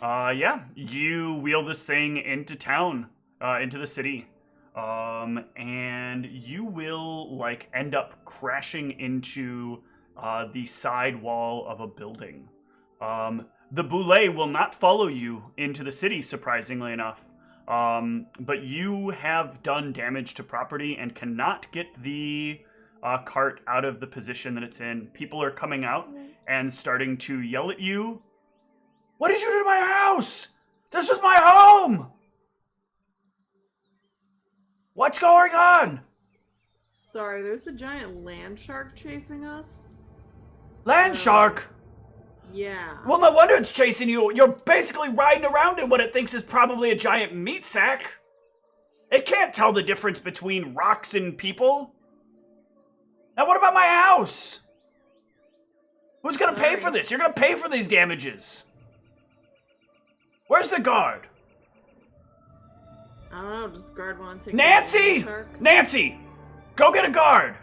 Yeah, you wheel this thing into town, into the city, and you will like end up crashing into the side wall of a building. The boulet will not follow you into the city, surprisingly enough, but you have done damage to property and cannot get the cart out of the position that it's in. People are coming out and starting to yell at you. What did you do to my house? This was my home! What's going on? Sorry, there's a giant land shark chasing us. Land shark? Yeah. Well, no wonder it's chasing you. You're basically riding around in what it thinks is probably a giant meat sack. It can't tell the difference between rocks and people. Now what about my house? Who's gonna pay for this? You're gonna pay for these damages. Where's the guard? I don't know, does the guard want to take Nancy! the land shark? Nancy! Go get a guard!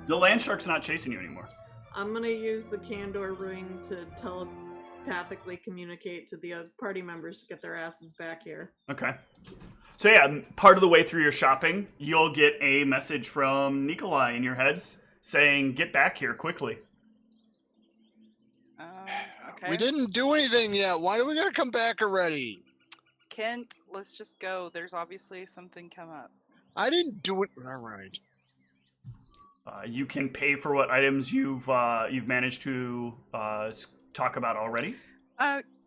The land shark's not chasing you anymore. I'm gonna use the Candor ring to telepathically communicate to the other party members to get their asses back here. Okay. So yeah, part of the way through your shopping, you'll get a message from Nikolai in your heads saying, get back here quickly. Okay. We didn't do anything yet. Why do we gotta come back already? Kent, let's just go. There's obviously something come up. I didn't do it. All right. You can pay for what items you've managed to talk about already.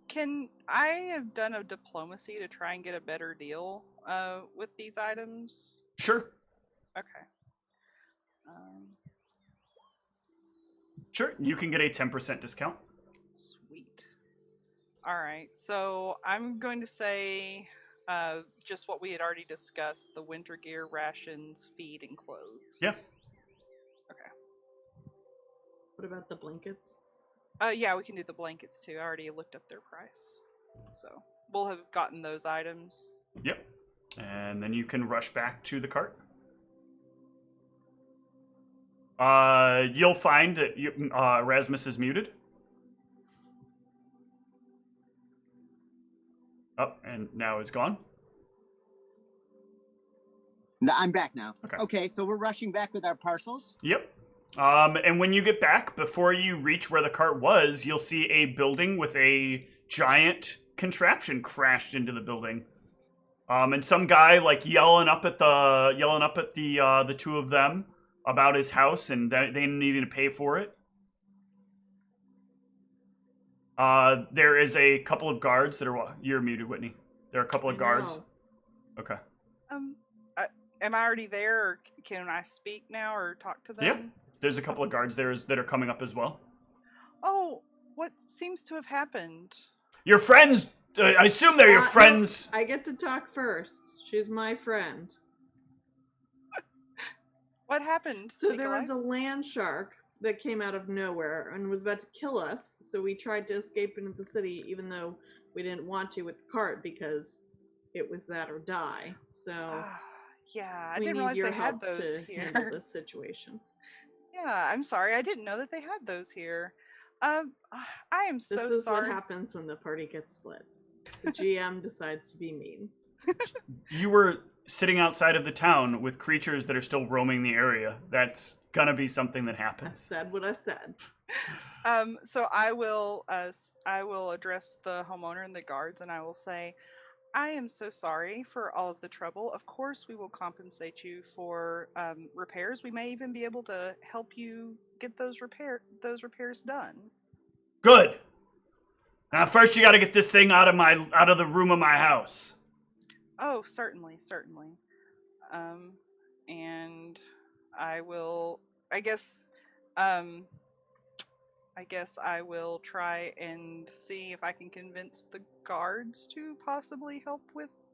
Can I have done a diplomacy to try and get a better deal with these items? Sure. Okay. Sure, you can get a 10% discount. Sweet. All right, so I'm going to say just what we had already discussed: the winter gear, rations, feed, and clothes. Yeah. Okay. What about the blankets? Yeah, we can do the blankets too. I already looked up their price, so we'll have gotten those items. Yep. And then you can rush back to the cart. You'll find that Erasmus is muted. Oh, and now is gone. No, I'm back now. Okay. Okay, so we're rushing back with our parcels. Yep. And when you get back, before you reach where the cart was, you'll see a building with a giant contraption crashed into the building. And some guy like yelling up at the two of them about his house and they needing to pay for it. There is a couple of guards that are. You're muted, Whitney. There are a couple of guards. Okay. Am I already there, or can I speak now or talk to them? Yeah. There's a couple of guards there that are coming up as well. Oh, what seems to have happened? Your friends. I assume they're your friends. No, I get to talk first. She's my friend. What happened? So there was a land shark that came out of nowhere and was about to kill us. So we tried to escape into the city, even though we didn't want to with the cart because it was that or die. So yeah, I didn't realize they had those here. Handle this situation. Yeah, I'm sorry. I didn't know that they had those here. I am so sorry. This is what happens when the party gets split. The GM decides to be mean. You were sitting outside of the town with creatures that are still roaming the area. That's gonna be something that happens. I said what I said. So I will address the homeowner and the guards, and I will say, I am so sorry for all of the trouble. Of course, we will compensate you for repairs. We may even be able to help you get those repairs done. Good. Now, first you got to get this thing out of the room of my house. Oh, certainly. And I will. I guess I will try and see if I can convince the guards to possibly help with.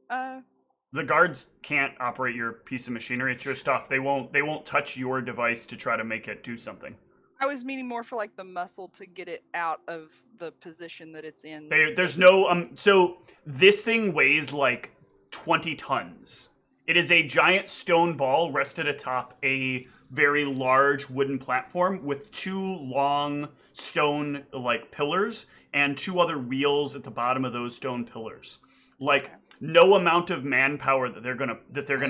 The guards can't operate your piece of machinery. It's your stuff. They won't touch your device to try to make it do something. I was meaning more for like the muscle to get it out of the position that it's in. There's no So this thing weighs like 20 tons. It is a giant stone ball rested atop a very large wooden platform with two long stone like pillars and two other wheels at the bottom of those stone pillars. Like no amount of manpower that they're gonna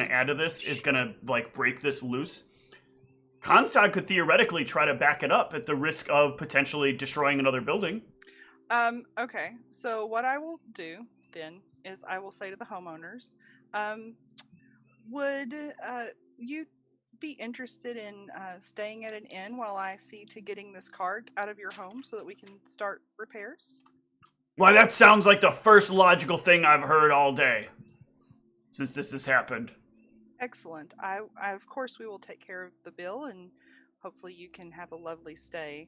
add to this is gonna like break this loose. Konstad could theoretically try to back it up at the risk of potentially destroying another building. Okay. So what I will do then is I will say to the homeowners, would you be interested in staying at an inn while I see to getting this cart out of your home so that we can start repairs? Why, that sounds like the first logical thing I've heard all day since this has happened. Excellent. I of course we will take care of the bill and hopefully you can have a lovely stay.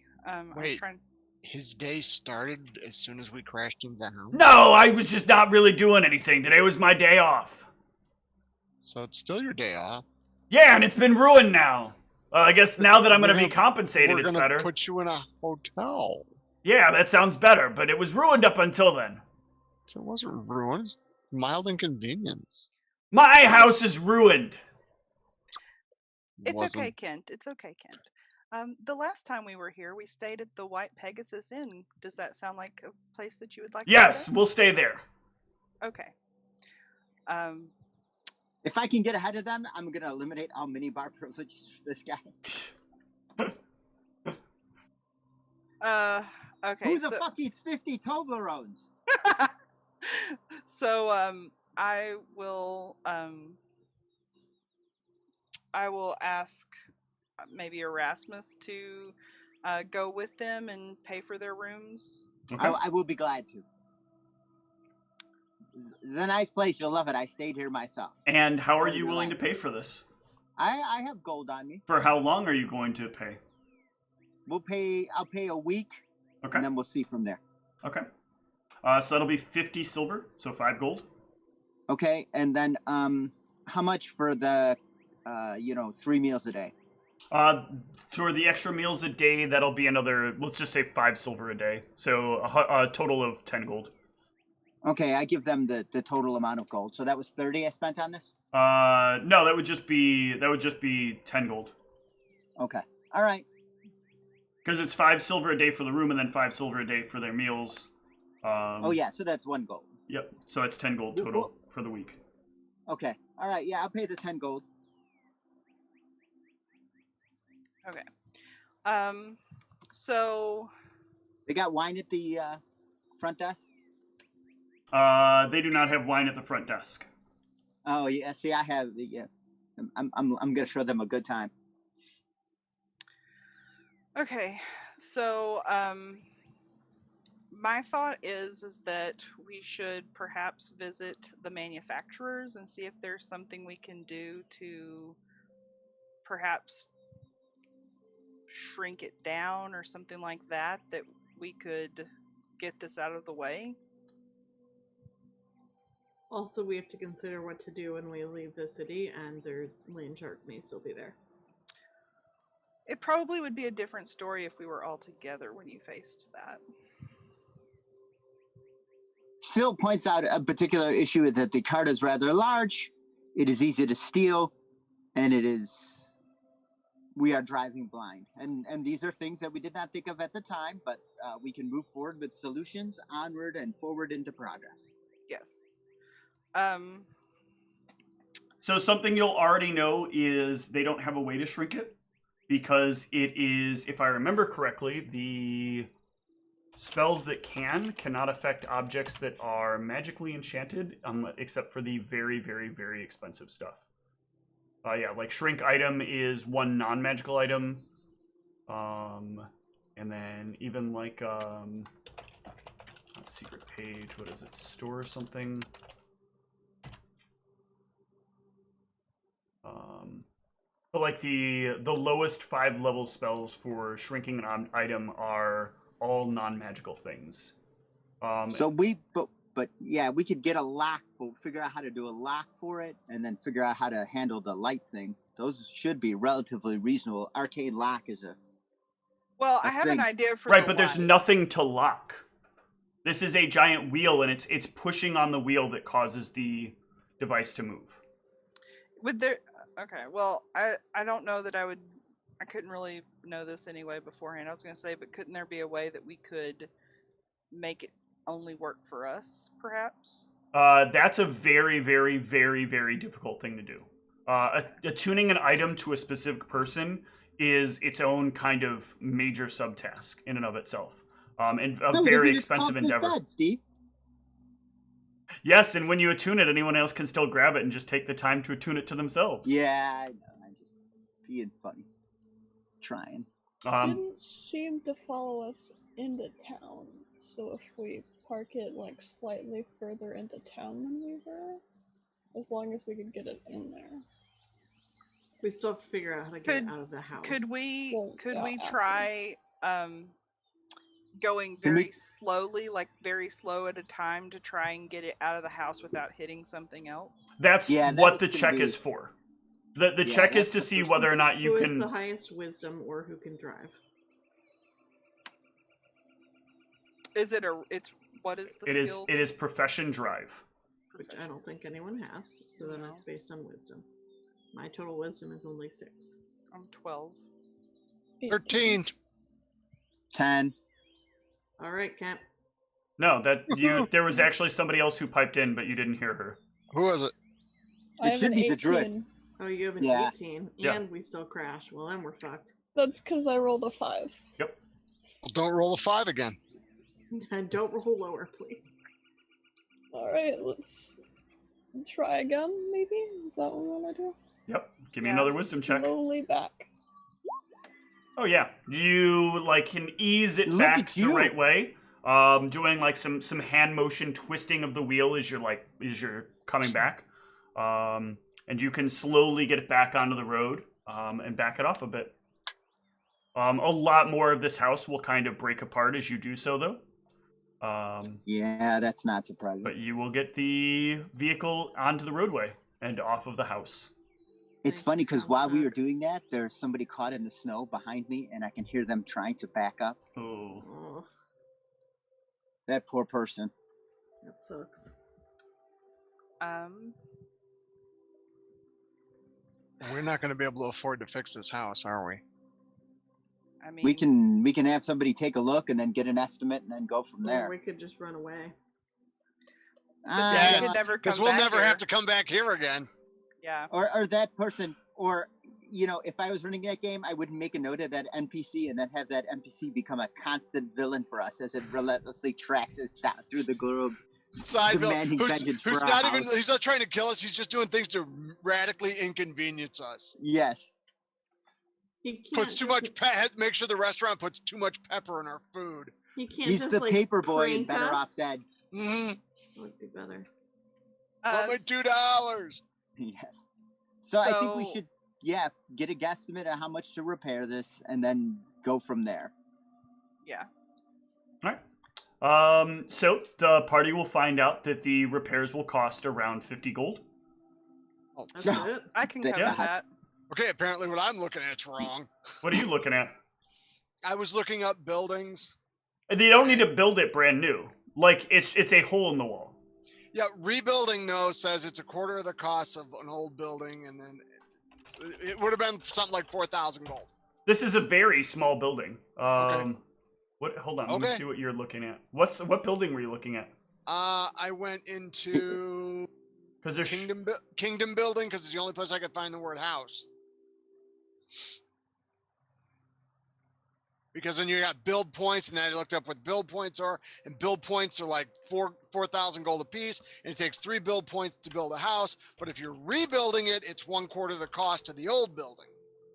Wait, his day started as soon as we crashed into the house? No, I was just not really doing anything. Today was my day off. So it's still your day off? Yeah, and it's been ruined now. I guess now that I'm going to be compensated, it's better. We're going to put you in a hotel. Yeah, that sounds better, but it was ruined up until then. It wasn't ruined. It's mild inconvenience. My house is ruined. It's okay, Kent. It's okay, Kent. The last time we were here, we stayed at the White Pegasus Inn. Does that sound like a place that you would like to stay? Yes, we'll stay there. Okay. If I can get ahead of them, I'm going to eliminate all minibar privileges for this guy. Okay. Who the fuck eats 50 Toblerones? So, I will ask maybe Erasmus to go with them and pay for their rooms. Okay. I will be glad to. It's a nice place. You'll love it. I stayed here myself. And how are you willing to pay for this? I have gold on me. For how long are you going to pay? I'll pay a week. Okay. And then we'll see from there. Okay. So that'll be 50 silver, so 5 gold. Okay, and then how much for the 3 meals a day? For the extra meals a day, that'll be another, let's just say 5 silver a day. So a total of 10 gold. Okay, I give them the total amount of gold. So that was 30 I spent on this? No, that would just be 10 gold. Okay. All right. Because it's 5 silver a day for the room and then 5 silver a day for their meals. Oh yeah, so that's 1 gold. Yep. So it's 10 gold total for the week. Okay. All right. Yeah, I'll pay the 10 gold. Okay. So they got wine at the front desk? They do not have wine at the front desk. Oh yeah, see, I have. Yeah, I'm gonna show them a good time. Okay, so my thought is that we should perhaps visit the manufacturers and see if there's something we can do to perhaps shrink it down or something like that we could get this out of the way. Also, we have to consider what to do when we leave the city, and their land shark may still be there. It probably would be a different story if we were all together when you faced that. Still points out a particular issue is that the card is rather large. It is easy to steal, and we are driving blind. And these are things that we did not think of at the time, but we can move forward with solutions onward and forward into progress. Yes. So something you'll already know is they don't have a way to shrink it, because it is, if I remember correctly, the spells that cannot affect objects that are magically enchanted, except for the very, very, very expensive stuff. Yeah, like shrink item is one non-magical item. And then even like, not secret page, what is it, store something? But like the lowest 5 level spells for shrinking an item are all non-magical things. But yeah, we could get a lock figure out how to do a lock for it, and then figure out how to handle the light thing. Those should be relatively reasonable. Arcane lock is I have an idea for right, but there's nothing to lock. This is a giant wheel, and it's pushing on the wheel that causes the device to move. Okay, well, I don't know that I couldn't really know this anyway beforehand. I was going to say, but couldn't there be a way that we could make it only work for us, perhaps? That's a very, very, very, very difficult thing to do. Attuning an item to a specific person is its own kind of major subtask in and of itself. And a very expensive endeavor. Steve. Yes, and when you attune it, anyone else can still grab it and just take the time to attune it to themselves. Yeah, I know. I'm just being funny. Trying. Didn't seem to follow us into town, so if we park it like slightly further into town than we were, as long as we could get it in there. We still have to figure out how to get it out of the house. Could we after. try going very slowly, like very slow at a time, to try and get it out of the house without hitting something else? That's what the check is for. The check is to see whether or not you who can... Who is the highest wisdom or who can drive? What is the skill? It is profession drive. Which I don't think anyone has, so then it's based on wisdom. My total wisdom is only 6. I'm 12. 13. 10. All right, Camp. No, there was actually somebody else who piped in, but you didn't hear her. Who was it? It should be the druid. Oh, you have an 18, and we still crash. Well, then we're fucked. That's because I rolled a 5. Yep. Well, don't roll a 5 again. And don't roll lower, please. Alright, let's try again, maybe? Is that what we want to do? Yep. Give me another wisdom check. Slowly back. Oh, yeah. You, can ease it back the right way. Doing, some hand motion twisting of the wheel as you're coming back. And you can slowly get it back onto the road, and back it off a bit. A lot more of this house will kind of break apart as you do so, though. Yeah, that's not surprising. But you will get the vehicle onto the roadway and off of the house. It's funny because while we were doing that, there's somebody caught in the snow behind me, and I can hear them trying to back up. Oh. That poor person. That sucks. We're not going to be able to afford to fix this house, are we? I mean, we can have somebody take a look and then get an estimate and then go from there. Or we could just run away. Because we'll never have to come back here again. Yeah. Or that person, or if I was running that game, I would make a note of that NPC and then have that NPC become a constant villain for us as it relentlessly tracks us down through the globe, Side bill. Demanding vengeance Who's for our not even? house. He's not trying to kill us. He's just doing things to radically inconvenience us. Yes. He can't Puts too much. Make sure the restaurant puts too much pepper in our food. He can't He's just the like paper boy and prank better us? off dead. Mm-hmm. Would be better. Want my $2? Yes. So I think we So- should, get a guesstimate on how much to repair this, and then go from there. Yeah. So the party will find out that the repairs will cost around 50 gold. Oh, That's No. it. I can Thank cover God. that. okay. Apparently, what I'm looking at's wrong. What are you looking at? I was looking up buildings. They don't need to build it brand new. Like it's a hole in the wall. Yeah, rebuilding though says it's a quarter of the cost of an old building, and then it would have been something like 4,000 gold. This is a very small building. Okay. What? Hold on. Let me Okay. see what you're looking at. What building were you looking at? I went into Because there's Kingdom building because it's the only place I could find the word house. Because then you got build points, and then I looked up what build points are, and build points are like 4,000 gold a piece, and it takes 3 build points to build a house. But if you're rebuilding it, it's 1/4 the cost of the old building.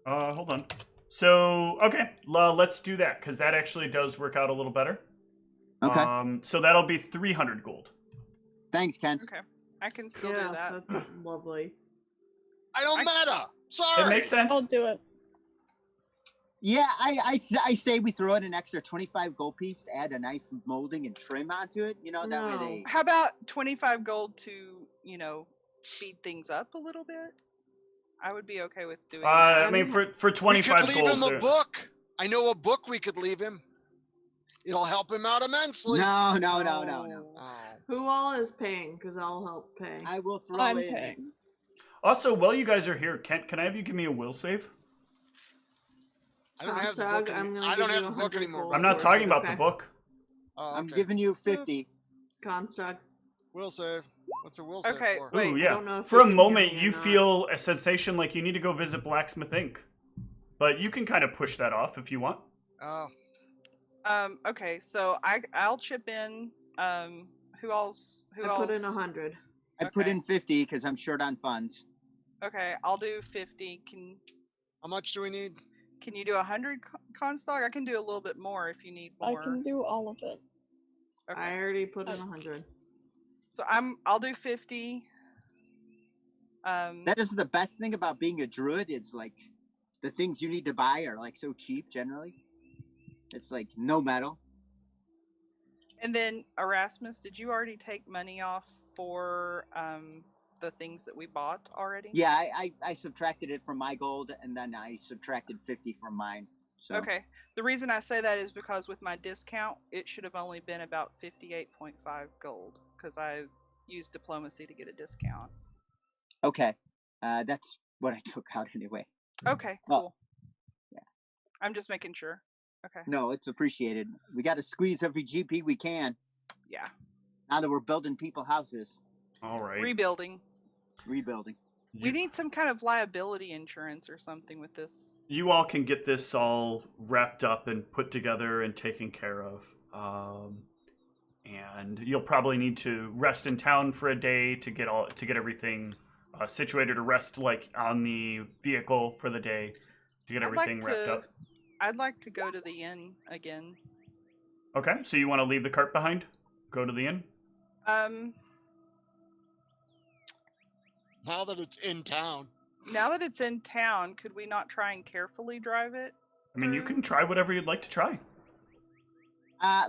hold on. So okay, let's do that because that actually does work out a little better. Okay. So that'll be 300 gold. Thanks, Kent. Okay. I can still Yeah, do that. that's lovely. I don't matter. Sorry. It makes sense. I'll do it. Yeah, I say we throw in an extra 25 gold piece to add a nice molding and trim onto it. You know, that way No. they... How about 25 gold to, speed things up a little bit? I would be okay with doing that. I mean, for We 25 could leave gold. him a there- book. I know a book we could leave him. It'll help him out immensely. No. Oh. Who all is paying? Because I'll help pay. I will throw I'm in... paying. Also, while you guys are here, Kent, can I have you give me a will save? I don't have the Consag, book. I'm gonna I don't give have you the book 100 anymore. gold. I'm not Or- talking about okay. the book. Oh, I'm okay. giving you 50. Construct. Will save. What's a will save Okay, for? wait. Ooh, I yeah. don't know if For you a can hear moment, me or you not. feel a sensation like you need to go visit Blacksmith Inc. But you can kind of push that off if you want. Oh, Okay, so I'll chip in. Who else? I put in 100. I put Okay. in 50 because I'm short on funds. Okay, I'll do 50. how much do we need? Can you do 100 Constock? I can do a little bit more if you need I more. can do all of it. Okay. I already put in 100. So I'll do 50. That is the best thing about being a druid is like the things you need to buy are like so cheap generally. It's like no metal. And then Erasmus, did you already take money off for the things that we bought already? Yeah, I subtracted it from my gold and then I subtracted 50 from mine. So Okay. The reason I say that is because with my discount, it should have only been about 58.5 gold because I used diplomacy to get a discount. okay. That's what I took out anyway. Okay, Well, cool. yeah. I'm just making sure. Okay. No, it's appreciated. We got to squeeze every GP we can Yeah. now that we're building people houses, All right. Rebuilding. rebuilding. We You, need some kind of liability insurance or something with this. you all can get this all wrapped up and put together and taken care of. And you'll probably need to rest in town for a day to get everything situated, or rest like on the vehicle for the day to get everything wrapped up. I'd like to go to the inn again. Okay, so you want to leave the cart behind? Go to the inn? Now that it's in town. Now that it's in town, could we not try and carefully drive it? I mean, you can try whatever you'd like to try.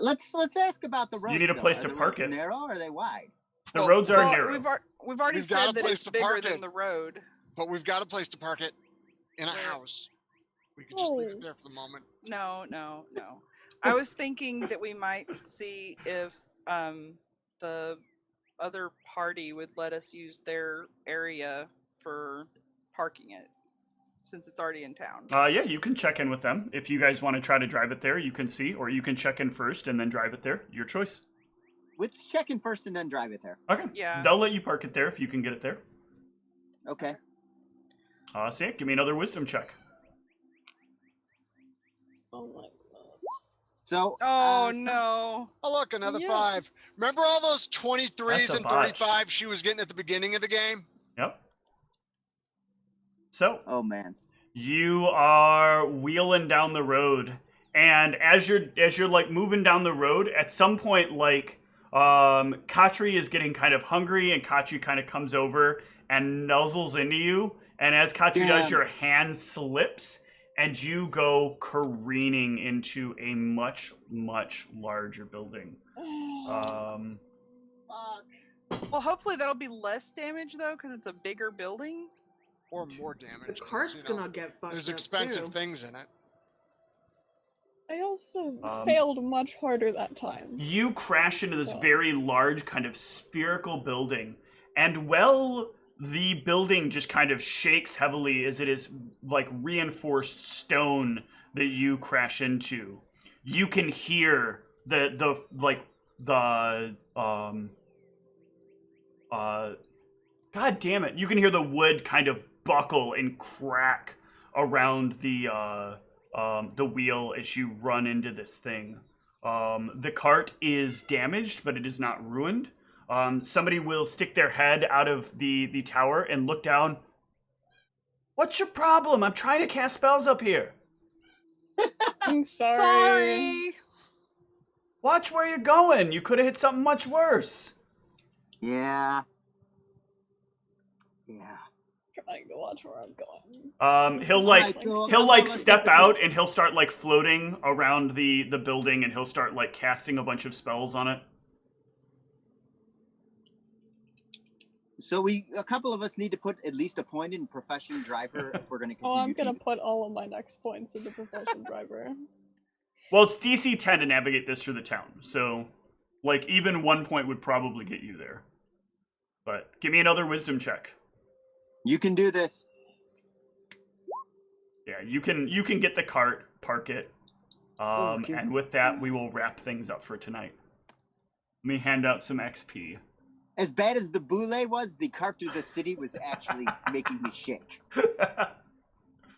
Let's ask about the roads. need a though. place Are to the park roads it. narrow or are they wide? The Well- roads are Well, narrow. we've already We've got said a that place it's to bigger park than it. the road. But we've got a place to park it in a Where? house. We could just leave Oh. it there for the moment. No. I was thinking that we might see if the other party would let us use their area for parking it, since it's already in town. Yeah, you can check in with them. If you guys want to try to drive it there, you can see, or you can check in first and then drive it there. Your choice. Let's check in first and then drive it there. Okay. Yeah. They'll let you park it there if you can get it there. Okay. So yeah, give me another wisdom check. Oh my god. So. Oh no. Oh, look, another Yeah. 5. Remember all those 23s That's a and botch. 35s she was getting at the beginning of the game? Yep. So Oh man. you are wheeling down the road, and as you're like moving down the road, at some point like Katri is getting kind of hungry, and Katri kind of comes over and nuzzles into you, and as Katri does, Damn. your hand slips and you go careening into a much larger building. Fuck. Well, hopefully that'll be less damage though, because it's a bigger building. Or more damage. The 'cause, cart's you know, gonna get fucked there's up, expensive too. things in it. I also Um, failed much harder that time. You crash into this So- very large kind of spherical building, and the building just kind of shakes heavily as it is like reinforced stone that you crash into. You can hear God damn it! You can hear the wood kind of buckle and crack around the wheel as you run into this thing. The cart is damaged, but it is not ruined. Somebody will stick their head out of the tower and look down. What's your problem? I'm trying to cast spells up here. I'm sorry. Watch where you're going. You could have hit something much worse. Yeah. Yeah. Trying to watch where I'm going. He'll step out and he'll start like floating around the building, and he'll start like casting a bunch of spells on it. So a couple of us need to put at least a point in profession driver if we're going to continue. Oh, I'm gonna put all of my next points into profession driver. Well, it's DC 10 to navigate this through the town, so like even 1 point would probably get you there. But give me another wisdom check. You can do this. Yeah, you can get the cart, park it, Okay. and with that we will wrap things up for tonight. Let me hand out some XP. As bad as the boule was, the cart through the city was actually making me shake.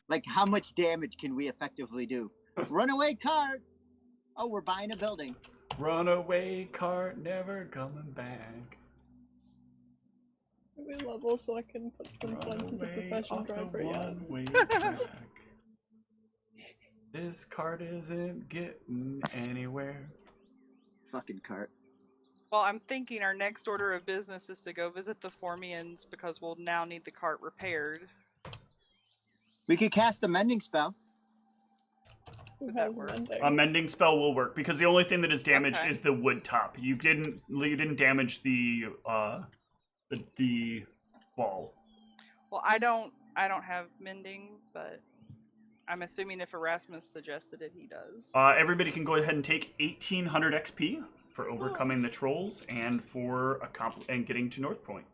Like, how much damage can we effectively do? Runaway cart! Oh, we're buying a building. Runaway cart, never coming back. We level so I can put some points into Runaway profession off the driver. Yeah. one-way track. This cart isn't getting anywhere. Fucking cart. Well, I'm thinking our next order of business is to go visit the Formians because we'll now need the cart repaired. We could cast a mending spell. Who Would that has work? mending? A mending spell will work because the only thing that is damaged Okay. is the wood top. You didn't damage the wall. Well, I don't have mending, but I'm assuming if Erasmus suggested it, he does. Everybody can go ahead and take 1,800 XP for overcoming the trolls and for and getting to North Point.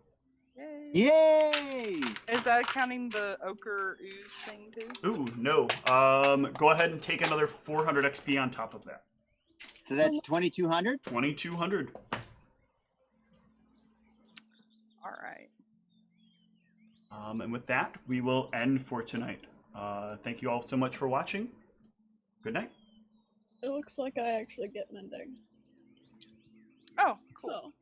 Yay! Yay! Is that counting the ochre ooze thing too? Ooh, no. Go ahead and take another 400 XP on top of that. So that's 2,200? 2,200. All right. And with that, we will end for tonight. Thank you all so much for watching. Good night. It looks like I actually get mending. Oh, cool. So